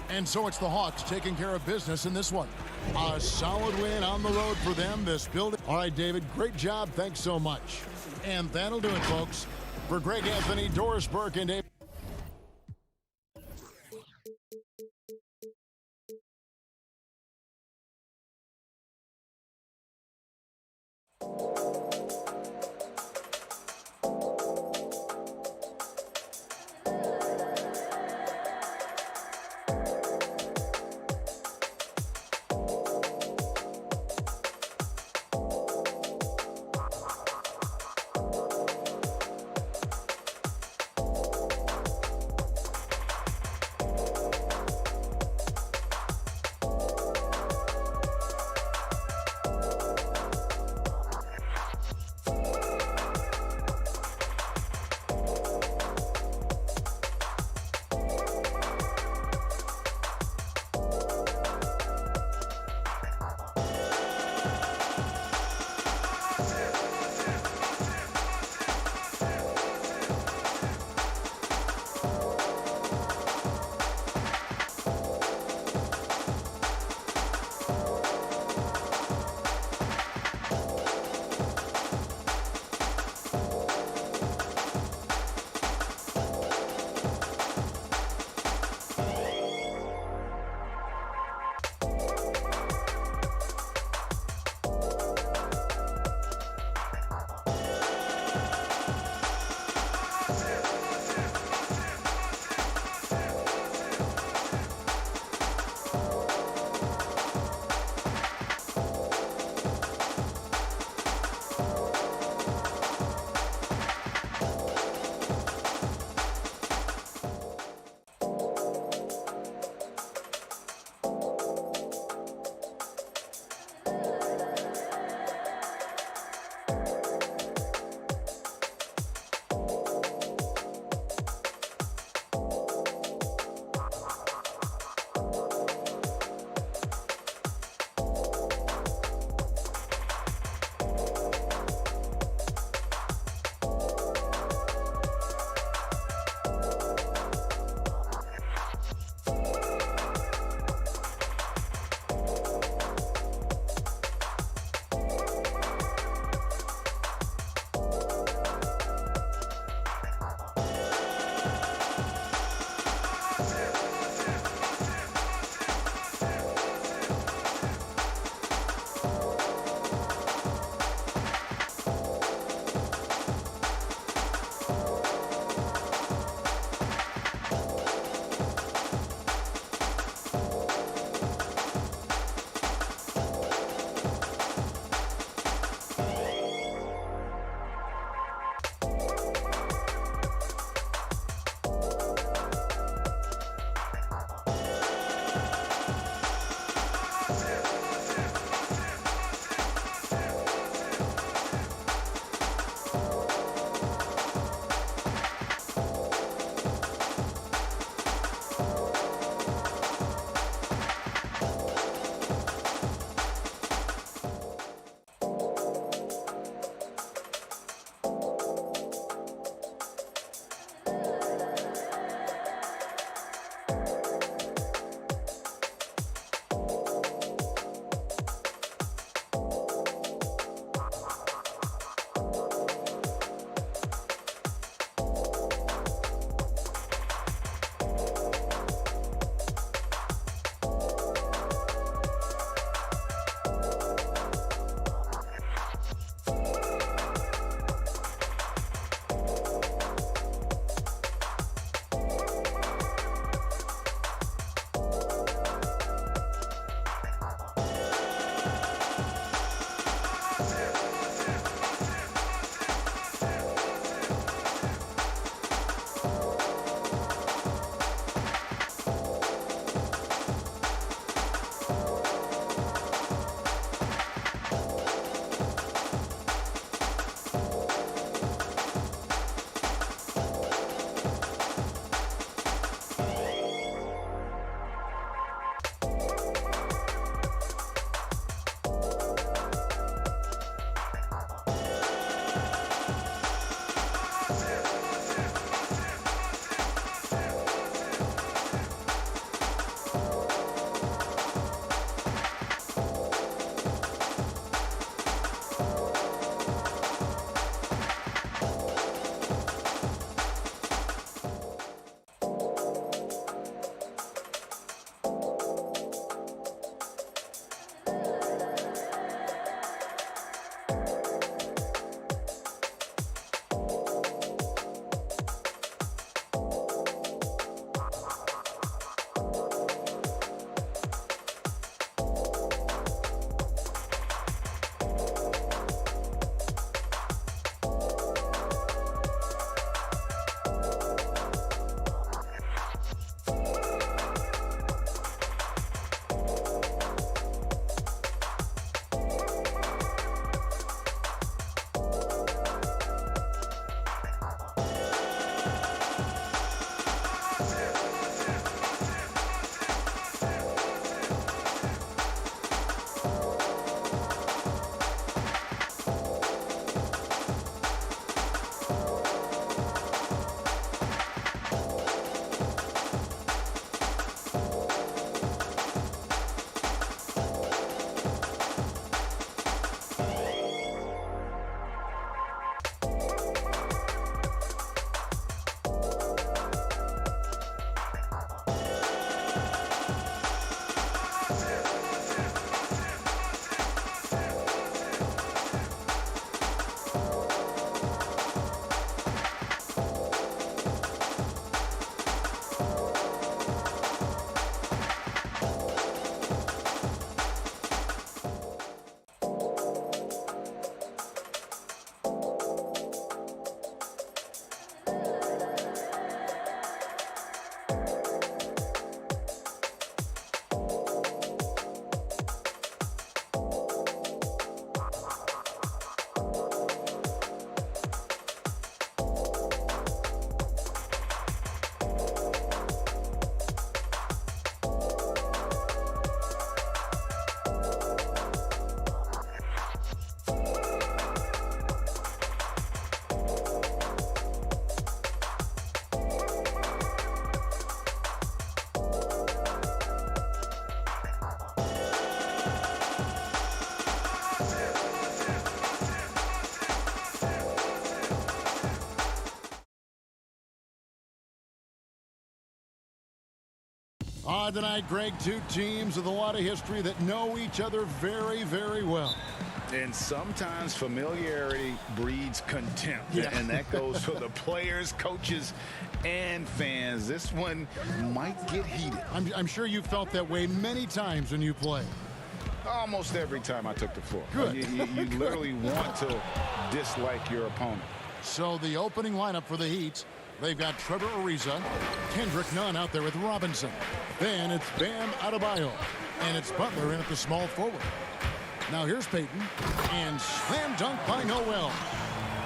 And so it's the Hawks taking care of business in this one. A solid win on the road for them this building. All right, David, great job. Thanks so much. And that'll do it, folks. For Greg Anthony, Doris Burke, and David. Tonight, Greg, two teams with a lot of history that know each other very, very well. And sometimes familiarity breeds contempt. Yeah. And that goes for the players, coaches, and fans. This one might get heated. I'm sure you felt that way many times when you play. Almost every time I took the floor. Good. You literally want to dislike your opponent. So the opening lineup for the Heat, they've got Trevor Ariza, Kendrick Nunn out there with Robinson. Then it's Bam Adebayo, and it's Butler in at the small forward. Now here's Payton, and slam dunk by Noel.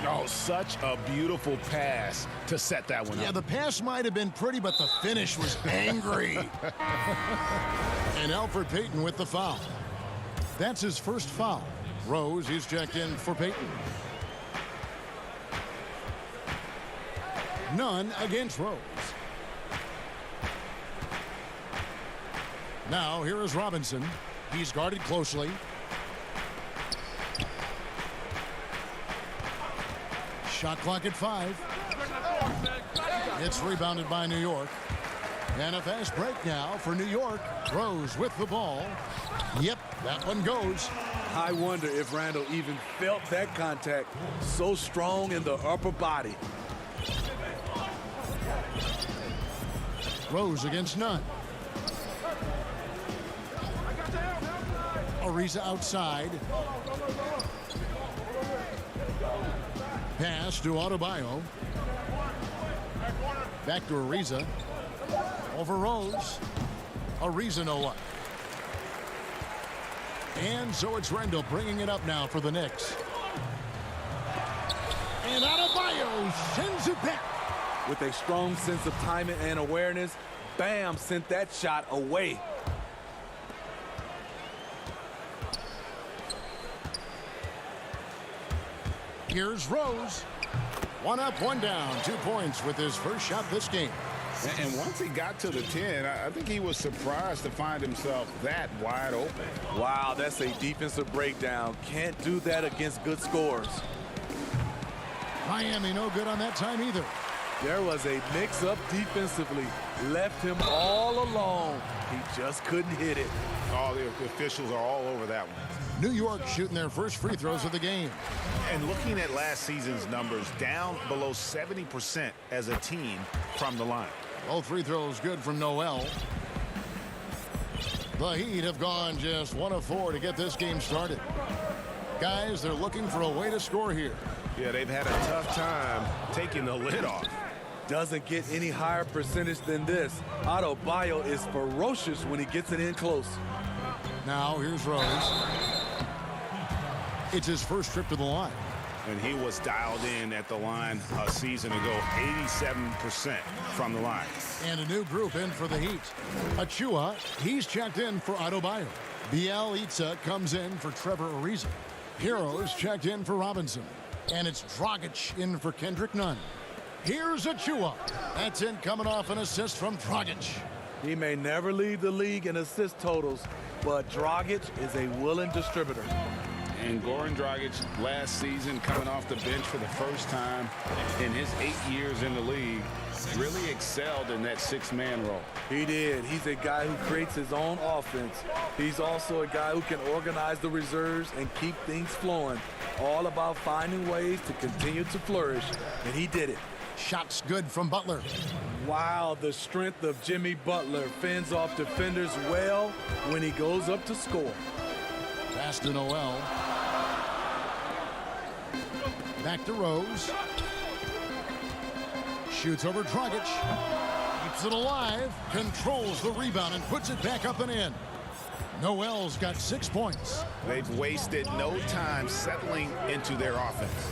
Oh, such a beautiful pass to set that one up. Yeah, the pass might have been pretty, but the finish was angry. And Elfrid Payton with the foul. That's his first foul. Rose is checked in for Payton. None against Rose. Now here is Robinson. He's guarded closely. Shot clock at 5. It's rebounded by New York. And a fast break now for New York. Rose with the ball. Yep, that one goes. I wonder if Randall even felt that contact. So strong in the upper body. Rose against Nunn. Ariza outside. Pass to Adebayo. Back to Ariza. Over Rose. Ariza no luck. And so it's Randall bringing it up now for the Knicks. And Adebayo sends it back. With a strong sense of timing and awareness, Bam sent that shot away. Here's Rose. One up, one down. 2 points with his first shot this game. And once he got to the 10, I think he was surprised to find himself that wide open. Wow, that's a defensive breakdown. Can't do that against good scores. Miami no good on that time either. There was a mix-up defensively. Left him all alone. He just couldn't hit it. All the officials are all over that one. New York shooting their first free throws of the game. And looking at last season's numbers, down below 70% as a team from the line. Both free throws good from Noel. The Heat have gone just 1 of 4 to get this game started. Guys, they're looking for a way to score here. Yeah, they've had a tough time taking the lid off. Doesn't get any higher percentage than this. Adebayo is ferocious when he gets it in close. Now here's Rose. It's his first trip to the line. And he was dialed in at the line a season ago, 87% from the line. And a new group in for the Heat. Achua, he's checked in for Adebayo. Bielitsa comes in for Trevor Ariza. Heroes checked in for Robinson. And it's Dragic in for Kendrick Nunn. Here's Achua. That's in coming off an assist from Dragic. He may never lead the league in assist totals, but Dragic is a willing distributor. And Goran Dragic last season coming off the bench for the first time in his 8 years in the league really excelled in that 6-man role. He did. He's a guy who creates his own offense. He's also a guy who can organize the reserves and keep things flowing. All about finding ways to continue to flourish, and he did it. Shots good from Butler. Wow, the strength of Jimmy Butler fends off defenders well when he goes up to score. Pass to Noel. Back to Rose. Shoots over Dragic. Keeps it alive. Controls the rebound and puts it back up and in. Noel's got 6 points. They've wasted no time settling into their offense.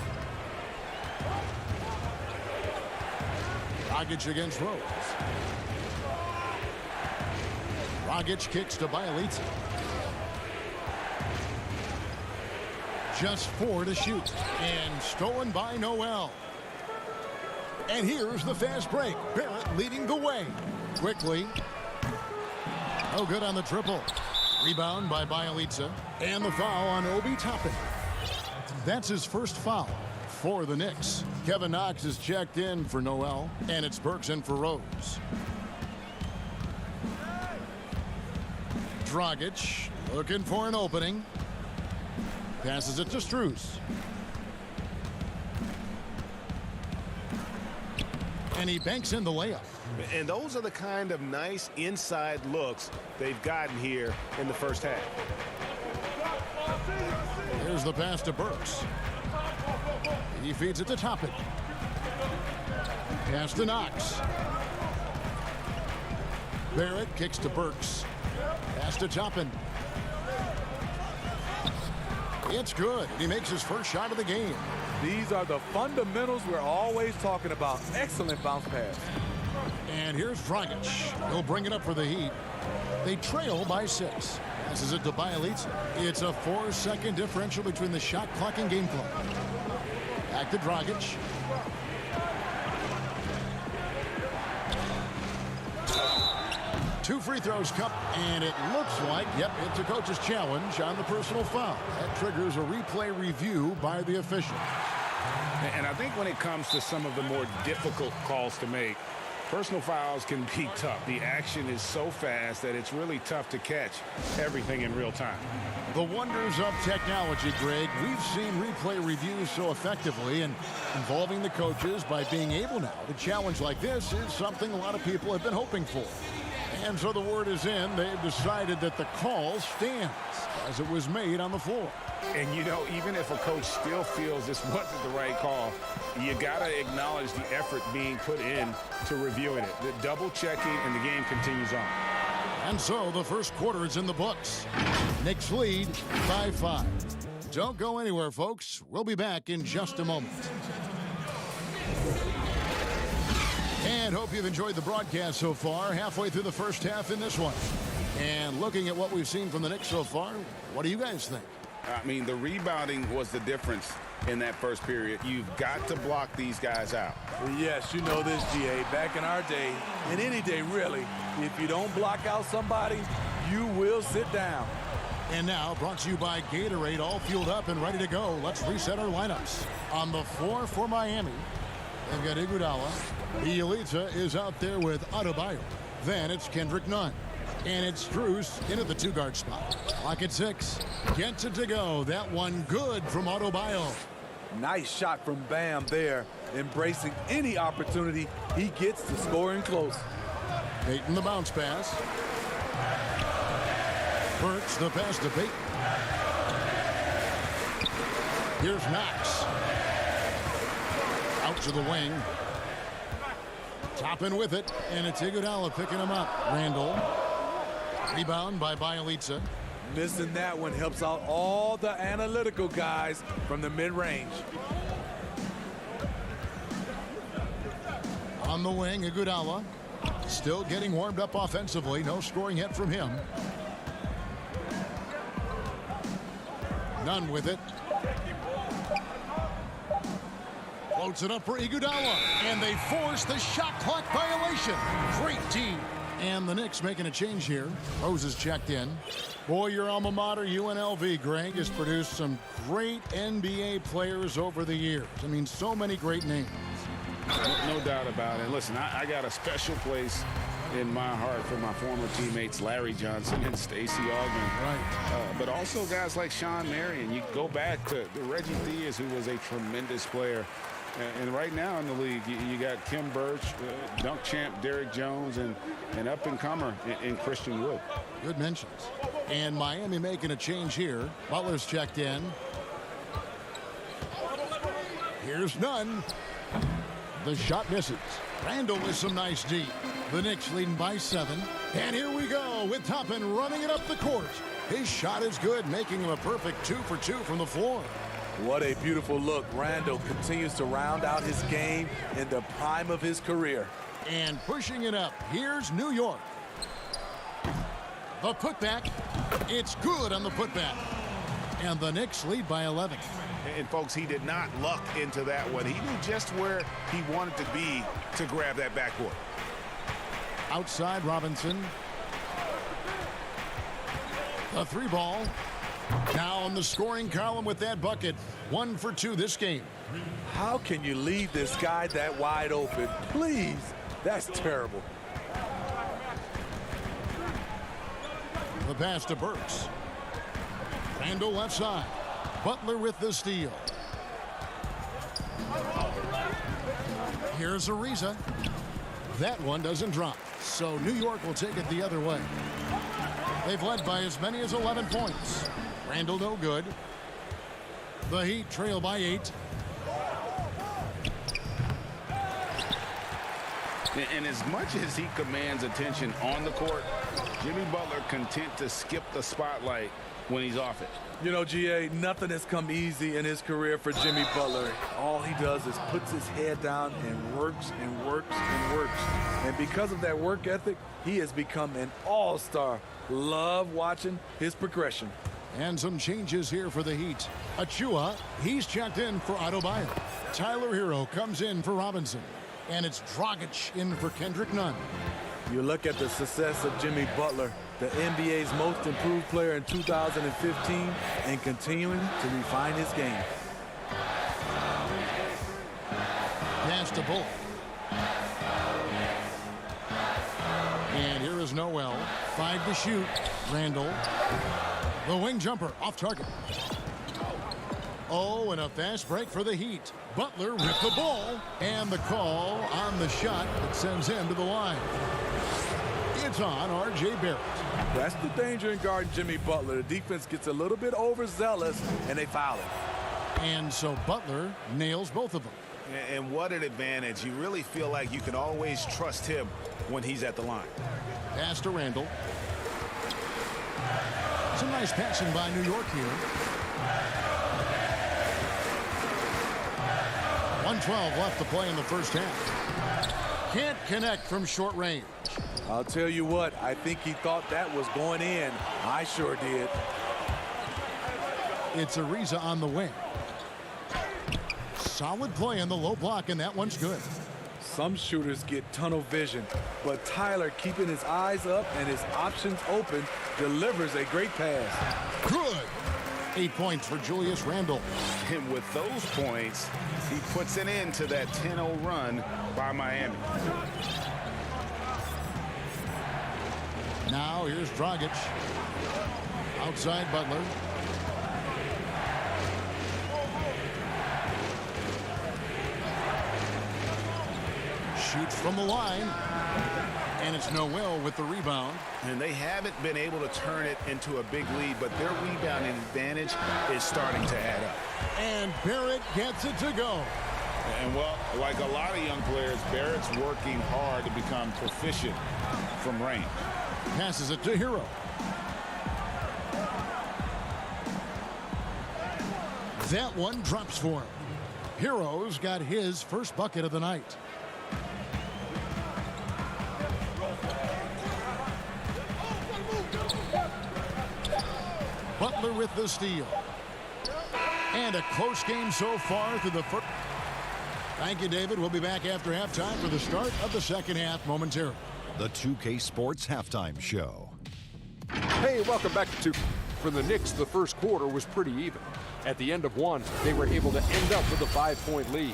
Dragic against Rose. Dragic kicks to Bielitsa. Just 4 to shoot. And stolen by Noel. And here's the fast break. Barrett leading the way. Quickly. No good on the triple. Rebound by Bielitsa. And the foul on Obi Toppin. That's his first foul for the Knicks. Kevin Knox is checked in for Noel. And it's Burks in for Rose. Dragic looking for an opening. Passes it to Strus. And he banks in the layup. And those are the kind of nice inside looks they've gotten here in the first half. Here's the pass to Burks. He feeds it to Toppin. Pass to Knox. Barrett kicks to Burks. Pass to Toppin. It's good. He makes his first shot of the game. These are the fundamentals we're always talking about. Excellent bounce pass. And here's Dragic. He'll bring it up for the Heat. They trail by 6. Passes it to Bielitsa. It's a 4-second differential between the shot clock and game clock. Back to Dragic. Two free throws cup, and it looks like, yep, it's a coach's challenge on the personal foul. That triggers a replay review by the official. And I think when it comes to some of the more difficult calls to make, personal fouls can be tough. The action is so fast that it's really tough to catch everything in real time. The wonders of technology, Greg. We've seen replay reviews so effectively, and involving the coaches by being able now to challenge like this is something a lot of people have been hoping for. And so the word is in. They've decided that the call stands as it was made on the floor. And, you know, even if a coach still feels this wasn't the right call, you got to acknowledge the effort being put in to reviewing it. The double checking, and the game continues on. And so the first quarter is in the books. Knicks lead by 5. Don't go anywhere, folks. We'll be back in just a moment. And hope you've enjoyed the broadcast so far. Halfway through the first half in this one. And looking at what we've seen from the Knicks so far, what do you guys think? I mean, the rebounding was the difference in that first period. You've got to block these guys out. Well, yes, you know this, GA. Back in our day, and any day really, if you don't block out somebody, you will sit down. And now, brought to you by Gatorade, all fueled up and ready to go. Let's reset our lineups. On the floor for Miami, they've got Iguodala. Bielitsa is out there with Adebayo. Then it's Kendrick Nunn. And it's Strus into the 2-guard spot. Clock at 6. Gets it to go. That one good from Adebayo. Nice shot from Bam there, embracing any opportunity he gets to scoring close. Payton the bounce pass. Burks the pass to Payton. Here's Knox. Out to the wing. Toppin with it, and it's Iguodala picking him up. Randall. Rebound by Bielitsa. Missing that one helps out all the analytical guys from the mid-range. On the wing, Iguodala. Still getting warmed up offensively. No scoring yet from him. Nunn with it. Floats it up for Iguodala. And they force the shot clock violation. Great team. And the Knicks making a change here. Rose is checked in. Boy, your alma mater, UNLV, Greg, has produced some great NBA players over the years. I mean, so many great names. No doubt about it. Listen, I got a special place in my heart for my former teammates Larry Johnson and Stacey Augmon. Right. But also guys like Sean Marion. You go back to Reggie Theus, who was a tremendous player. And right now in the league, you got Kim Birch, dunk champ Derrick Jones, and up-and-comer in Christian Wood. Good mentions. And Miami making a change here. Butler's checked in. Here's Nunn. The shot misses. Randall with some nice D. The Knicks leading by 7. And here we go with Toppin running it up the court. His shot is good, making him a perfect 2 for 2 from the floor. What a beautiful look. Randall continues to round out his game in the prime of his career. And pushing it up, here's New York. The putback, it's good on the putback. And the Knicks lead by 11. And folks, he did not luck into that one. He knew just where he wanted to be to grab that backboard. Outside Robinson. The 3 ball. Now on the scoring column with that bucket. 1 for 2 this game. How can you leave this guy that wide open? Please, that's terrible. The pass to Burks. Randall left side. Butler with the steal. Here's Ariza. That one doesn't drop. So New York will take it the other way. They've led by as many as 11 points. Randall no good. The Heat trail by 8. And as much as he commands attention on the court, Jimmy Butler content to skip the spotlight when he's off it. You know, GA, nothing has come easy in his career for Jimmy Butler. All he does is puts his head down and works and works and works. And because of that work ethic, he has become an all-star. Love watching his progression. And some changes here for the Heat. Achua, he's checked in for Adebayo. Tyler Hero comes in for Robinson. And it's Dragic in for Kendrick Nunn. You look at the success of Jimmy Butler, the NBA's most improved player in 2015, and continuing to refine his game. Pass to Bullock. And here is Noel. 5 to shoot. Randall. The wing jumper off target. Oh, and a fast break for the Heat. Butler with the ball. And the call on the shot that sends him to the line. It's on R.J. Barrett. That's the danger in guarding Jimmy Butler. The defense gets a little bit overzealous, and they foul him. And so Butler nails both of them. And what an advantage. You really feel like you can always trust him when he's at the line. Pass to Randall. Some nice passing by New York here. 1:12 left to play in the first half. Can't connect from short range. I'll tell you what, I think he thought that was going in. I sure did. It's Ariza on the wing. Solid play in the low block, and that one's good. Some shooters get tunnel vision, but Tyler, keeping his eyes up and his options open, delivers a great pass. Good. 8 points for Julius Randle. And with those points, he puts an end to that 10-0 run by Miami. Now here's Dragic. Outside Butler. Shoots from the line. And it's Noel with the rebound. And they haven't been able to turn it into a big lead, but their rebounding advantage is starting to add up. And Barrett gets it to go. And, well, like a lot of young players, Barrett's working hard to become proficient from range. Passes it to Hero. That one drops for him. Hero's got his first bucket of the night. Butler with the steal. And a close game so far through the first. Thank you, David. We'll be back after halftime for the start of the second half momentarily. The 2K Sports Halftime Show. Hey, welcome back to 2K. For the Knicks, the first quarter was pretty even. At the end of one, they were able to end up with a 5-point lead.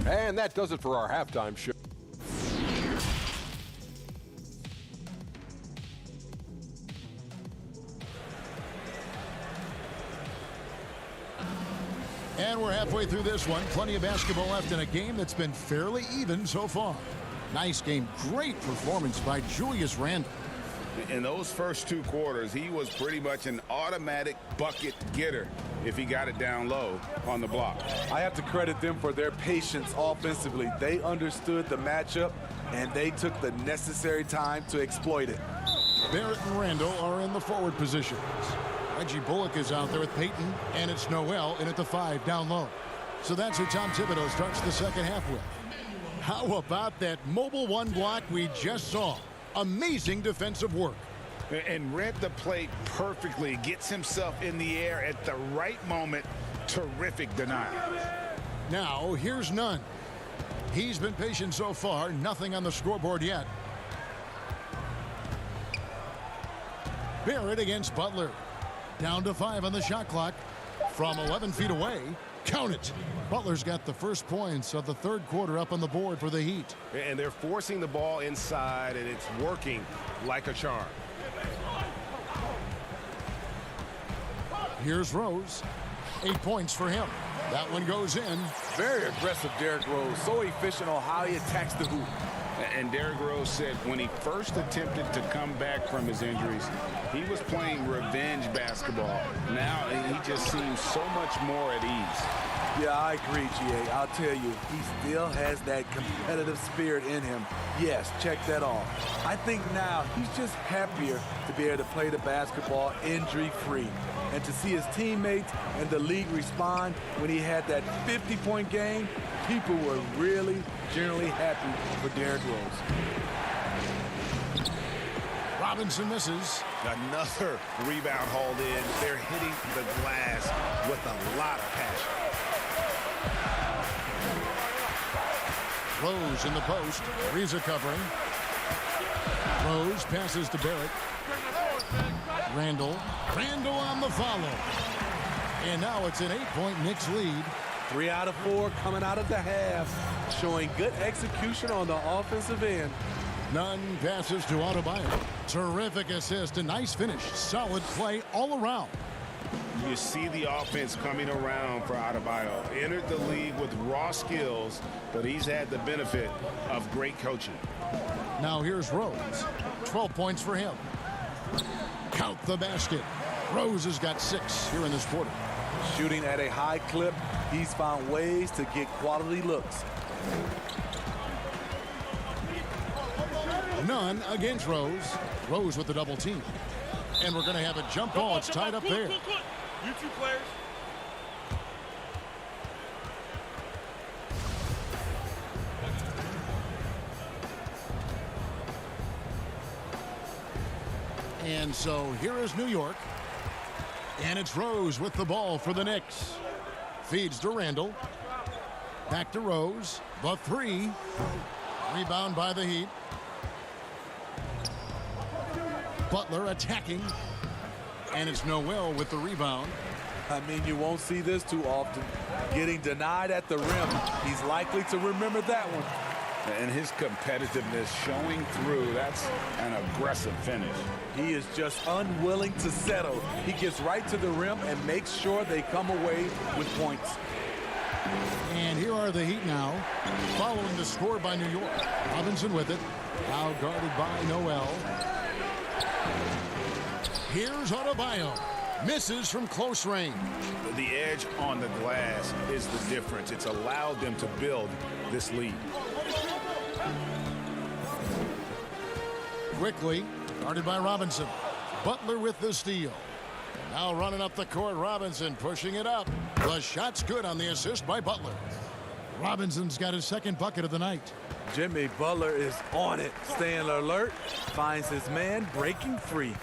And that does it for our halftime show. And we're halfway through this one. Plenty of basketball left in a game that's been fairly even so far. Nice game. Great performance by Julius Randle. In those first 2 quarters, he was pretty much an automatic bucket getter if he got it down low on the block. I have to credit them for their patience offensively. They understood the matchup, and they took the necessary time to exploit it. Barrett and Randall are in the forward positions. Reggie Bullock is out there with Payton, and it's Noel in at the 5 down low. So that's who Tom Thibodeau starts the second half with. How about that mobile one block we just saw? Amazing defensive work. And read the play perfectly. Gets himself in the air at the right moment. Terrific denial. Now, here's Nunn. He's been patient so far. Nothing on the scoreboard yet. Barrett against Butler. Down to 5 on the shot clock. From 11 feet away. Count it. Butler's got the first points of the third quarter up on the board for the Heat. And they're forcing the ball inside, and it's working like a charm. Here's Rose. 8 points for him. That one goes in. Very aggressive, Derrick Rose. So efficient on how he attacks the hoop. And Derrick Rose said when he first attempted to come back from his injuries, he was playing revenge basketball. Now he just seems so much more at ease. Yeah, I agree, GA. I'll tell you, he still has that competitive spirit in him. Yes, check that off. I think now he's just happier to be able to play the basketball injury-free. And to see his teammates and the league respond when he had that 50-point game, people were really generally happy for Derrick Rose. Robinson misses. Another rebound hauled in. They're hitting the glass with a lot of passion. Rose in the post. Reza covering. Rose passes to Barrett. Randall on the follow. And now it's an 8-point Knicks lead. 3 out of 4 coming out of the half, showing good execution on the offensive end. Nunn passes to Adebayo. Terrific assist, a nice finish. Solid play all around. You see the offense coming around for Adebayo. Entered the league with raw skills, but he's had the benefit of great coaching. Now here's Rose. 12 points for him. Count the basket. Rose has got 6 here in this quarter. Shooting at a high clip, he's found ways to get quality looks. Nunn against Rose. Rose with the double team. And we're going to have a jump ball. It's tied up there. You two players. And so here is New York. And it's Rose with the ball for the Knicks. Feeds to Randall. Back to Rose. The 3. Rebound by the Heat. Butler attacking. And it's Noel with the rebound. I mean, you won't see this too often. Getting denied at the rim. He's likely to remember that one. And his competitiveness showing through. That's an aggressive finish. He is just unwilling to settle. He gets right to the rim and makes sure they come away with points. And here are the Heat now, following the score by New York. Robinson with it. Now guarded by Noel. Here's Adebayo. Misses from close range. The edge on the glass is the difference. It's allowed them to build this lead. Quickly, guarded by Robinson. Butler with the steal. Now running up the court, Robinson pushing it up. The shot's good on the assist by Butler. Robinson's got his second bucket of the night. Jimmy Butler is on it, staying alert, finds his man breaking free.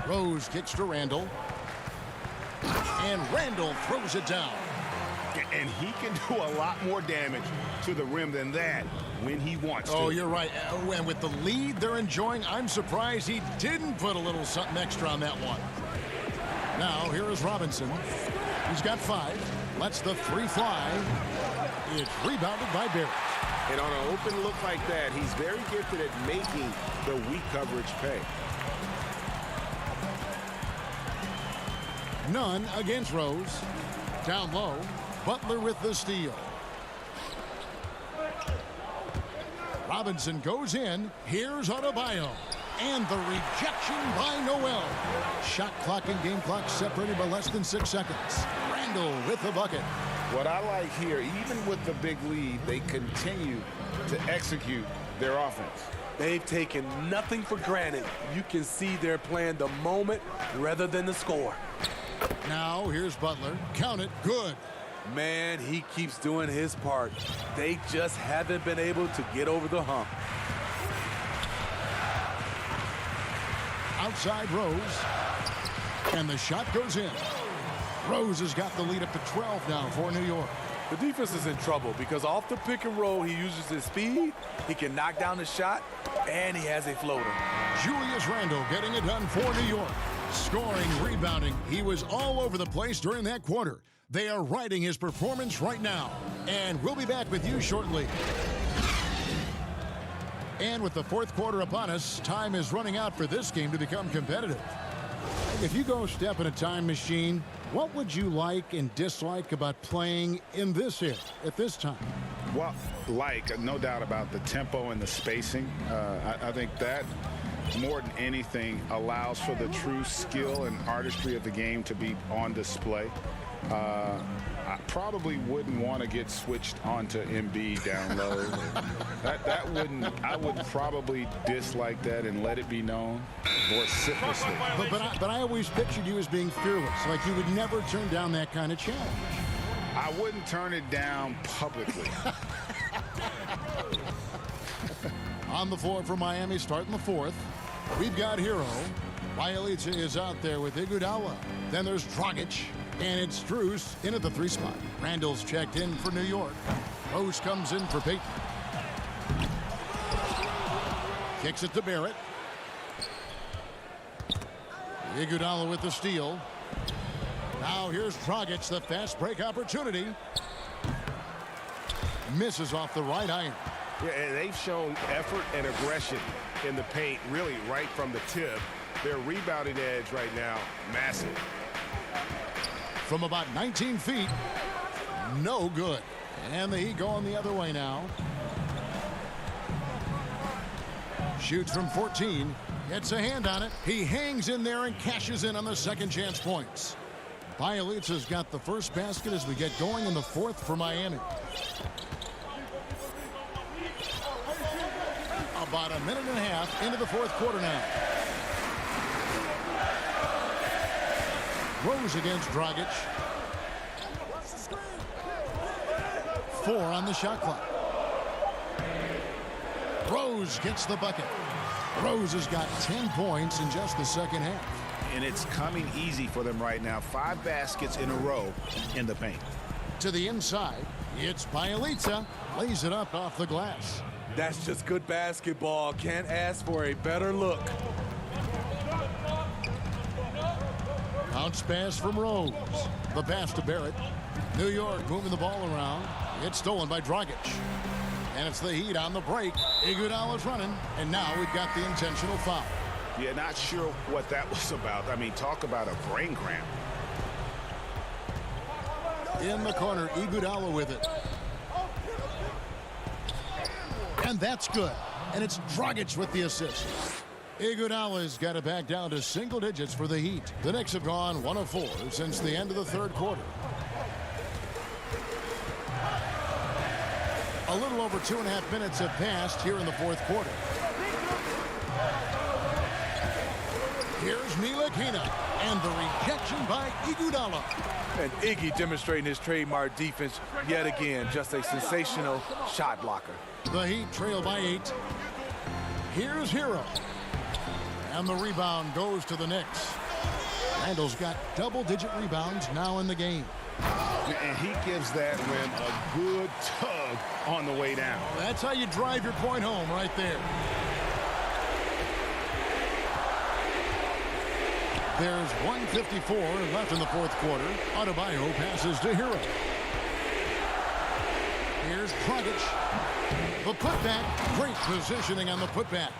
Rose kicks to Randall. And Randall throws it down. And he can do a lot more damage to the rim than that when he wants to. Oh, you're right. And with the lead they're enjoying, I'm surprised he didn't put a little something extra on that one. Now, here is Robinson. He's got 5. Lets the 3 fly. It's rebounded by Barrett. And on an open look like that, he's very gifted at making the weak coverage pay. Nunn against Rose. Down low. Butler with the steal. Robinson goes in. Here's Adebayo. And the rejection by Noel. Shot clock and game clock separated by less than 6 seconds. Randall with the bucket. What I like here, even with the big lead, they continue to execute their offense. They've taken nothing for granted. You can see they're playing the moment rather than the score. Now here's Butler. Count it. Good. Man, he keeps doing his part. They just haven't been able to get over the hump. Outside Rose. And the shot goes in. Rose has got the lead up to 12 now for New York. The defense is in trouble because off the pick and roll, he uses his speed, he can knock down the shot, and he has a floater. Julius Randle getting it done for New York. Scoring, rebounding. He was all over the place during that quarter. They are riding his performance right now. And we'll be back with you shortly. And with the fourth quarter upon us, time is running out for this game to become competitive. If you go step in a time machine, what would you like and dislike about playing in this era at this time? Well, no doubt about the tempo and the spacing. I think that more than anything allows for the true skill and artistry of the game to be on display. I probably wouldn't want to get switched onto Embiid down low. I would probably dislike that and let it be known vociferously. But I always pictured you as being fearless, like you would never turn down that kind of challenge. I wouldn't turn it down publicly. On the floor for Miami, starting the fourth. We've got Hero. Bielitsa is out there with Iguodala. Then there's Dragic. And it's Strus in at the 3 spot. Randall's checked in for New York. Rose comes in for Payton. Kicks it to Barrett. Iguodala with the steal. Now here's Dragic, the fast break opportunity. Misses off the right iron. Yeah, and they've shown effort and aggression in the paint, really right from the tip. Their rebounding edge right now, massive. From about 19 feet, no good. And the Heat going the other way now. Shoots from 14, gets a hand on it. He hangs in there and cashes in on the second chance points. Bielitsa's got the first basket as we get going in the fourth for Miami. About a minute and a half into the fourth quarter now. Rose against Dragic. 4 on the shot clock. Rose gets the bucket. Rose has got 10 points in just the second half. And it's coming easy for them right now. 5 baskets in a row in the paint. To the inside, it's Bielitsa. Lays it up off the glass. That's just good basketball. Can't ask for a better look. Bounce pass from Rose. The pass to Barrett. New York moving the ball around. It's stolen by Dragic. And it's the Heat on the break. Iguodala's running. And now we've got the intentional foul. Yeah, not sure what that was about. I mean, talk about a brain cramp. In the corner, Iguodala with it. And that's good. And it's Dragic with the assist. Iguodala's got it back down to single digits for the Heat. The Knicks have gone 1 of 4 since the end of the third quarter. A little over 2.5 minutes have passed here in the fourth quarter. Here's Ntilikina and the rejection by Iguodala. And Iggy demonstrating his trademark defense yet again. Just a sensational shot blocker. The Heat trail by 8. Here's Hero. And the rebound goes to the Knicks. Randall's got double-digit rebounds now in the game. And he gives that rim a good tug on the way down. That's how you drive your point home right there. There's 1:54 left in the fourth quarter. Adebayo passes to Hero. Here's Dragic. The putback. Great positioning on the putback.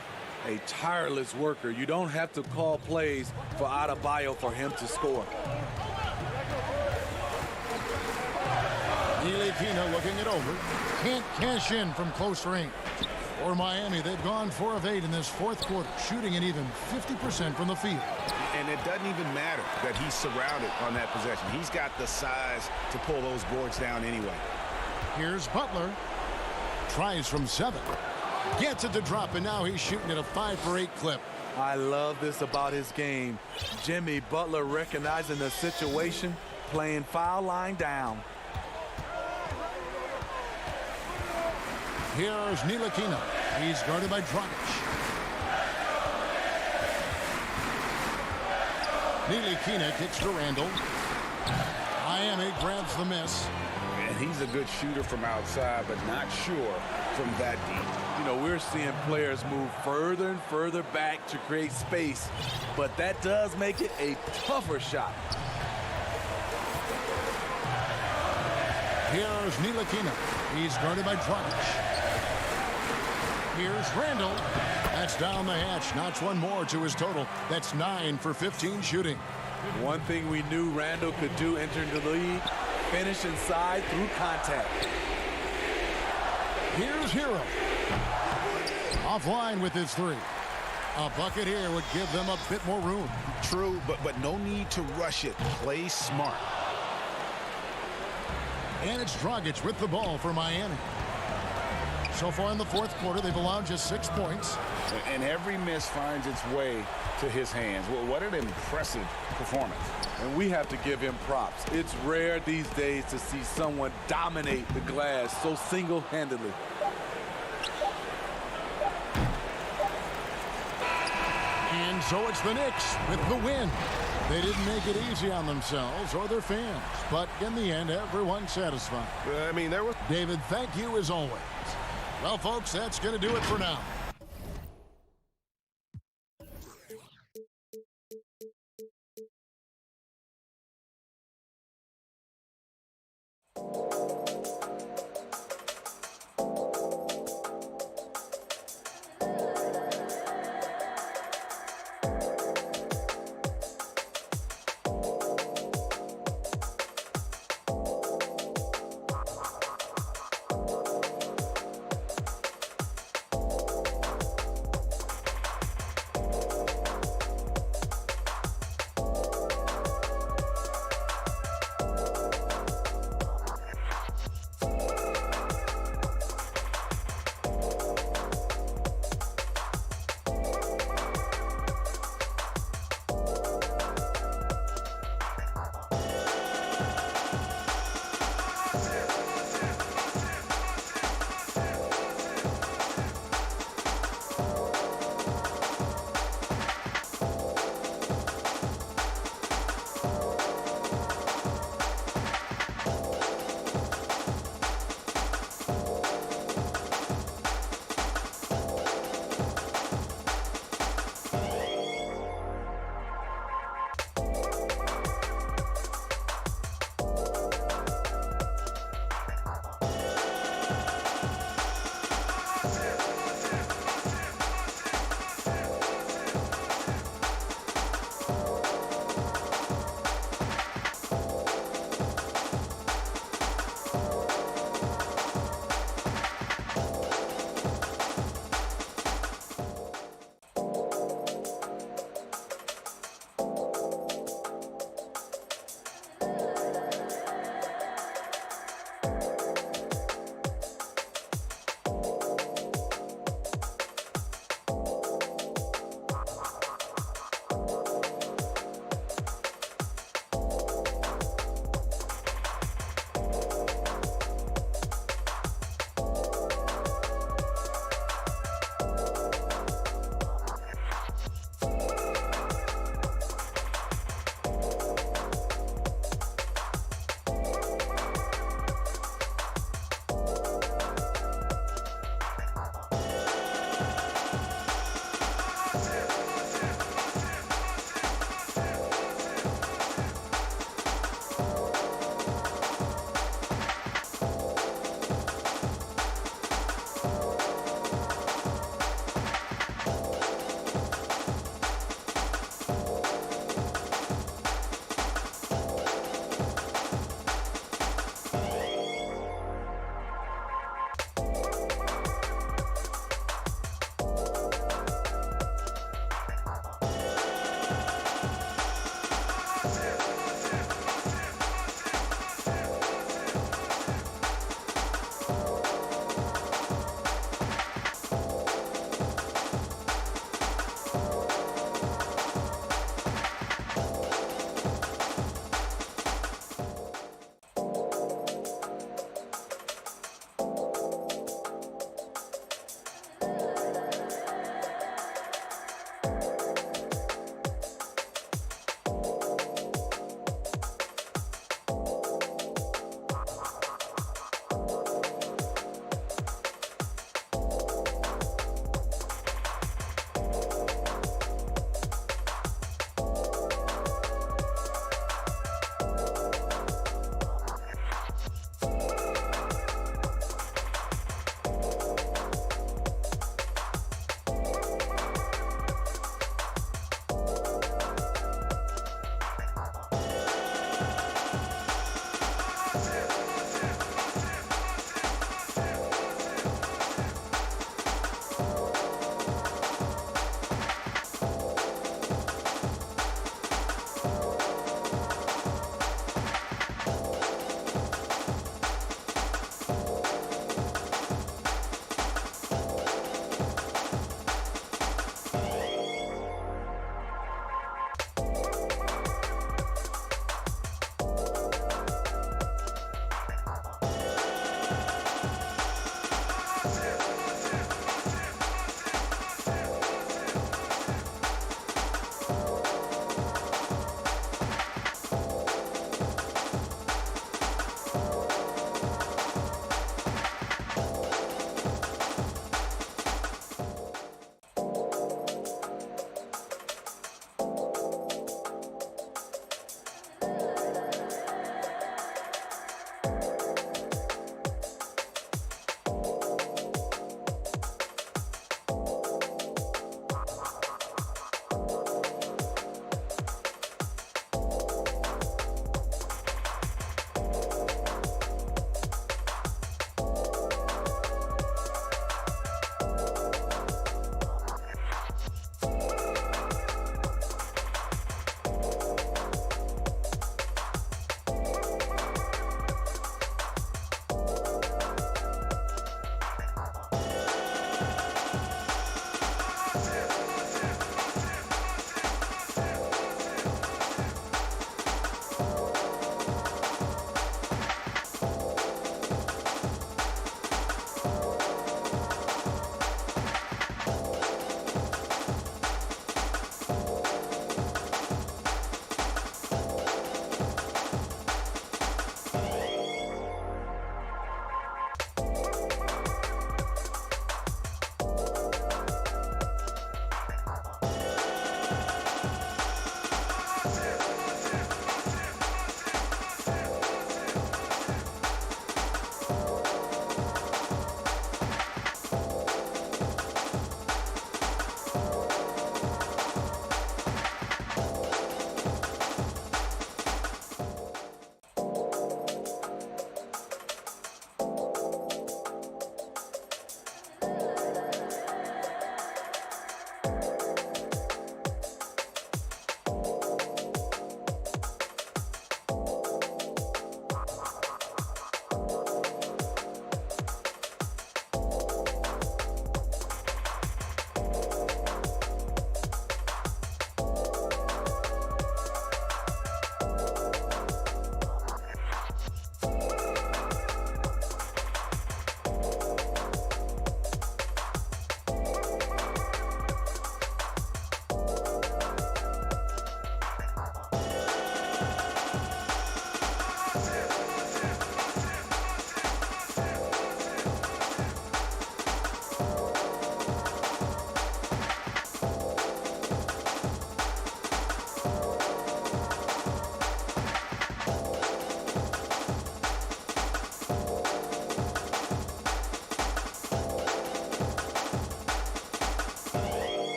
A tireless worker. You don't have to call plays for Adebayo for him to score. Ntilikina looking it over. Can't cash in from close range. For Miami, they've gone 4 of 8 in this fourth quarter, shooting an even 50% from the field. And it doesn't even matter that he's surrounded on that possession. He's got the size to pull those boards down anyway. Here's Butler. Tries from 7. Gets it to drop, and now he's shooting at a 5 for 8 clip. I love this about his game. Jimmy Butler recognizing the situation, playing foul line down. Here's Ntilikina. He's guarded by Dragic. Ntilikina kicks to Randall. Miami grabs the miss. And he's a good shooter from outside, but not sure from that deep. You know, we're seeing players move further and further back to create space, but that does make it a tougher shot. Here's Ntilikina. He's guarded by Dragic. Here's Randall. That's down the hatch. Knocks one more to his total. That's 9 for 15 shooting. One thing we knew Randall could do entering the league, finish inside through contact. Here's Hero. Offline with his three. A bucket here would give them a bit more room. True, but no need to rush it. Play smart. And it's Dragic with the ball for Miami. So far in the fourth quarter, they've allowed just 6 points. And every miss finds its way to his hands. Well, what an impressive performance. And we have to give him props. It's rare these days to see someone dominate the glass so single-handedly. And so it's the Knicks with the win. They didn't make it easy on themselves or their fans, but in the end, everyone's satisfied. I mean, there was... David, thank you as always. Well, folks, that's going to do it for now.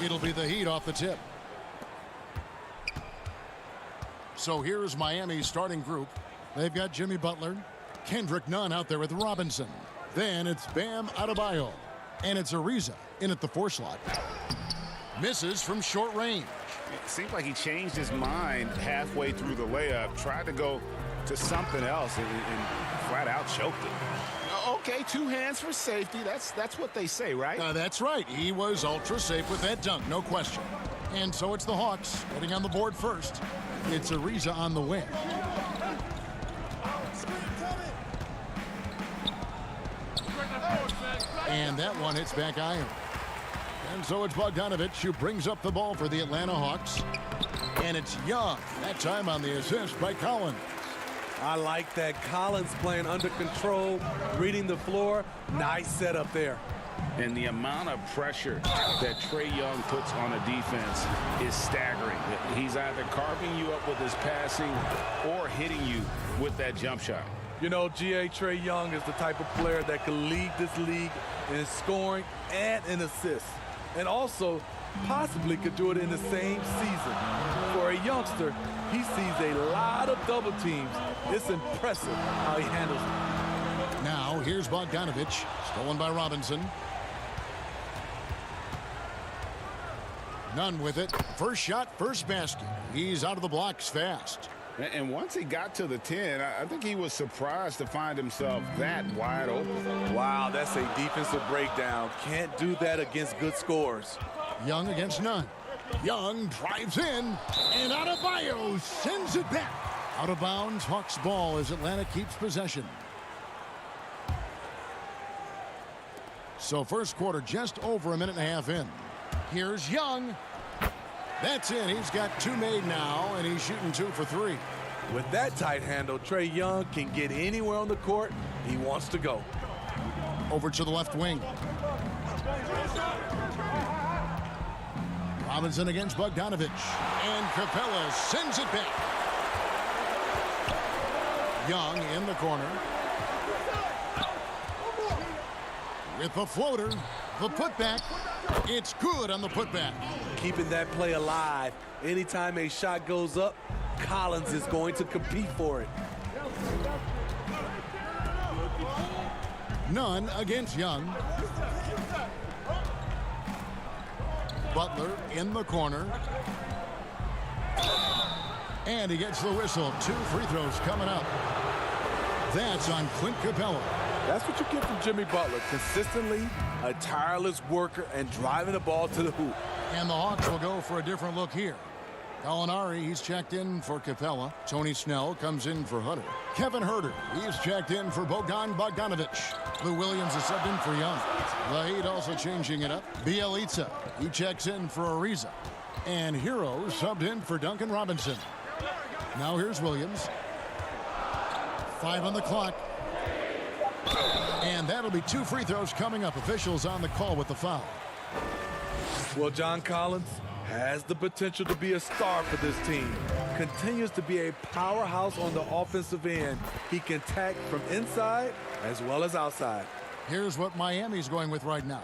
It'll be the Heat off the tip. So here's Miami's starting group. They've got Jimmy Butler, Kendrick Nunn out there with Robinson. Then it's Bam Adebayo. And it's Ariza in at the 4 slot. Misses from short range. It seems like he changed his mind halfway through the layup, tried to go to something else, and flat out choked it. Okay, 2 hands for safety. That's what they say, right? That's right. He was ultra safe with that dunk, no question. And so it's the Hawks getting on the board first. It's Ariza on the wing. And that one hits back iron. And so it's Bogdanovich who brings up the ball for the Atlanta Hawks. And it's Young, that time on the assist by Collins. I like that. Collins playing under control, reading the floor. Nice setup there. And the amount of pressure that Trae Young puts on a defense is staggering. He's either carving you up with his passing or hitting you with that jump shot. You know, Trae Young is the type of player that can lead this league in scoring and in assists. And also possibly could do it in the same season. For a youngster, he sees a lot of double teams. It's impressive how he handles it. Now here's Bogdanovich, stolen by Robinson. Nunn with it. First shot, first basket. He's out of the blocks fast. And once he got to the 10, I think he was surprised to find himself that wide open. Wow, that's a defensive breakdown. Can't do that against good scorers. Young against Nunn. Young drives in, and Adebayo sends it back. Out of bounds, Hawks ball as Atlanta keeps possession. So first quarter just over a minute and a half in. Here's Young. That's in. He's got 2 made now, and he's shooting 2 for 3. With that tight handle, Trae Young can get anywhere on the court he wants to go. Over to the left wing. Robinson against Bogdanovich. And Capella sends it back. Young in the corner. With the floater. The putback. It's good on the putback. Keeping that play alive. Anytime a shot goes up, Collins is going to compete for it. Nunn against Young. Butler in the corner. And he gets the whistle. 2 free throws coming up. That's on Clint Capella. That's what you get from Jimmy Butler. Consistently a tireless worker and driving the ball to the hoop. And the Hawks will go for a different look here. Gallinari, he's checked in for Capella. Tony Snell comes in for Hutter. Kevin Herter, he's checked in for Bogdanovich. Lou Williams is subbed in for Young. The Heat also changing it up. Bielitsa, he checks in for Ariza. And Hero subbed in for Duncan Robinson. Now here's Williams. 5 on the clock. And that'll be 2 free throws coming up. Officials on the call with the foul. Well, John Collins has the potential to be a star for this team. Continues to be a powerhouse on the offensive end. He can attack from inside as well as outside. Here's what Miami's going with right now.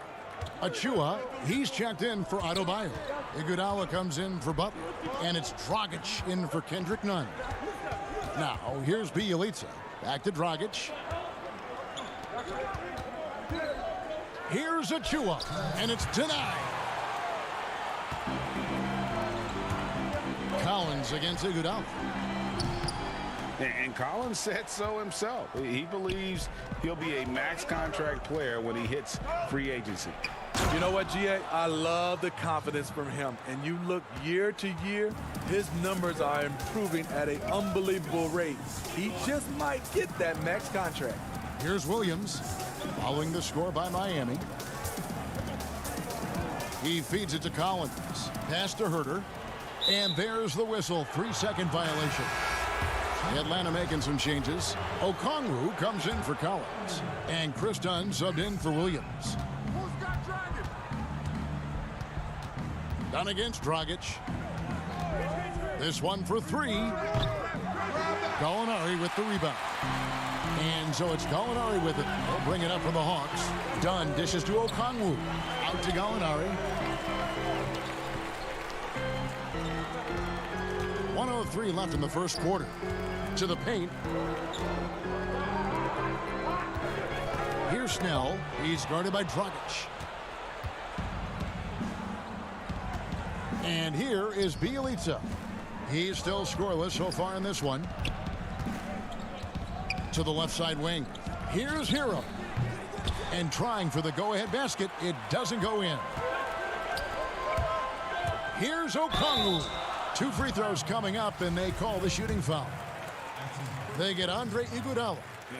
Achua, he's checked in for Adebayo. Iguodala comes in for Butler. And it's Dragic in for Kendrick Nunn. Now, here's Bielitsa. Back to Dragic. Here's Achua, and it's denied. Collins against Iguodala. And Collins said so himself. He believes he'll be a max contract player when he hits free agency. You know what, GA? I love the confidence from him. And you look year to year, his numbers are improving at an unbelievable rate. He just might get that max contract. Here's Williams, following the score by Miami. He feeds it to Collins. Pass to Herter. And there's the whistle. 3-second violation. Atlanta making some changes. Okongwu comes in for Collins. And Chris Dunn subbed in for Williams. Dunn against Dragic. This one for 3. Gallinari with the rebound. And so it's Gallinari with it. They'll bring it up for the Hawks. Dunn dishes to Okongwu. Out to Gallinari. 1:03 left in the first quarter. To the paint. Here's Snell. He's guarded by Dragic. And here is Bielitsa. He's still scoreless so far in this one. To the left side wing. Here's Hero. And trying for the go-ahead basket. It doesn't go in. Here's Okongwu. 2 free throws coming up, and they call the shooting foul. They get Andre Iguodala.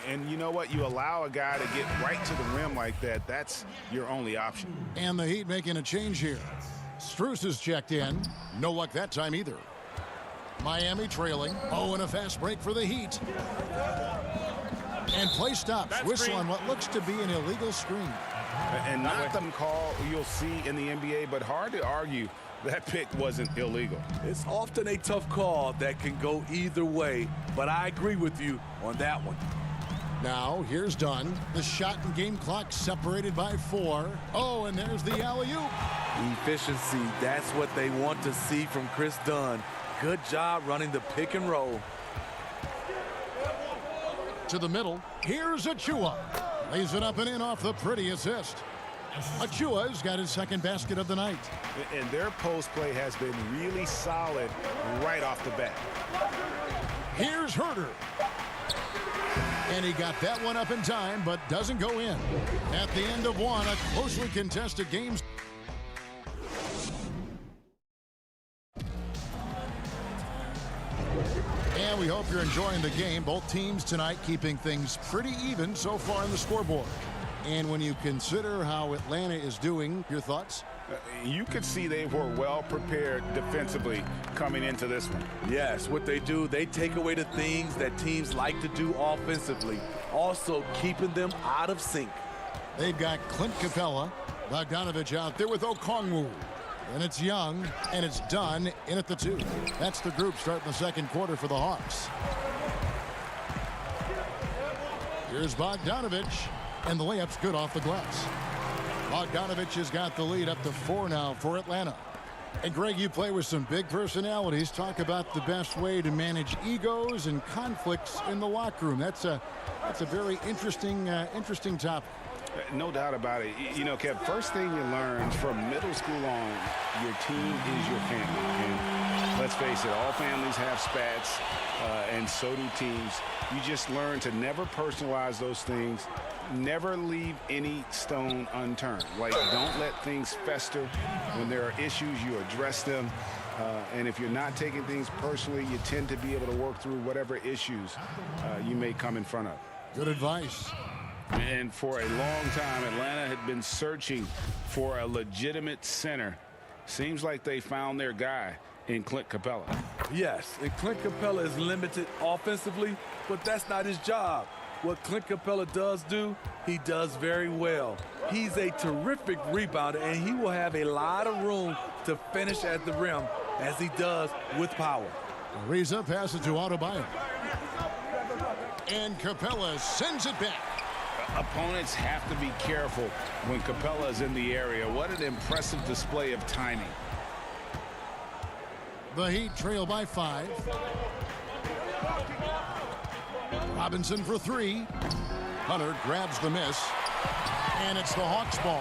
And you know what? You allow a guy to get right to the rim like that. That's your only option. And the Heat making a change here. Strus is checked in. No luck that time either. Miami trailing. Oh, and a fast break for the Heat. And play stops. Whistle on what looks to be an illegal screen. And not the call you'll see in the NBA, but hard to argue that pick wasn't illegal. It's often a tough call that can go either way, but I agree with you on that one. Now, here's Dunn. The shot and game clock separated by 4. Oh, and there's the alley-oop. Efficiency, that's what they want to see from Chris Dunn. Good job running the pick and roll. To the middle. Here's Achua. Lays it up and in off the pretty assist. Achua's got his second basket of the night. And their post play has been really solid right off the bat. Here's Herter. And he got that one up in time, but doesn't go in. At the end of one, a closely contested game. And we hope you're enjoying the game. Both teams tonight keeping things pretty even so far in the scoreboard. And when you consider how Atlanta is doing, your thoughts? You could see they were well prepared defensively coming into this one. Yes, what they do, they take away the things that teams like to do offensively, also keeping them out of sync. They've got Clint Capella, Bogdanovich out there with Okongwu. And it's Young, and it's Dunn in at the 2. That's the group starting the second quarter for the Hawks. Here's Bogdanovich, and the layup's good off the glass. Bogdanovich has got the lead up to 4 now for Atlanta. And Greg, you play with some big personalities. Talk about the best way to manage egos and conflicts in the locker room. That's a very interesting topic. No doubt about it. You know, Kev, first thing you learn from middle school on, your team is your family. And let's face it, all families have spats, and so do teams. You just learn to never personalize those things. Never leave any stone unturned. Like, don't let things fester. When there are issues, you address them. And if you're not taking things personally, you tend to be able to work through whatever issues you may come in front of. Good advice. And for a long time, Atlanta had been searching for a legitimate center. Seems like they found their guy in Clint Capella. Yes, and Clint Capella is limited offensively, but that's not his job. What Clint Capella does do, he does very well. He's a terrific rebounder, and he will have a lot of room to finish at the rim, as he does with power. Ariza passes to Adebayo. And Capella sends it back. Opponents have to be careful when Capella is in the area. What an impressive display of timing. The Heat trail by 5. Robinson for 3. Hunter grabs the miss. And it's the Hawks ball.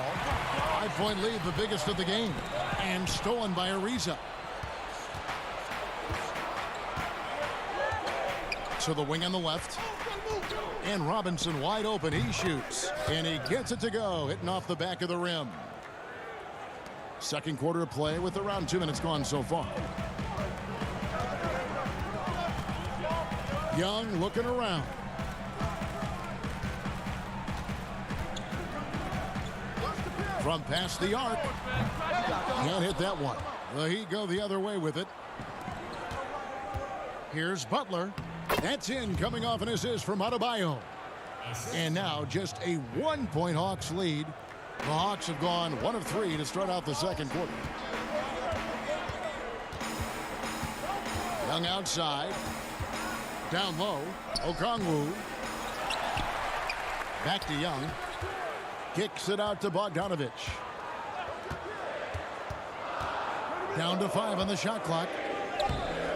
5-point lead, the biggest of the game. And stolen by Ariza. To the wing on the left. And Robinson wide open. He shoots. And he gets it to go. Hitting off the back of the rim. Second quarter of play with around 2 minutes gone so far. Young looking around. From past the arc. Can't hit that one. The Heat go the other way with it. Here's Butler. That's in, coming off an assist from Adebayo. And now just a 1-point Hawks lead. The Hawks have gone 1 of 3 to start out the second quarter. Young outside. Down low. Okongwu. Back to Young. Kicks it out to Bogdanovich. Down to 5 on the shot clock.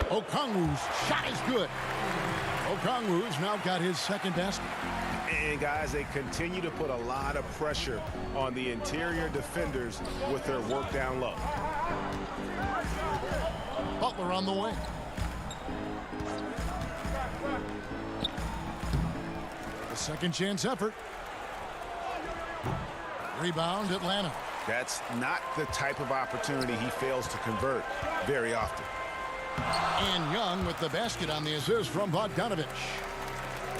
Okongwu's shot is good. Okongwu's now got his second basket. And guys, they continue to put a lot of pressure on the interior defenders with their work down low. Butler on the wing. A second chance effort. Rebound Atlanta. That's not the type of opportunity he fails to convert very often. And Young with the basket on the assist from Bogdanovich.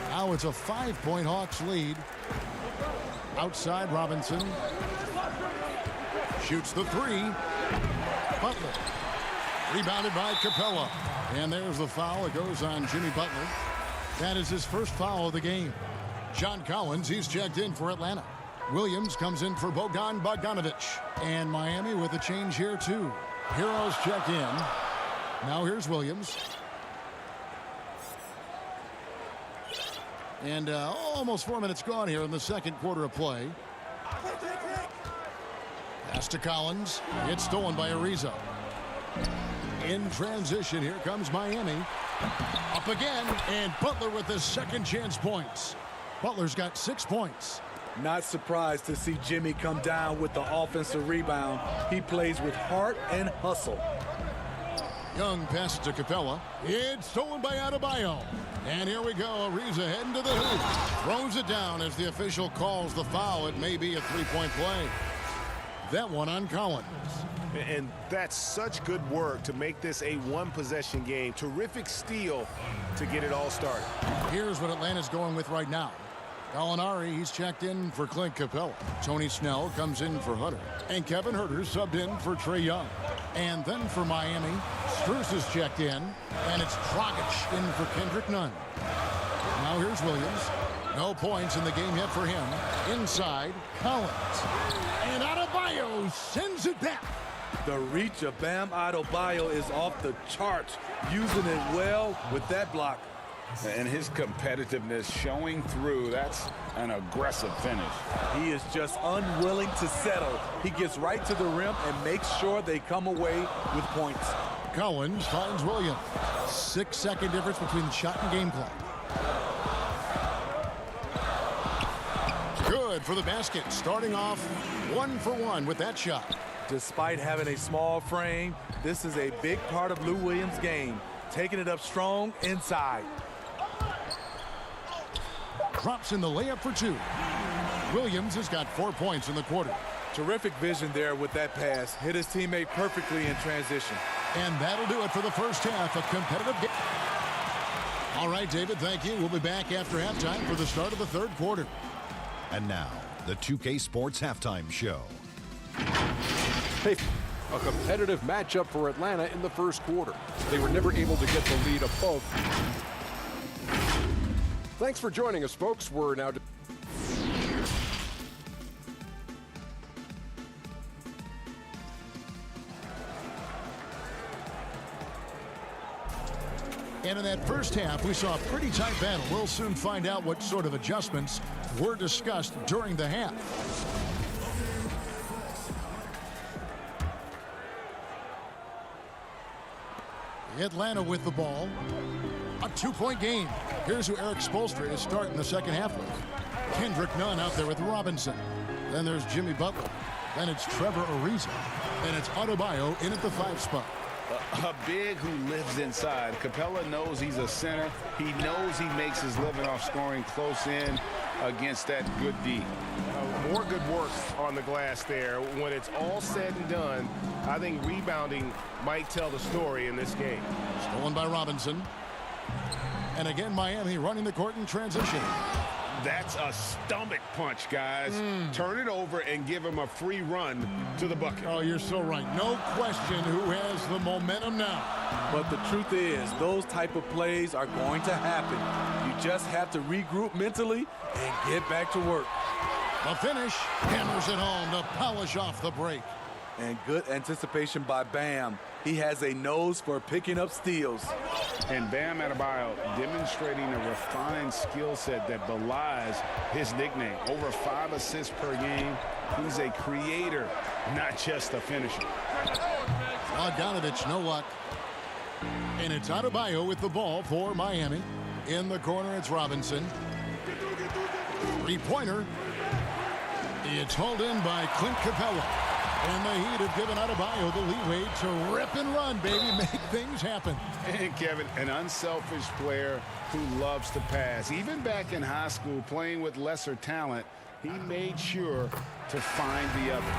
Now it's a 5-point Hawks lead. Outside Robinson. Shoots the three. Butler. Rebounded by Capella. And there's the foul. It goes on Jimmy Butler. That is his first foul of the game. John Collins, he's checked in for Atlanta. Williams comes in for Bogdan Bogdanovich. And Miami with a change here too. Heroes check in. Now here's Williams. And almost 4 minutes gone here in the second quarter of play. Pass to Collins. It's stolen by Ariza. In transition, here comes Miami. Up again, and Butler with his second chance points. Butler's got 6 points. Not surprised to see Jimmy come down with the offensive rebound. He plays with heart and hustle. Young passes to Capella. It's stolen by Adebayo. And here we go. Ariza heading to the hoop. Throws it down as the official calls the foul. It may be a three-point play. That one on Collins. And that's such good work to make this a one-possession game. Terrific steal to get it all started. Here's what Atlanta's going with right now. Gallinari, he's checked in for Clint Capella. Tony Snell comes in for Hunter. And Kevin Huerter subbed in for Trae Young. And then for Miami, Strus is checked in. And it's Dragic in for Kendrick Nunn. Now here's Williams. No points in the game yet for him. Inside, Collins. And Adebayo sends it back. The reach of Bam Adebayo is off the charts, using it well with that block. And his competitiveness showing through. That's an aggressive finish. He is just unwilling to settle. He gets right to the rim and makes sure they come away with points. Collins finds Williams. 6-second difference between the shot and game clock. Good for the basket. Starting off 1-for-1 with that shot. Despite having a small frame, this is a big part of Lou Williams' game. Taking it up strong inside. Drops in the layup for 2. Williams has got 4 points in the quarter. Terrific vision there with that pass. Hit his teammate perfectly in transition. And that'll do it for the first half of competitive game. All right, David, thank you. We'll be back after halftime for the start of the third quarter. And now, the 2K Sports Halftime Show. Hey, a competitive matchup for Atlanta in the first quarter. They were never able to get the lead above. Thanks for joining us, folks. We're now... And in that first half, we saw a pretty tight battle. We'll soon find out what sort of adjustments were discussed during the half. Atlanta with the ball. A 2-point game. Here's who Eric Spoelstra is starting the second half with. Kendrick Nunn out there with Robinson. Then there's Jimmy Butler. Then it's Trevor Ariza. And it's Adebayo in at the 5 spot. A big who lives inside. Capella knows he's a center. He knows he makes his living off scoring close in against that good D. More good work on the glass there. When it's all said and done, I think rebounding might tell the story in this game. Stolen by Robinson. And again, Miami running the court in transition. That's a stomach punch, guys. Turn it over and give him a free run to the bucket. Oh, you're so right. No question who has the momentum now. But the truth is, those type of plays are going to happen. You just have to regroup mentally and get back to work. The finish, hammers it home to polish off the break. And good anticipation by Bam. He has a nose for picking up steals. And Bam Adebayo demonstrating a refined skill set that belies his nickname. Over 5 assists per game. He's a creator, not just a finisher. Bogdanovich, no luck. And it's Adebayo with the ball for Miami. In the corner, it's Robinson. Three-pointer. It's hauled in by Clint Capella. And the Heat have given Adebayo the leeway to rip and run, baby. Make things happen. And Kevin, an unselfish player who loves to pass. Even back in high school, playing with lesser talent, he made sure to find the other.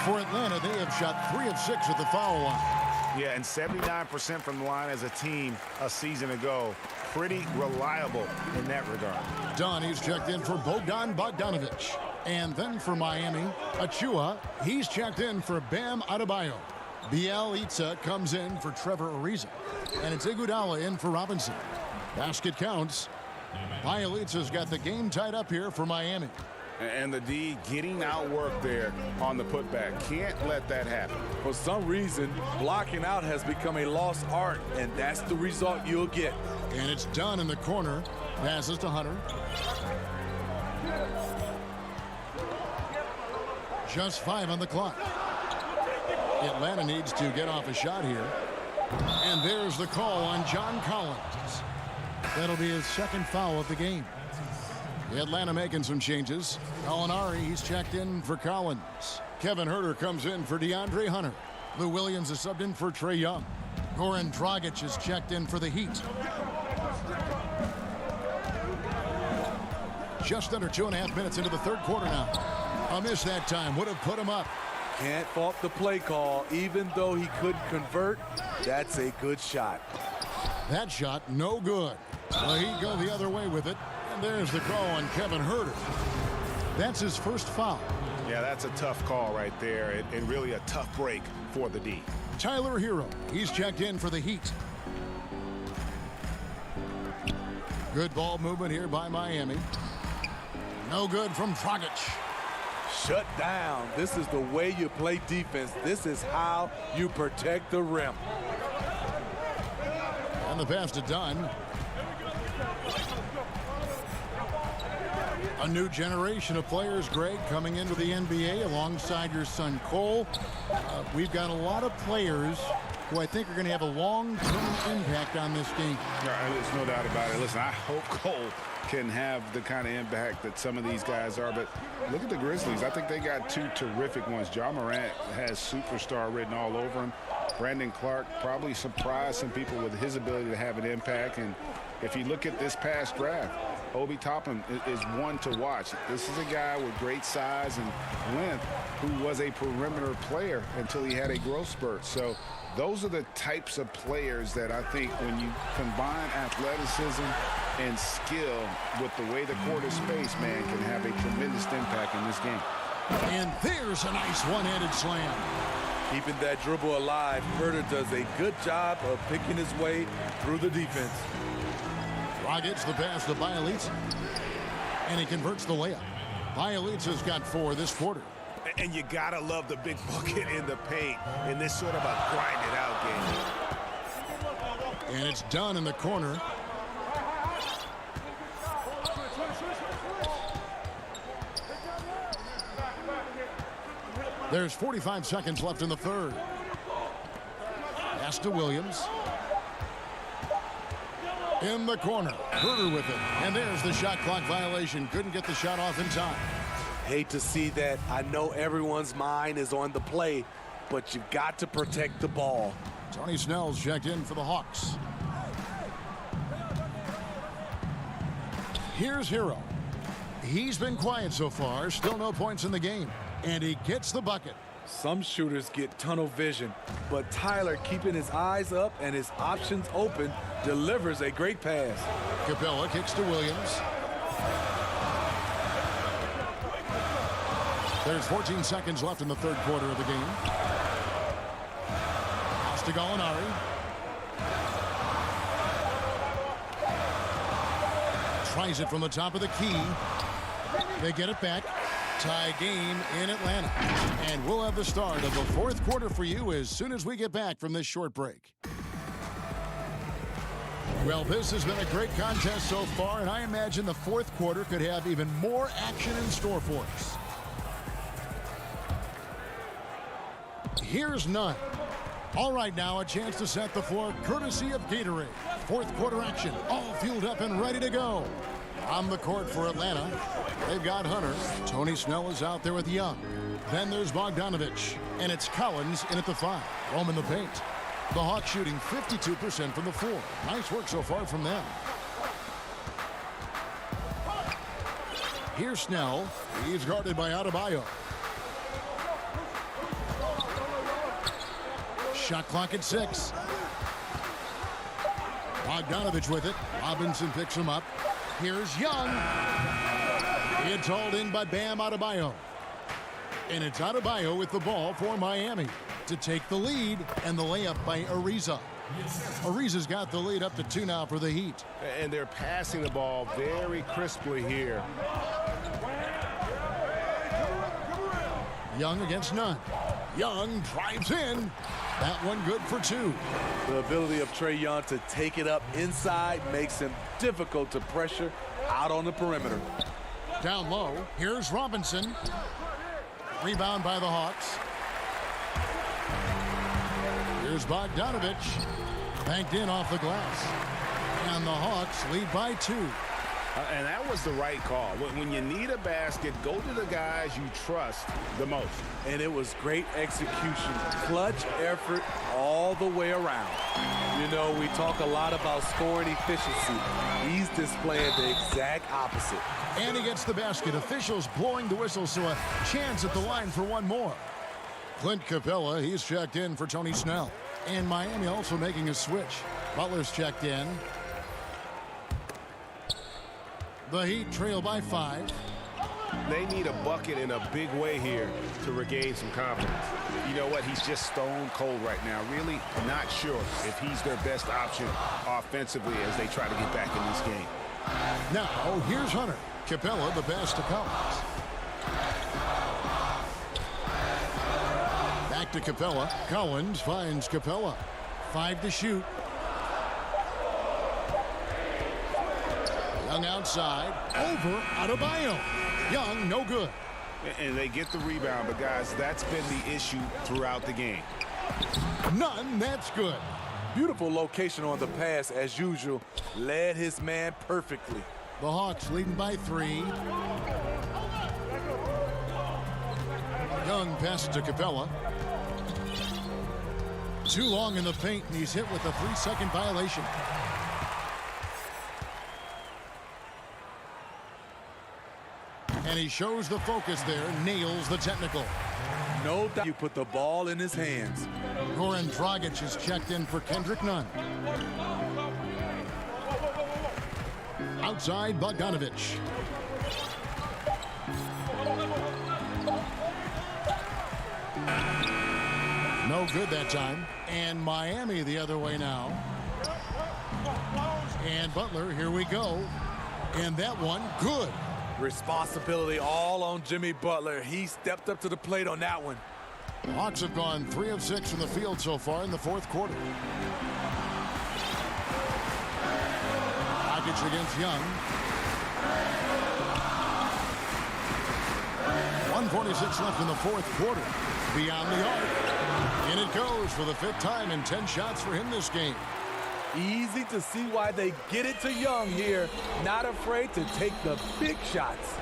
For Atlanta, they have shot 3 of 6 at the foul line. Yeah, and 79% from the line as a team a season ago. Pretty reliable in that regard. Dunn, he's checked in for Bogdan Bogdanovic. And then for Miami, Achua, he's checked in for Bam Adebayo. Bielitsa comes in for Trevor Ariza. And it's Iguodala in for Robinson. Basket counts. Bielitsa's got the game tied up here for Miami. And the D getting outworked there on the putback. Can't let that happen. For some reason, blocking out has become a lost art, and that's the result you'll get. And it's Dunn in the corner. Passes to Hunter. Just 5 on the clock. Atlanta needs to get off a shot here. And there's the call on John Collins. That'll be his second foul of the game. Atlanta making some changes. Gallinari, he's checked in for Collins. Kevin Huerter comes in for DeAndre Hunter. Lou Williams is subbed in for Trae Young. Goran Dragic is checked in for the Heat. Just under 2.5 minutes into the third quarter now. A miss that time would have put him up. Can't fault the play call. Even though he couldn't convert, that's a good shot. That shot, no good. Well, he'd go the other way with it. And there's the call on Kevin Huerter. That's his first foul. Yeah, that's a tough call right there, and really a tough break for the D. Tyler Hero, he's checked in for the Heat. Good ball movement here by Miami. No good from Dragic. Shut down. This is the way you play defense. This is how you protect the rim. And the pass to Dunn. A new generation of players, Greg, coming into the NBA alongside your son Cole. We've got a lot of players who I think are going to have a long-term impact on this game. There's no doubt about it. Listen, I hope Cole can have the kind of impact that some of these guys are. But look at the Grizzlies. I think they got 2 terrific ones. Ja Morant has superstar written all over him. Brandon Clark probably surprised some people with his ability to have an impact. And if you look at this past draft, Obi Toppin is one to watch. This is a guy with great size and length who was a perimeter player until he had a growth spurt. So those are the types of players that I think when you combine athleticism and skill with the way the court is spaced, man, can have a tremendous impact in this game. And there's a nice one-handed slam. Keeping that dribble alive, Huerter does a good job of picking his way through the defense. Dragic the pass to Bielitsa. And he converts the layup. Bielitsa's got 4 this quarter. And you gotta love the big bucket in the paint in this sort of a grind-it-out game. And it's Dunn in the corner. There's 45 seconds left in the third. Pass to Williams. In the corner. Huerter with it. And there's the shot clock violation. Couldn't get the shot off in time. Hate to see that. I know everyone's mind is on the play, but you've got to protect the ball. Tony Snell's checked in for the Hawks. Here's Hero. He's been quiet so far. Still no points in the game. And he gets the bucket. Some shooters get tunnel vision, but Tyler, keeping his eyes up and his options open, delivers a great pass. Capella kicks to Williams. There's 14 seconds left in the third quarter of the game. Pass to Gallinari. Tries it from the top of the key. They get it back. Tie game in Atlanta. And we'll have the start of the fourth quarter for you as soon as we get back from this short break. Well, this has been a great contest so far, and I imagine the fourth quarter could have even more action in store for us. Here's none. All right, now a chance to set the floor courtesy of Gatorade. Fourth quarter action, all fueled up and ready to go. On the court for Atlanta, they've got Hunter. Tony Snell is out there with Young. Then there's Bogdanovich, and it's Collins in at the 5. Home in the paint. The Hawks shooting 52% from the floor. Nice work so far from them. Here's Snell. He's guarded by Adebayo. Shot clock at 6. Bogdanovich with it. Robinson picks him up. Here's Young. It's hauled in by Bam Adebayo. And it's Adebayo with the ball for Miami to take the lead, and the layup by Ariza. Ariza's got the lead up to 2 now for the Heat. And they're passing the ball very crisply here. Young against none. Young drives in. That one good for 2. The ability of Trae Young to take it up inside makes him difficult to pressure out on the perimeter. Down low, here's Robinson. Rebound by the Hawks. Here's Bogdanovich. Banked in off the glass. And the Hawks lead by 2. And that was the right call. When you need a basket, go to the guys you trust the most. And it was great execution. Clutch effort all the way around. You know, we talk a lot about scoring efficiency. He's displaying the exact opposite. And he gets the basket. Officials blowing the whistle, so a chance at the line for one more. Clint Capella, he's checked in for Tony Snell. And Miami also making a switch. Butler's checked in. The Heat trail by 5. They need a bucket in a big way here to regain some confidence. You know what? He's just stone cold right now. Really not sure if he's their best option offensively as they try to get back in this game. Now, here's Hunter. Capella, the pass to Collins. Back to Capella. Collins finds Capella. 5 to shoot. Young outside. Over Adebayo. Young, no good. And they get the rebound, but guys, that's been the issue throughout the game. None, that's good. Beautiful location on the pass, as usual. Led his man perfectly. The Hawks leading by 3. Young passes to Capella. Too long in the paint, and he's hit with a 3-second violation. And he shows the focus there, nails the technical. No doubt you put the ball in his hands. Goran Dragic is checked in for Kendrick Nunn. Outside, Bogdanovich. No good that time. And Miami the other way now. And Butler, here we go. And that one, good. Responsibility all on Jimmy Butler. He stepped up to the plate on that one. Hawks have gone 3 of 6 from the field so far in the 4th quarter. Dragic against Young. 1:46 left in the 4th quarter. Beyond the arc. And it goes for the 5th time and 10 shots for him this game. Easy to see why they get it to Young here. Not afraid to take the big shots.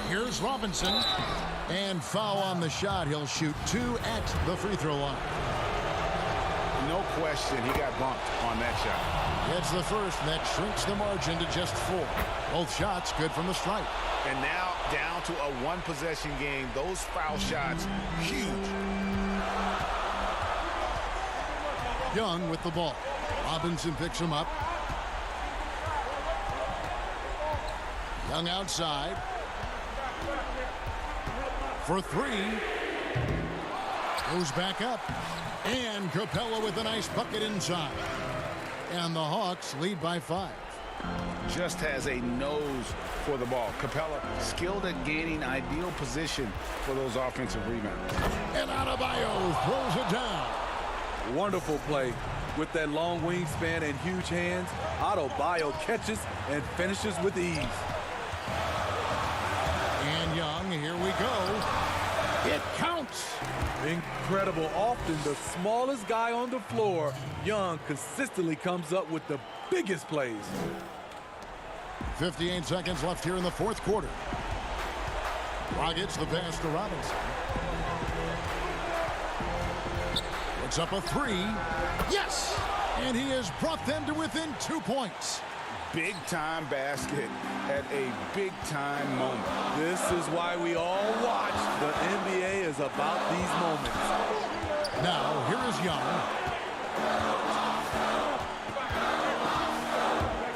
Here's Robinson. And foul on the shot. He'll shoot 2 at the free throw line. No question he got bumped on that shot. That's the first, and that shrinks the margin to just 4. Both shots good from the stripe. And now down to a 1-possession game. Those foul shots, huge. Young with the ball. Robinson picks him up. Young outside. For 3. Goes back up. And Capella with a nice bucket inside. And the Hawks lead by 5. Just has a nose for the ball. Capella skilled at gaining ideal position for those offensive rebounds. And Adebayo throws it down. Wonderful play. With that long wingspan and huge hands, Adebayo catches and finishes with ease. And Young, here we go. It counts. Incredible. Often the smallest guy on the floor, Young consistently comes up with the biggest plays. 58 seconds left here in the fourth quarter. Gets the pass to Robinson. Puts up a three. Yes! And he has brought them to within 2 points. Big-time basket at a big-time moment. This is why we all watch. The NBA is about these moments. Now, here is Young.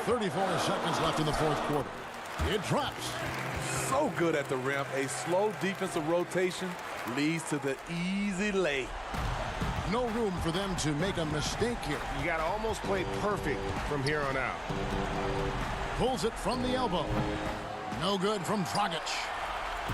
34 seconds left in the fourth quarter. It drops. So good at the rim. A slow defensive rotation leads to the easy lay. No room for them to make a mistake here. You got to almost play perfect from here on out. Pulls it from the elbow. No good from Dragic.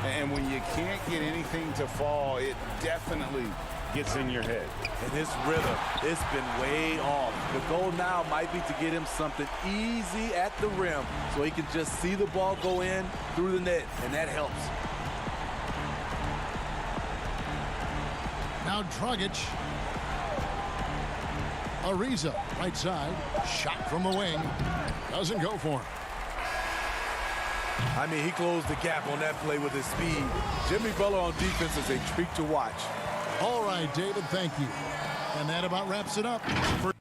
And when you can't get anything to fall, it definitely gets in your head. And his rhythm, it's been way off. The goal now might be to get him something easy at the rim so he can just see the ball go in through the net, and that helps. Now Dragic. Ariza, right side. Shot from the wing. Doesn't go for him. I mean, he closed the gap on that play with his speed. Jimmy Butler on defense is a treat to watch. All right, David, thank you. And that about wraps it up for